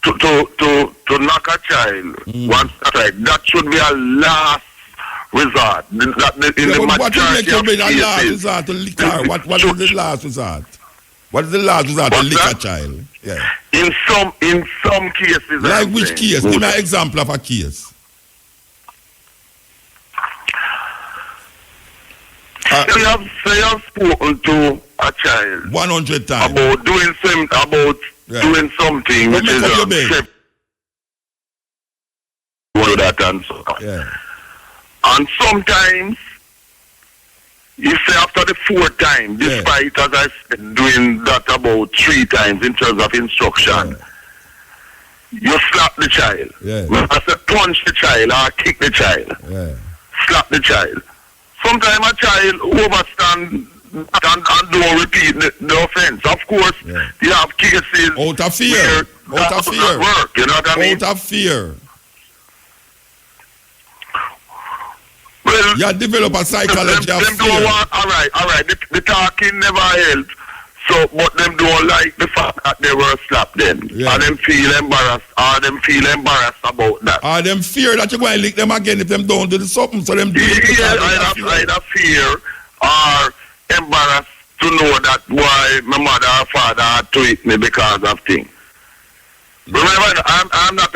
to knock a child once a child, that should be a last resort. In the majority of cases, what is the last resort? What is the last resort to lick a child? Yeah. In some cases. Like which case? Give me an example of a case. You have spoken to a child 100 times about doing something which is that and so on. Yeah. And sometimes you say after the 4th time, despite as I said doing that about 3 times in terms of instruction, you slap the child. I say punch the child or kick the child. Slap the child. Sometimes a child overstand and don't repeat the offense. Of course, you have cases out of fear. Out of fear. Work, you know what I mean? Out of fear. Well, you develop a psychology of fear. All right. The talking never helped. So, but them don't like the fact that they were slapped then. And them feel embarrassed. Or them feel embarrassed about that. Or them fear that you're going to lick them again if them don't do something. So them do it. Either fear or embarrassed to know that why my mother or father had to hit me because of things. Remember, I'm not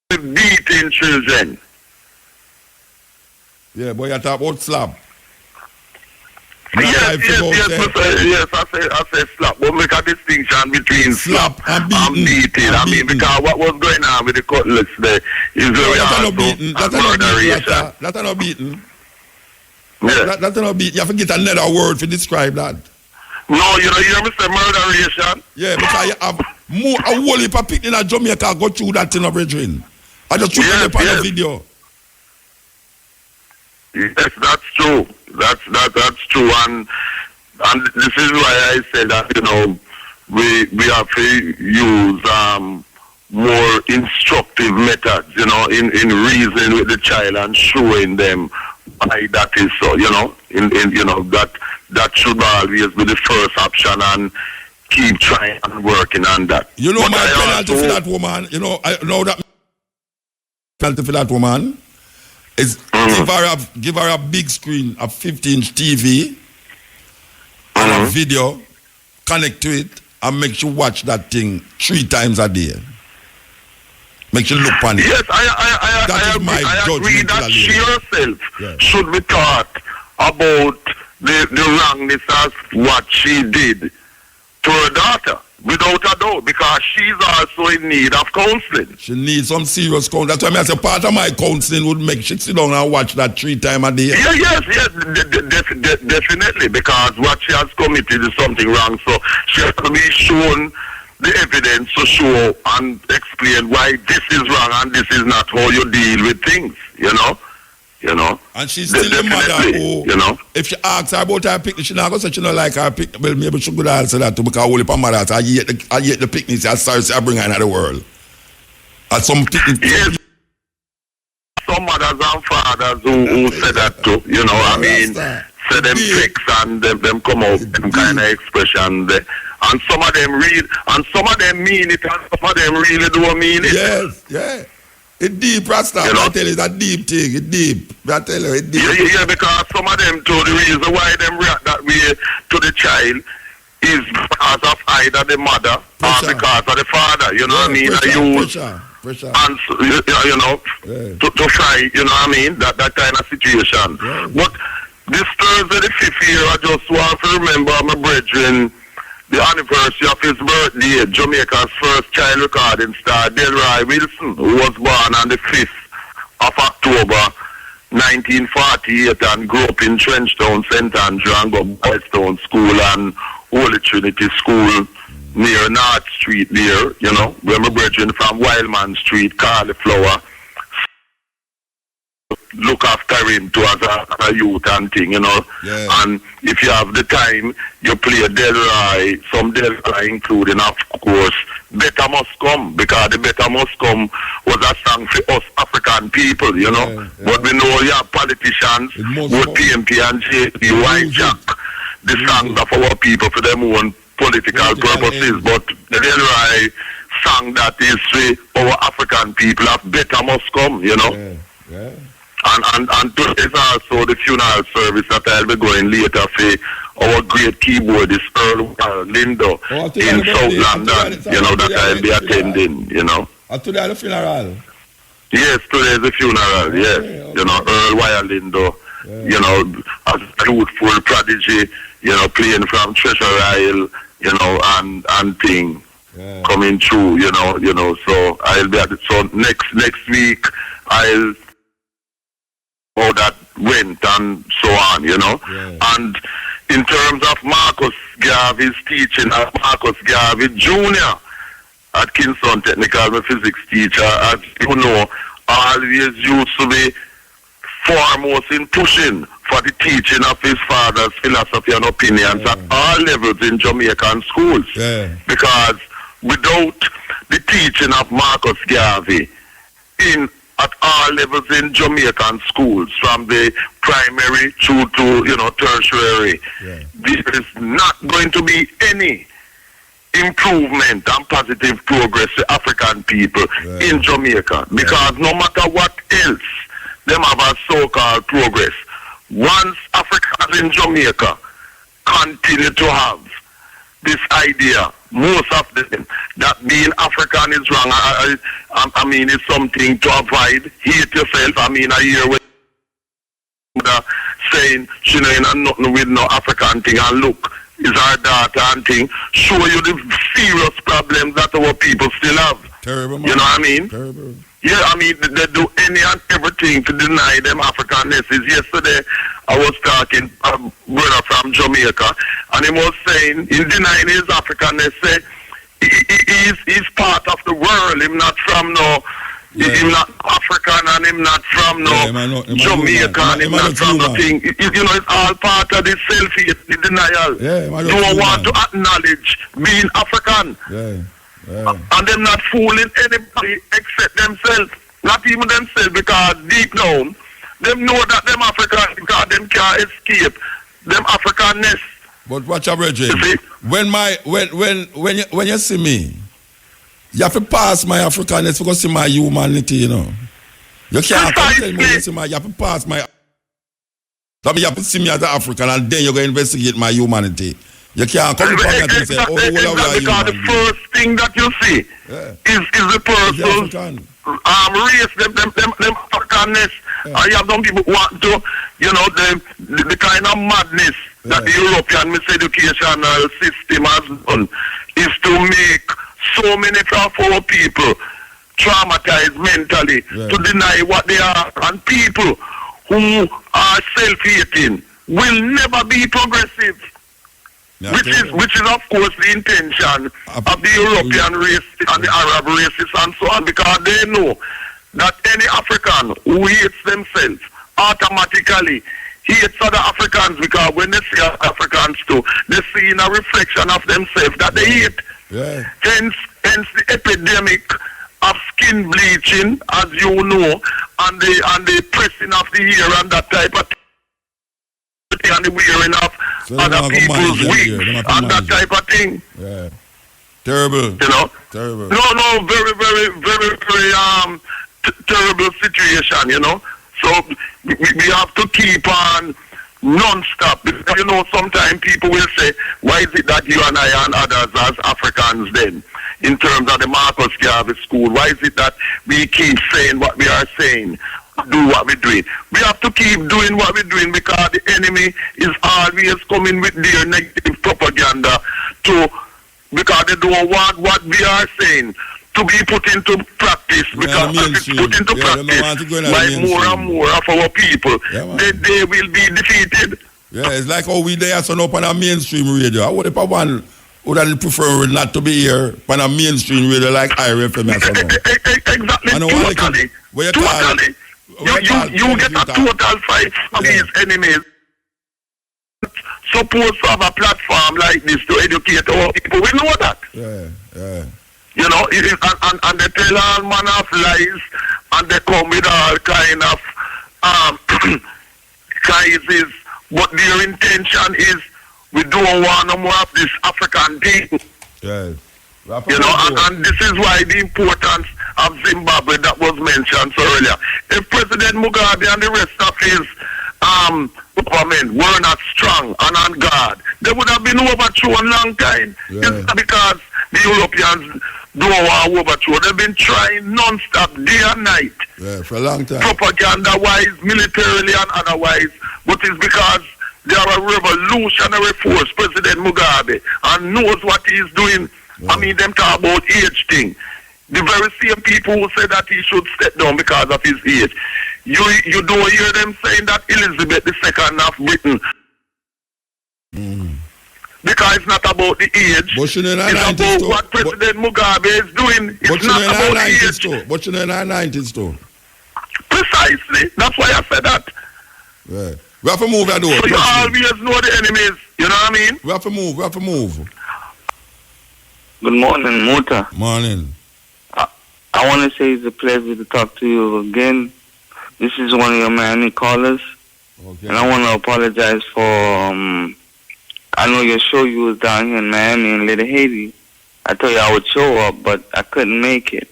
beating children. Yeah, but you talk about slap. Yes, I say slap. But make a distinction between slap and beating. I mean, because what was going on with the cutlets there is very murderation. That's not beating. That's not beating. You have to get another word to describe that. No, you hear me say murderation? Yeah, because you have a whole heap of people in Jamaica go through that thing of brethren. I just took it on the video. Yes, that's true. That's true, and this is why I said that we have to use more instructive methods, in reasoning with the child and showing them why that is so. That should always be the first option, and keep trying and working on that. My penalty for that woman. I know that penalty for that woman is give her a big screen, a 50-inch TV, and a video, connect to it, and make you watch that thing 3 times a day. Make you look on it. Yes, I agree that she herself should be taught about the wrongness of what she did to her daughter. Without a doubt, because she's also in need of counseling. She needs some serious counseling. That's why I say part of my counseling would make she sit down and watch that 3 times a day. Yes, definitely, because what she has committed is something wrong. So she has to be shown the evidence to show and explain why this is wrong and this is not how you deal with things, And she's still a mother who, if she asks her about her picnic, she not going to say she don't like her picnic. Well, maybe she could answer that too, because all the mothers, I hate the picnics, I bring her into the world. And some picnic. Yes. Some mothers and fathers who say that too, say them tricks and them come out, them kind of expression. And some of them read, and some of them mean it, and some of them really don't mean it. Yes, yeah. It's deep, Rasta. You know? I tell you, it's a deep thing. It's deep. I tell you, it's deep. Yeah, because some of them too, the reason why them react that way to the child is because of either the mother or because of the father. You know what I mean? Pressure. And you know, to try, you know what I mean? That kind of situation. Yeah. But this Thursday, the 5th year, I just want to remember my brethren, the anniversary of his birthday, Jamaica's first child recording star, Delroy Wilson, who was born on the 5th of October 1948 and grew up in Trenchtown, St. Andrew, and got Boystown School and Holy Trinity School near North Street there, you know, where my brethren from Wildman Street, Cauliflower, look after him too as a youth and thing, you know. Yeah. And if you have the time, you play Delroy, some Delroy including, of course, Better Must Come, because the Better Must Come was a song for us African people, you know. Yeah. But we know you have politicians, both PMP and JP, hijack the songs of our people for their own political purposes. But the Delroy song that is for our African people of Better Must Come, you know. Yeah. And today is also the funeral service that I'll be going later for our great keyboardist Earl Lindo in South London, you know, that I'll be attending, you know. Today the funeral? Yes, today is the funeral, yes. Okay. You know, Earl Lindo, you know, as a youthful prodigy, you know, playing from Treasure Isle, you know, and thing coming through, you know, so I'll be at it. So next week I'll how that went and so on, you know. Yeah. And in terms of Marcus Garvey's teaching, Marcus Garvey Jr. at Kingston Technical, my physics teacher, as you know, always used to be foremost in pushing for the teaching of his father's philosophy and opinions at all levels in Jamaican schools. Yeah. Because without the teaching of Marcus Garvey at all levels in Jamaican schools, from the primary through to, you know, tertiary, there is not going to be any improvement and positive progress for African people in Jamaica. Because no matter what else them have a so-called progress, once Africans in Jamaica continue to have this idea, most of them, that being African is wrong, I mean, it's something to avoid. Hate yourself. I mean, I hear with saying she know nothing with no African thing, and look, is our daughter and thing, show you the serious problems that our people still have. Terrible, man. You know what I mean? Terrible. Yeah, I mean, they do any and everything to deny them Africanness. Yesterday, I was talking to a brother from Jamaica, and he was saying, in denying his Africanness, say, he's part of the world. Him not from no, him not African, and him not from no Jamaican, him not from nothing. You know, it's all part of the self-hate, the denial. Don't want to acknowledge being African. And them not fooling anybody except themselves. Not even themselves, because deep down, them know that them African, because them can't escape them Africanness. But watch out, Reggie. When you see me, you have to pass my Africanness because see my humanity, you know. You can't tell me you see my, you have to pass my. That means you have to see me as an African and then you're going to investigate my humanity. You can't come back and say, oh, because the first thing that you see is the person race, them Africanness. And you have some people want to, you know, the kind of madness that the European miseducational system has done is to make so many of our people traumatized mentally to deny what they are. And people who are self-hating will never be progressive. Which is of course the intention of the European race and the Arab races and so on, because they know that any African who hates themselves automatically hates other Africans, because when they see Africans too, they see in a reflection of themselves that they hate. Hence the epidemic of skin bleaching, as you know, and the pressing of the hair and that type of thing, and the wearing of other people's wigs and that type of thing. Terrible. You know? Terrible. No, very, very, very, very terrible situation, you know. So we have to keep on non-stop. Because, you know, sometimes people will say, why is it that you and I and others as Africans then, in terms of the Marcus Garvey School, why is it that we keep saying what we are saying, do what we're doing? We have to keep doing what we're doing because the enemy is always coming with their negative propaganda because they don't want what we are saying to be put into practice, because if it's put into practice by more and more of our people, they will be defeated. Yeah, it's like how we there son up on a mainstream radio. I would if I want would I prefer not to be here on a mainstream radio like IRFM or something. Exactly. Totally. You get a total fight from these enemies. Supposed to have a platform like this to educate our people. We know that. Yeah. You know, and they tell all manner of lies, and they come with all kind of crises. But their intention is, we don't want no more of this African thing. Yeah. You know, and this is why the importance of Zimbabwe that was mentioned so earlier. If President Mugabe and the rest of his government were not strong and on guard, they would have been overthrown long time. Yeah. It's because the Europeans don't want to overthrow. They've been trying non-stop, day and night. Yeah, for a long time. Propaganda-wise, militarily and otherwise. But it's because they are a revolutionary force, President Mugabe, and knows what he's doing. Yeah. I mean, them talk about age thing. The very same people who say that he should step down because of his age. You don't hear them saying that Elizabeth II of Britain. Because it's not about the age. But it's about what President Mugabe is doing. It's not about the age. But you know in our 90s too. Precisely. That's why I said that. Yeah. We have to move that door. So you always know the enemies. You know what I mean? We have to move. Good morning, Muta. Morning. I want to say it's a pleasure to talk to you again. This is one of your Miami callers. Okay. And I want to apologize for, I know your show you was down here in Miami in Little Haiti. I told you I would show up, but I couldn't make it.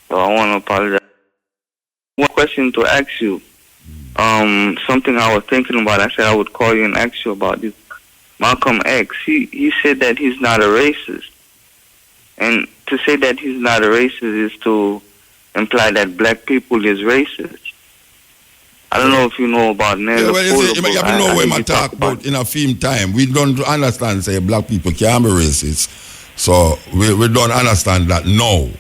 So I want to apologize. One question to ask you. Something I was thinking about, I said I would call you and ask you about this. Malcolm X, he said that he's not a racist. And to say that he's not a racist is to imply that black people is racist. I don't know if you know about Nelly. Yeah, well, you have to know when I talk about in a film time. We don't understand, say, black people can't be racist. So we don't understand that now.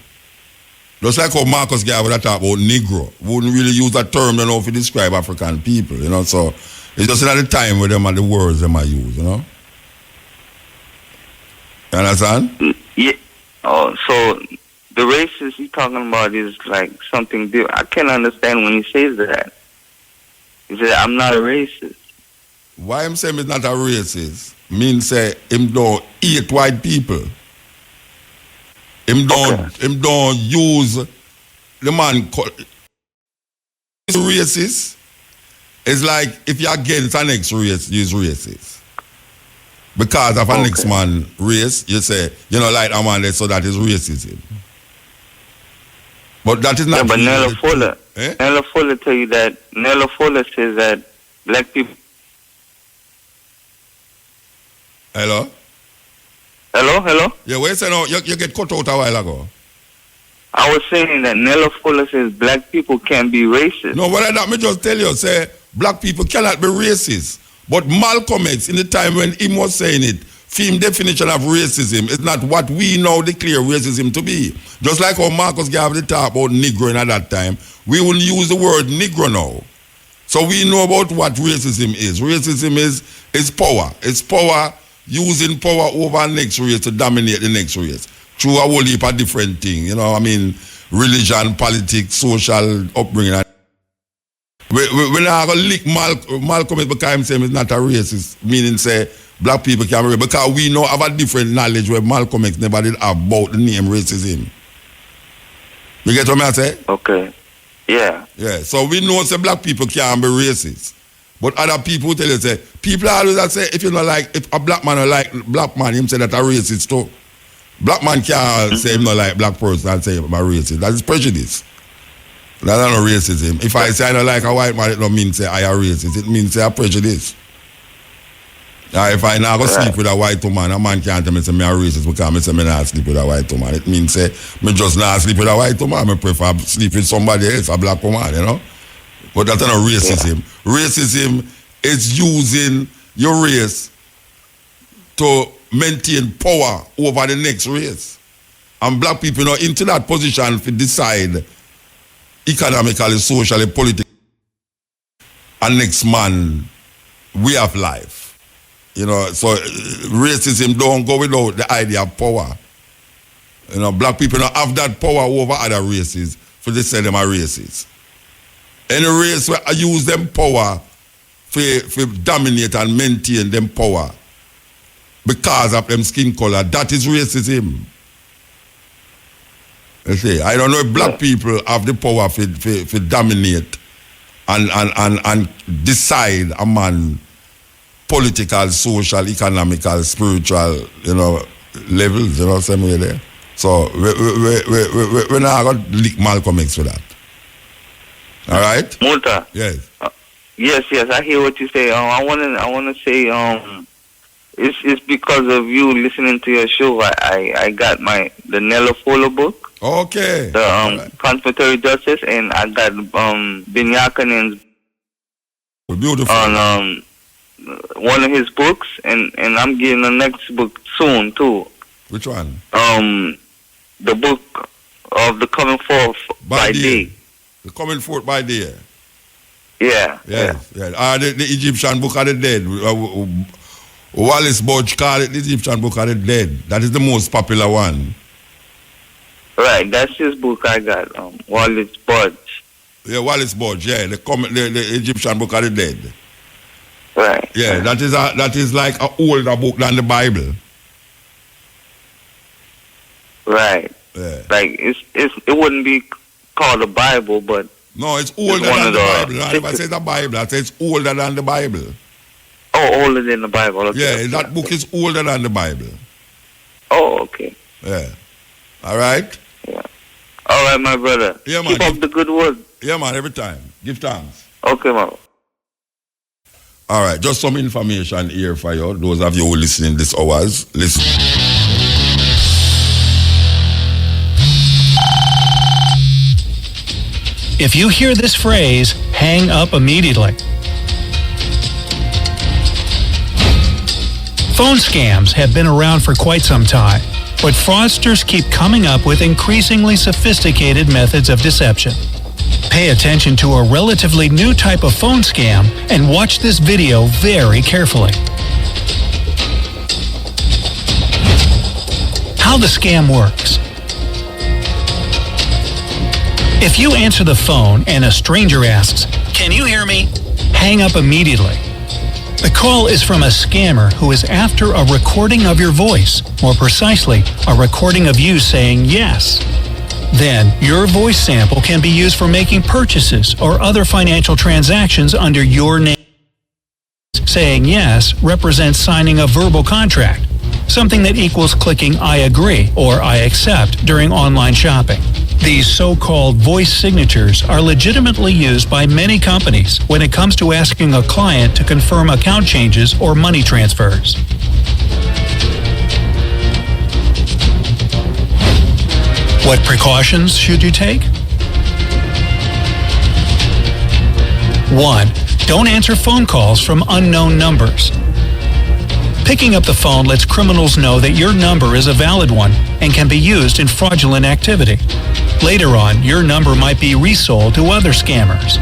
Just like how Marcus Garvey talk about Negro. We wouldn't really use that term, you know, to describe African people, you know. So it's just at the time where them are the words them are used, you know. You understand? Yeah. Oh, so the racist he's talking about is like something different. I can't understand when he says that. He said, I'm not a racist. Why I'm saying he's not a racist means say him don't hate white people. Him don't use the man racist. It's like if you're against an next race, you're racist. Because of a next man race, you say, you know, like a man that so that is racism. But that is not. Yeah, but Nella Fuller, Nella Fuller tell you that. Nella Fuller says that black people. Hello. Yeah, what you say now? You get cut out a while ago. I was saying that Nella Fuller says black people can't be racist. No, what let me just tell you, say black people cannot be racist. But Malcolm X, in the time when he was saying it, film definition of racism is not what we now declare racism to be. Just like how Marcus Garvey talk about Negro at that time, we wouldn't use the word Negro now. So we know about what racism is. Racism is power. It's power, using power over the next race to dominate the next race. Through a whole heap of different things, you know, I mean, religion, politics, social upbringing. When I go lick Malcolm X because I'm saying it's not a racist, meaning say black people can be racist, because we know have a different knowledge where Malcolm X never did have about the name racism. You get what I say? Okay. Yeah. Yeah. So we know say black people can't be racist. But other people tell you say, people always say if you don't like, if a black man don't like black man, him say that a racist too. Black man can't say him not like black person and say him a racist. That is prejudice. That's not racism. If I say I don't like a white man, it don't mean say I are racist. It means say I prejudice. If I now go sleep with a white woman, a man can't tell me say me a racist because I say me not sleep with a white woman. It means say me just not sleep with a white woman. I prefer sleep with somebody else, a black woman, you know. But that's not racism. Yeah. Racism is using your race to maintain power over the next race. And black people are into that position to decide economically, socially, politically, and next man way of life. You know, so racism don't go without the idea of power. You know, black people don't have that power over other races for they say them are racist. Any race where I use them power for dominate and maintain them power because of them skin color, that is racism. You see, I don't know if black people have the power for dominate and decide a man political, social, economical, spiritual, you know, levels, you know, same way there. So we're not going to lick Malcolm X for that. All right? MUTA. Yes. Yes, I hear what you say. I want to say, it's because of you listening to your show. I got the Nello Fuller book. Okay. The right. Confirmatory Justice, and I got Binyakanen's beautiful on one of his books, and I'm getting the next book soon too. Which one? The book of the Coming Forth by Day. The Coming Forth by Day. Yeah. Yes. Yeah. The Egyptian Book of the Dead. Wallace Budge called it the Egyptian Book of the Dead. That is the most popular one. Right, that's his book I got. Wallace Budge. Yeah, Wallace Budge. Yeah, the Egyptian Book of the Dead. Right. Yeah, that is like an older book than the Bible. Right. Yeah. Like it wouldn't be called the Bible, but no, it's older than the Bible. I never say the Bible. I say it's older than the Bible. Oh, older than the Bible. Okay. Yeah, that book is older than the Bible. Oh, okay. Yeah. All right. Yeah. All right, my brother. Yeah, man. Keep up the good work. Yeah, man. Every time. Give thanks. Okay, man. All right, just some information here for you. Those of you who are listening this hours, listen. If you hear this phrase, hang up immediately. Phone scams have been around for quite some time, but fraudsters keep coming up with increasingly sophisticated methods of deception. Pay attention to a relatively new type of phone scam and watch this video very carefully. How the scam works. If you answer the phone and a stranger asks, "Can you hear me?" hang up immediately. The call is from a scammer who is after a recording of your voice, more precisely, a recording of you saying yes. Then, your voice sample can be used for making purchases or other financial transactions under your name. Saying yes represents signing a verbal contract, something that equals clicking "I agree" or "I accept" during online shopping. These so-called voice signatures are legitimately used by many companies when it comes to asking a client to confirm account changes or money transfers. What precautions should you take? 1. Don't answer phone calls from unknown numbers. Picking up the phone lets criminals know that your number is a valid one and can be used in fraudulent activity. Later on, your number might be resold to other scammers.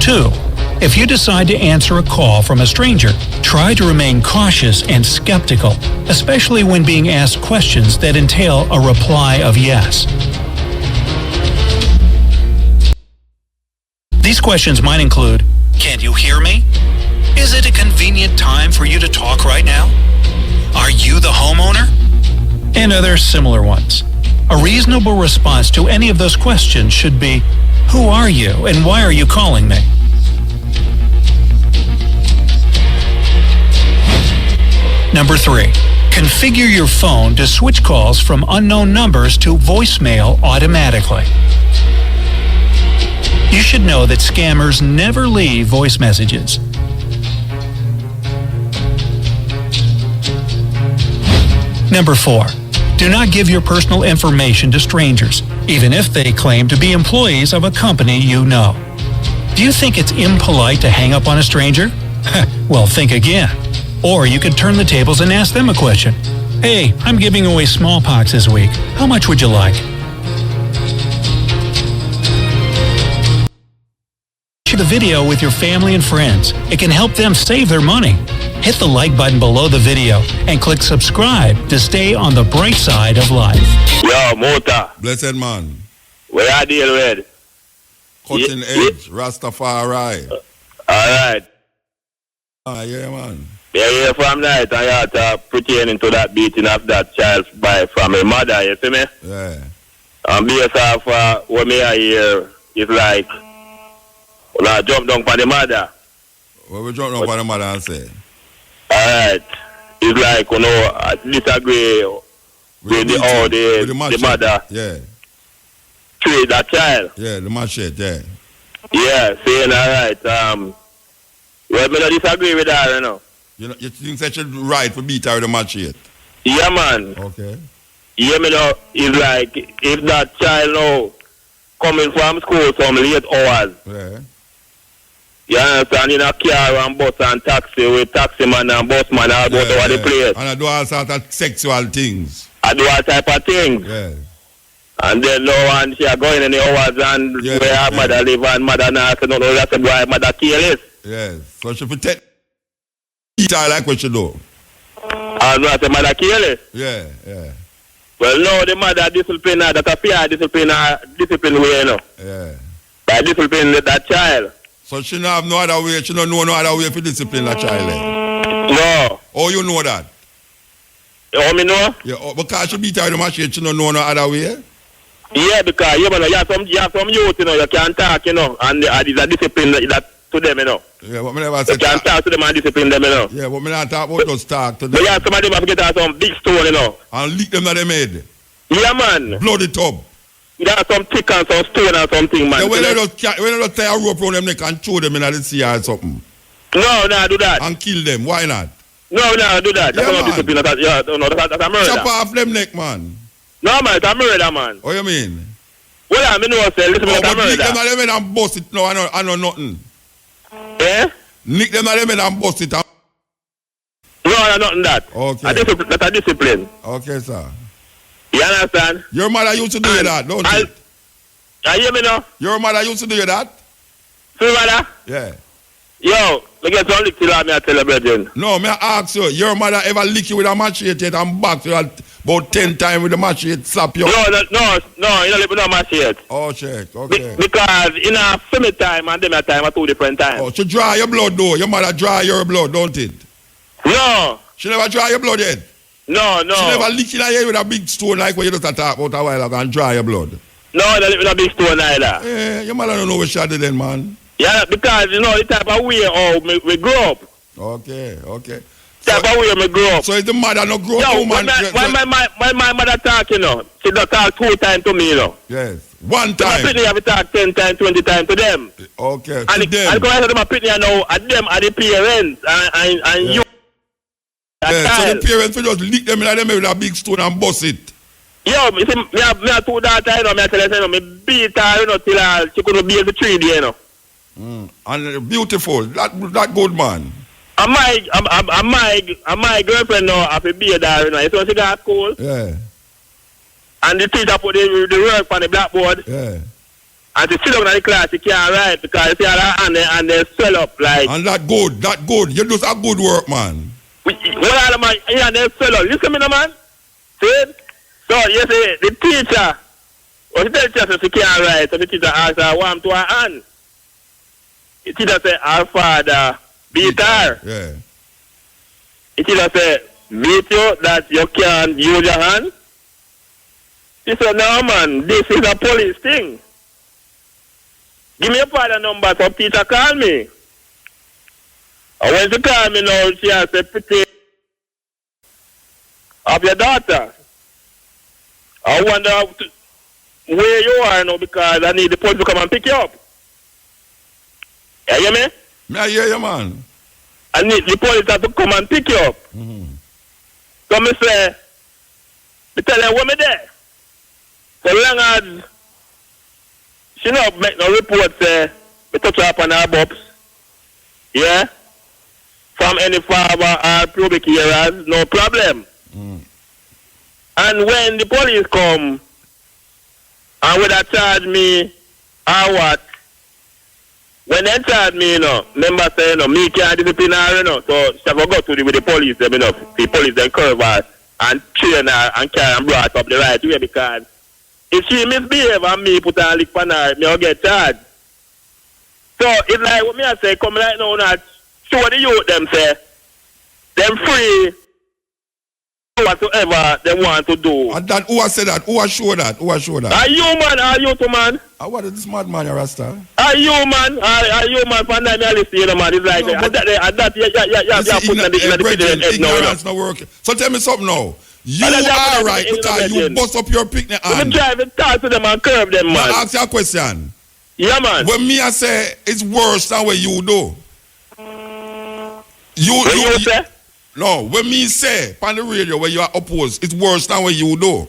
2. If you decide to answer a call from a stranger, try to remain cautious and skeptical, especially when being asked questions that entail a reply of yes. These questions might include, "Can you hear me? Is it a convenient time for you to talk right now? Are you the homeowner?" And other similar ones. A reasonable response to any of those questions should be, "Who are you and why are you calling me?" Number 3, Configure your phone to switch calls from unknown numbers to voicemail automatically. You should know that scammers never leave voice messages. Number 4. Do not give your personal information to strangers, even if they claim to be employees of a company you know. Do you think it's impolite to hang up on a stranger? Well, think again. Or you could turn the tables and ask them a question. Hey, I'm giving away smallpox this week. How much would you like? Share the video with your family and friends. It can help them save their money. Hit the like button below the video and click subscribe to stay on the bright side of life. Yo, MUTA. Blessed man. Where I deal with? Cutting edge, Rastafari. Alright. Yeah, man. Yeah, from night I had to pertaining to that beating of that child from her mother, you see me? Yeah. And based off what me I hear, it's like, when I jump down for the mother. Well, we jump down for the mother and say? Alright. It's like, I disagree with the mother. Yeah. Treat that child. Yeah, the machete, yeah. Yeah, saying alright. Well, I don't disagree with that, you know. You think that should right for beat her with the machete? Yeah, man. Okay. Yeah, me know, it's like, if that child now coming from school some late hours. Yeah. You understand, in a car and bus and taxi with taxi man and bus man all about over the place. And I do all sort of sexual things. I do all type of things. Yeah. And then now and she are going in the hours and where her mother live and mother now say no, that's why mother careless. Yes. So she protect her like what she do. And I say mother careless. Yeah, yeah. Well no, the mother discipline her, that a fair discipline way, you know. Yeah. By discipline that child. So she don't have no other way, she don't know no other way for discipline that child. No. Oh, you know that? Oh, me know? Yeah, because she beat her with the machete, she don't know no other way? Yeah, because you have some youth, you know, you can't talk, you know, and there's a discipline that to them, you know. Yeah, but me never say you can't talk to them and discipline them, you know. Yeah, but me not talk about just talk to them. But yeah, some of them have to get some big stone, you know. And lick them that they made. Yeah, man. Bloody tub. There are some thick and some stone and something, man. Yeah, when they just tie a rope around them neck and throw them in the sea or something. No, do that. And kill them, why not? No, do that. That's not discipline. That's a murder. Chop off them neck, man. No, man, it's a murder, man. What you mean? Well, I mean, listen, it's a murder. Nick them at them and bust it now, I know nothing. Eh? Nick them at them and bust it. No, nothing that. Okay. That's a discipline. Okay, sir. You understand? Your mother used to do that, don't you? You hear me now? Your mother used to do that? See, mother? Yeah. Yo, me get some lick till I tell you, brethren. No, me ask you, your mother ever lick you with a machete yet and back you about 10 times with the machete, slap you? No, you don't live with no machete. Oh, check, okay. Because in a summer time and them time are two different times. Oh, she dry your blood though. Your mother dry your blood, don't it? No. She never dry your blood yet? No. She never lick in her head with a big stone like what you just talk about a while ago and dry your blood? No, they live with a big stone either. Yeah, your mother don't know what she did then, man. Yeah, because, you know, the type of way we grew up. Okay. Type of way we grew up. So if the mother no grow up, woman... When my mother talk, you know, she don't talk 2 times to me, you know. Yes. 1 time. My pitney have to talk 10 times, 20 times to them. Okay, and to them. And because my pitney now, at them are the parents, and you... Yeah, so the parents will just lick them in them with a big stone and bust it. Yo, me see, me have 2 daughters, you know, me tell her, you know, me beat her, you know, till she couldn't be able to 3 days, you know. And beautiful, that good man. And my girlfriend now have to be there, you know. So she got school. Yeah. And the teacher put the work on the blackboard. Yeah. And she sit down in the class, she can't write because she had her hand and they swell up like. And that good. You do a good work, man. Well, man, yeah, they swell up. Listen to me, no, man. See? So you see, the teacher, well, she tell the teacher she can't write, so the teacher asks her, warm to her hand. The teacher said, our father beat her. Yeah. The teacher said, beat you that you can't use your hand? She said, no, man, this is a police thing. Give me your father number so teacher call me. And when she call me now, she has a pretty... of your daughter. I wonder where you are now because I need the police to come and pick you up. You hear me? I hear you, man. I need the police to come and pick you up. So I say, I tell them, what me there? So long as she not make no report, say, me touch her up on her bobs. Yeah? From any father or pubic areas, no problem. And when the police come, and whether charge me or what, when they charge me, remember say, me can't discipline her, so she have to go to with the police, them, the police then curve her and train her and carry and brought up the right way because if she misbehave and me put her lick on her, me will get charged. So it's like what me I say, come right now, not show the youth them say, them free whatsoever they want to do. And that, who has said that? Who has shown that? Who has shown that? Are you man? Are you two man? What is this madman, you Rasta? Are you man? Are you man? For that, man. It's like that. Ignorance not working. So tell me something now. You are right because you bust up your picnic hand. We drive and talk to them and curb them, man. Now ask you a question. Yeah, man. When me I say it's worse than what you do. You say? No, when me say on the radio where you are opposed, it's worse than what you do.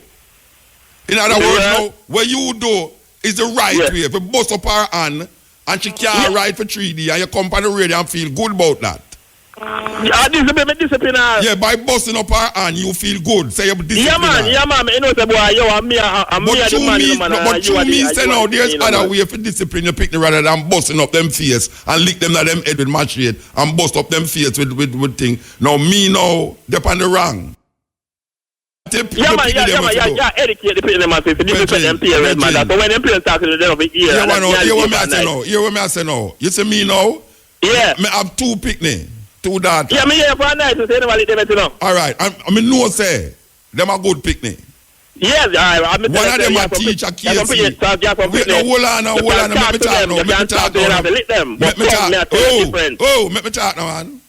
In other words, now, what you do is the right way. If you bust up her hand and she can't ride for 3D and you come on the radio and feel good about that. Discipline her. Yeah, by busting up her hand, you feel good. Say you discipline her. Yeah, man. You know, say, boy, I'm me, but you mean say now, there's other way for discipline your picnic rather than busting up them face and lick them at them head with machete and bust up them face with thing. Now, me now, they're on the wrong. Educate the picnic man, so discipline them parents, man. So when them parents talk to them over here, hear what me I say now. You see me now? Yeah. Me have 2 picnic. 2 daughters. Yeah, me here for a night to say nobody them to know. All right, I mean no say them a good picnic. Yes, I mean one of them a teach a KC. Wait, no, hold on, let me talk now. Let me talk now, man.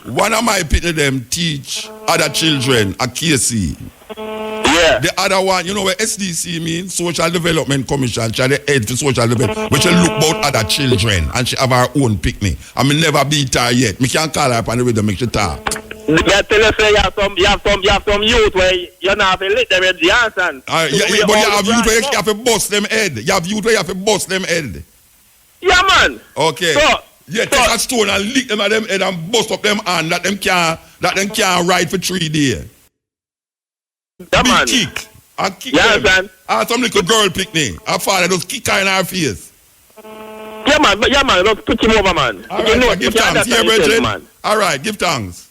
One of my picnic them teach other children a KC. Yeah. The other one, you know what SDC means? Social Development Commission. She had the head for social development. Which she look about other children and she have her own picnic. I mean never beat her yet. Me can't call her up on the way to make she talk. You tell us say you have some youth where you not have to let them head the answer. But you have youth where you have to bust them head. You have youth where you have to bust them head. Yeah, man. Okay. Take a stone and lick them at them head and bust up them hand that them can't ride for 3 days. Kick. I kick them. Some little girl picnic. Her father just kick her in her face. Yeah, man. Just put him over, man. All right, give thanks. Yeah, brethren. All right, give thanks.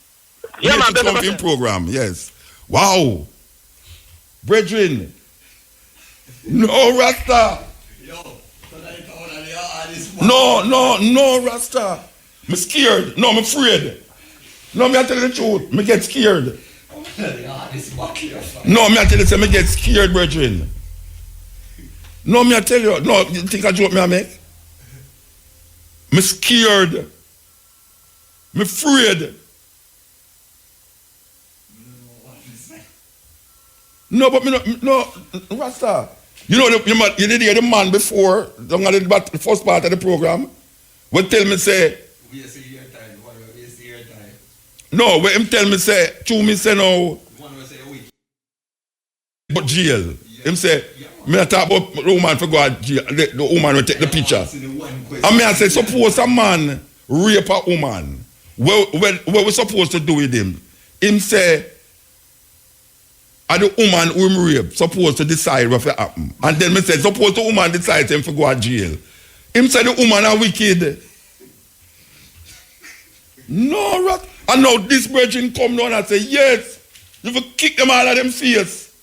Yeah, man. Something program, yes. Wow. Brethren. No, Rasta. No, Rasta. I'm scared. No, I'm afraid. No, me I tell you the truth. Me get scared. No, me I tell you, me get scared, brethren. No, me I tell you. No, you think I joke me I make? Me scared. Me afraid. No, but me no, Rasta. You know, you did hear the man before, the first part of the program, would tell me, say, no, when him tell me, say, no, but jail. Him say, me I talk about the woman for go to jail, the woman will take the picture. And me I say, suppose a man rape a woman, what we supposed to do with him? Him say, and the woman who him rape supposed to decide what will happen. And then me say, suppose the woman decides him to go to jail. Him say the woman are wicked. No, right. And now this virgin come down and say, yes, you will kick them all of them face.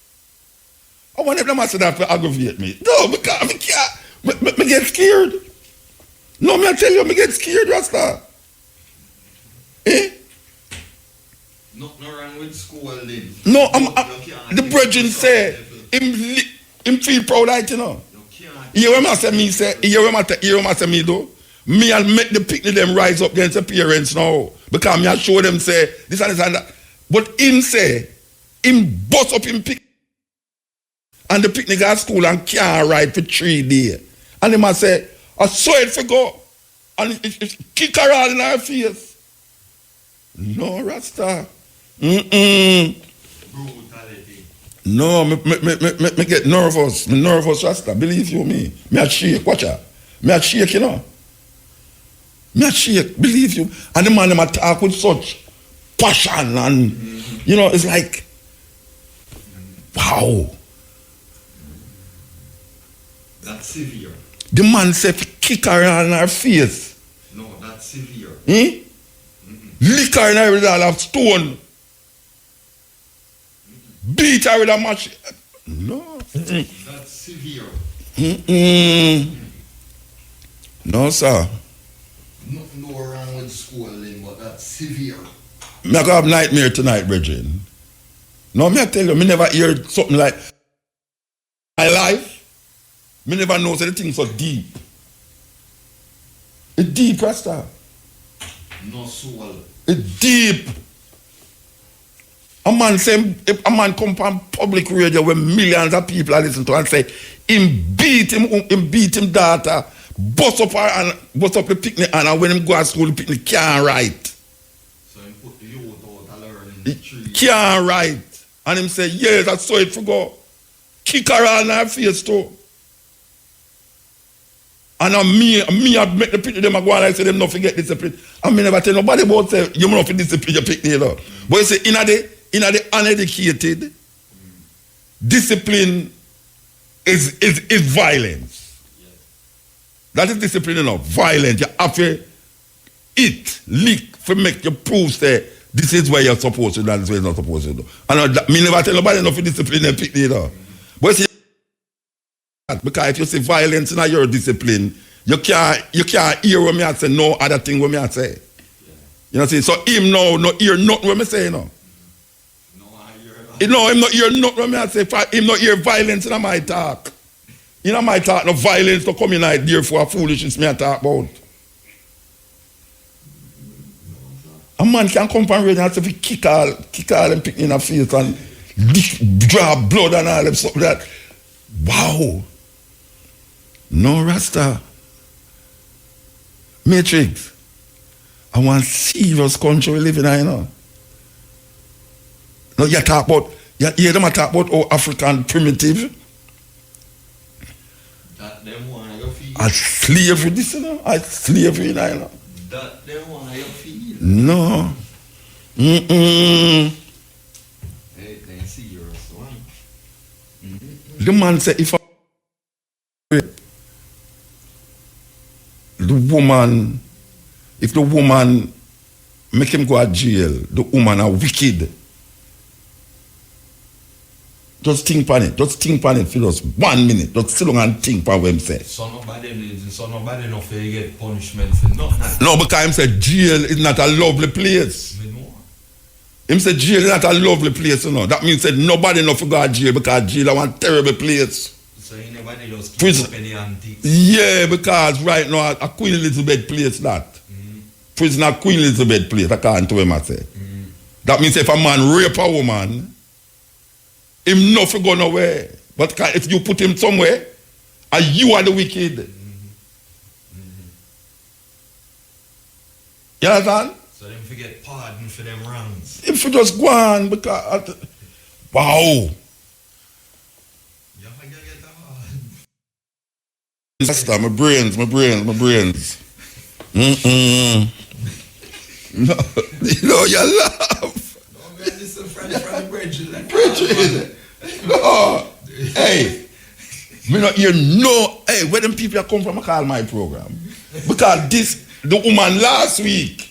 I wonder if them say that to aggravate me. No, because me can't. Me get scared. No, me I tell you, me get scared, Rasta. Nothing wrong with school then. No, the virgin say, him feel proud like you know. You hear what I say me do? Me I'll make the picnic them rise up against the parents now. Because me I show them say, this and that. But him say, Him bust up him pick. And the picnic at school and can't ride for 3 days. And the man say, I saw it for go. And it kick her all in her face. No, Rasta. Brutality. No, me get nervous. Me nervous, Rasta. Believe you me. Me a shake, watch out. Me a shake, you know. Me a shake, believe you. And the man them a talk with such passion and, you know, it's like, wow. That's severe. The man said, kick her on her face. No, that's severe. Lick her in her with all of stone. Beat her with a match. No. That's severe. No, sir. Nothing no wrong with schooling, but that's severe. Me I go have nightmare tonight, brethren. No, me I tell you, me never hear something like my life. Me never know so the thing so deep. It's deep, Rasta. No soul. It's deep. A man come from public radio where millions of people are listening to and say, him beat him daughter, bust up the picnic and when him go to school, the picnic can't write. So him put the youth out to learn in the tree. Can't write. And him say, yes, I saw it for go. Kick her on her face too. And me I make the picnic them go and I say them not forget discipline. And me never tell nobody about say you not for discipline your picnic, you know. But you say in the uneducated, discipline is violence. Yes. That is discipline, you know, violence. You have to lick for make you prove say this is where you're supposed to do, and this is where you're not supposed to do. And me never tell nobody not for discipline their picnic, you know. But you see, because if you see violence in your discipline, you can't hear what me I say, no other thing what me I say. You know what I'm saying? So him no hear nothing what me say, you know. No, him not hear nothing what me I say. Him not hear violence in my talk. In my talk, no violence to come in like therefore foolishness me I talk about. A man can come from radio and say if kick all and pick in the face and draw blood and all them stuff like that. Wow. No, Rasta. Matrix. I want serious country we live in, you know. No, you talk about, you hear them talk about how African primitive. That them want you feel. As slavery, this, you know. As slavery, you know. That them want you feel. No. Hey, they serious one. The man said if if the woman make him go to jail, the woman are wicked. Just think on it. Just think on it for just 1 minute. Just sit down and think on what him say. So nobody no get punishment for nothing. No, because him say jail is not a lovely place. Him say jail is not a lovely place, you know. That means that nobody no go to jail because jail is one terrible place. So you never just keep up any antiques. Yeah, because right now a Queen Elizabeth place that. Prison a Queen Elizabeth place, according to him I say. That means if a man rape a woman, him not go nowhere. But if you put him somewhere, and you are the wicked. You understand? So them forget pardon for them wrongs. If you just go on, because wow. Master, my brains. No, you know, you laugh. No, man, this is from the bridge. No. Hey, me not hear no. Hey, where them people come from, I call my program. Because the woman last week.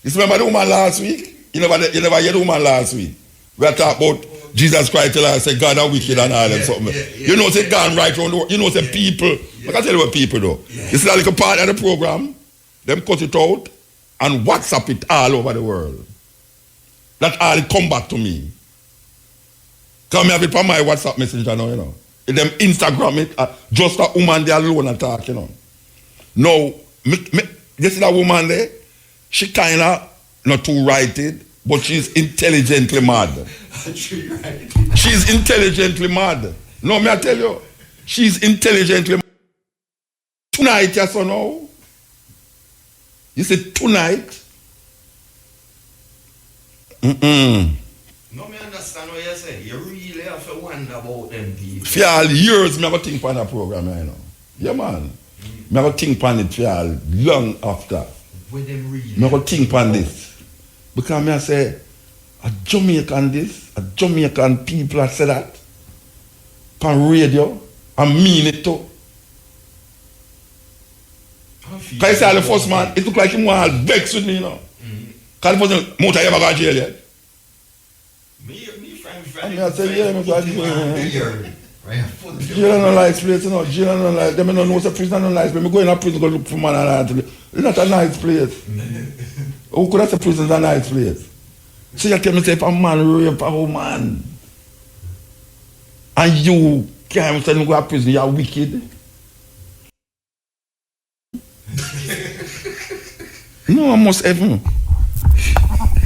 You remember the woman last week? You never hear the woman last week. We are talking about Jesus Christ tell us say God are wicked and all them something. You know, say gone right around the world. You know, say people. I can tell you what people do. You see that like a part of the program, them cut it out and WhatsApp it all over the world. That all it come back to me. Come have it on my WhatsApp messenger now, you know. If them Instagram it, just a woman there alone and talk, you know. Now, you see that woman there? She kind of not too righted, but she's intelligently mad. She's intelligently mad. No, me I tell you, she's intelligently mad. Tonight, yes or no? You said tonight? No, me understand what you say. You really have to wonder about them people. For all years, me have a think on that program, you know. Yeah, man. Me have a think on it for all long after. With them really. Me have a think on this. Because me I say, a Jamaican this, a Jamaican people that say that, on radio, I mean it too. Because I say the first man, it look like him want to vex with me, you know. Because the first man, MUTA ever got jail yet? Me friend, I say, yeah, me got jail. Jail no nice place, you know. Jail no nice. Them don't know what's a prison no nice place. Me go in a prison, go look for man and it's not a nice place. Who could have said prison is a nice place? So you tell me, say, if a man rape a woman, and you can't tell me go to prison, you're wicked. No, I must heaven.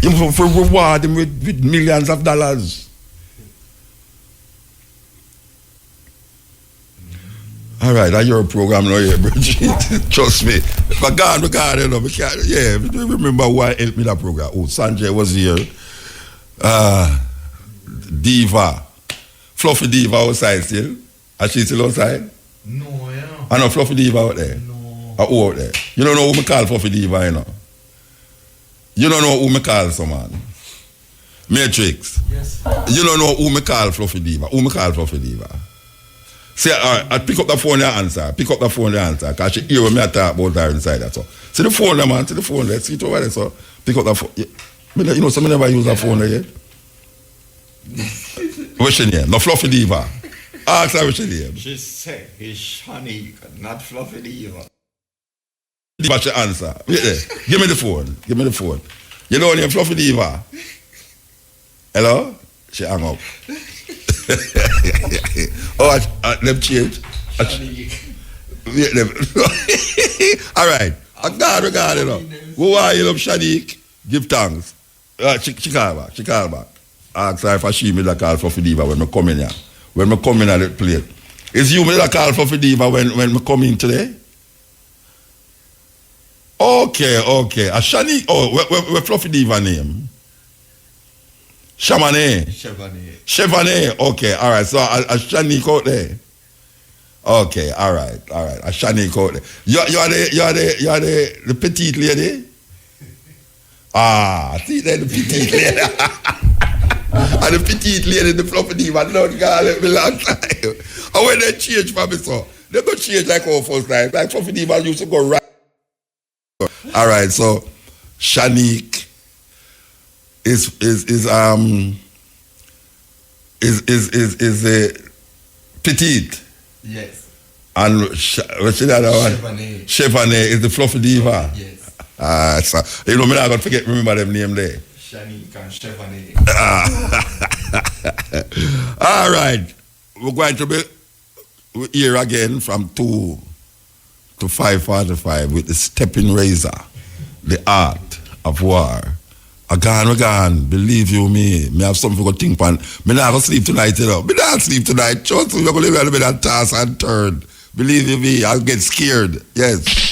You must reward him with millions of dollars. All right, that's your program now, yeah, Bridget. Trust me. But God, you know, yeah, remember why helped me that program. Oh, Sanjay was here. Diva. Fluffy Diva outside still. Is she still outside? No, yeah. I know Fluffy Diva out there. No. Who out there? You don't know who me call Fluffy Diva, you know? You don't know who me call someone? Matrix. Yes. You don't know who me call Fluffy Diva. Who me call Fluffy Diva? Say, all right, I pick up the phone and answer. Pick up the phone and answer. Because she hear me talk about her inside that. So. See the phone, man. See the phone. Let's see it over there. So pick up the phone. Yeah. You know, some never use that phone there yet. What's your name? No, Fluffy Diva. Ask her what's your name. She said it's Shani, not Fluffy Diva. Diva she answer. Yeah. Give me the phone. Give me the phone. You know her name, Fluffy Diva? Hello? She hang up. Oh, them change. All right. God, you know. Who are you, love Shanique? Give thanks. She call back. She call back. Ask her if she made a call for Diva when I come in here. When I come in at the plate. Is you made a call for Diva when I come in today? Okay. A Shanique. Oh, where Fluffy Diva name? Chevane. Okay, all right. So a Shanique out there. Okay, all right. A Shanique out there. You are the petite lady. See there the petite lady. And the petite lady, the Fluffy Diva, don't let me long time. And when they change for me, so they go change like our first time. Like Fluffy Diva used to go right. All right, so Shanique is a petite. Yes. And what's the other one? Chevane is the Fluffy Diva. Yes. So you know me not gonna remember them name there. Shanique and Chevane. All right. We're going to be here again from 2 to 5:45 with the stepping razor, the art of war. Again, believe you me have something to think on. Me not gonna sleep tonight, you know. Me not sleep tonight. Trust me, I'm gonna live a little bit of toss and turn. Believe you me, I'll get scared. Yes.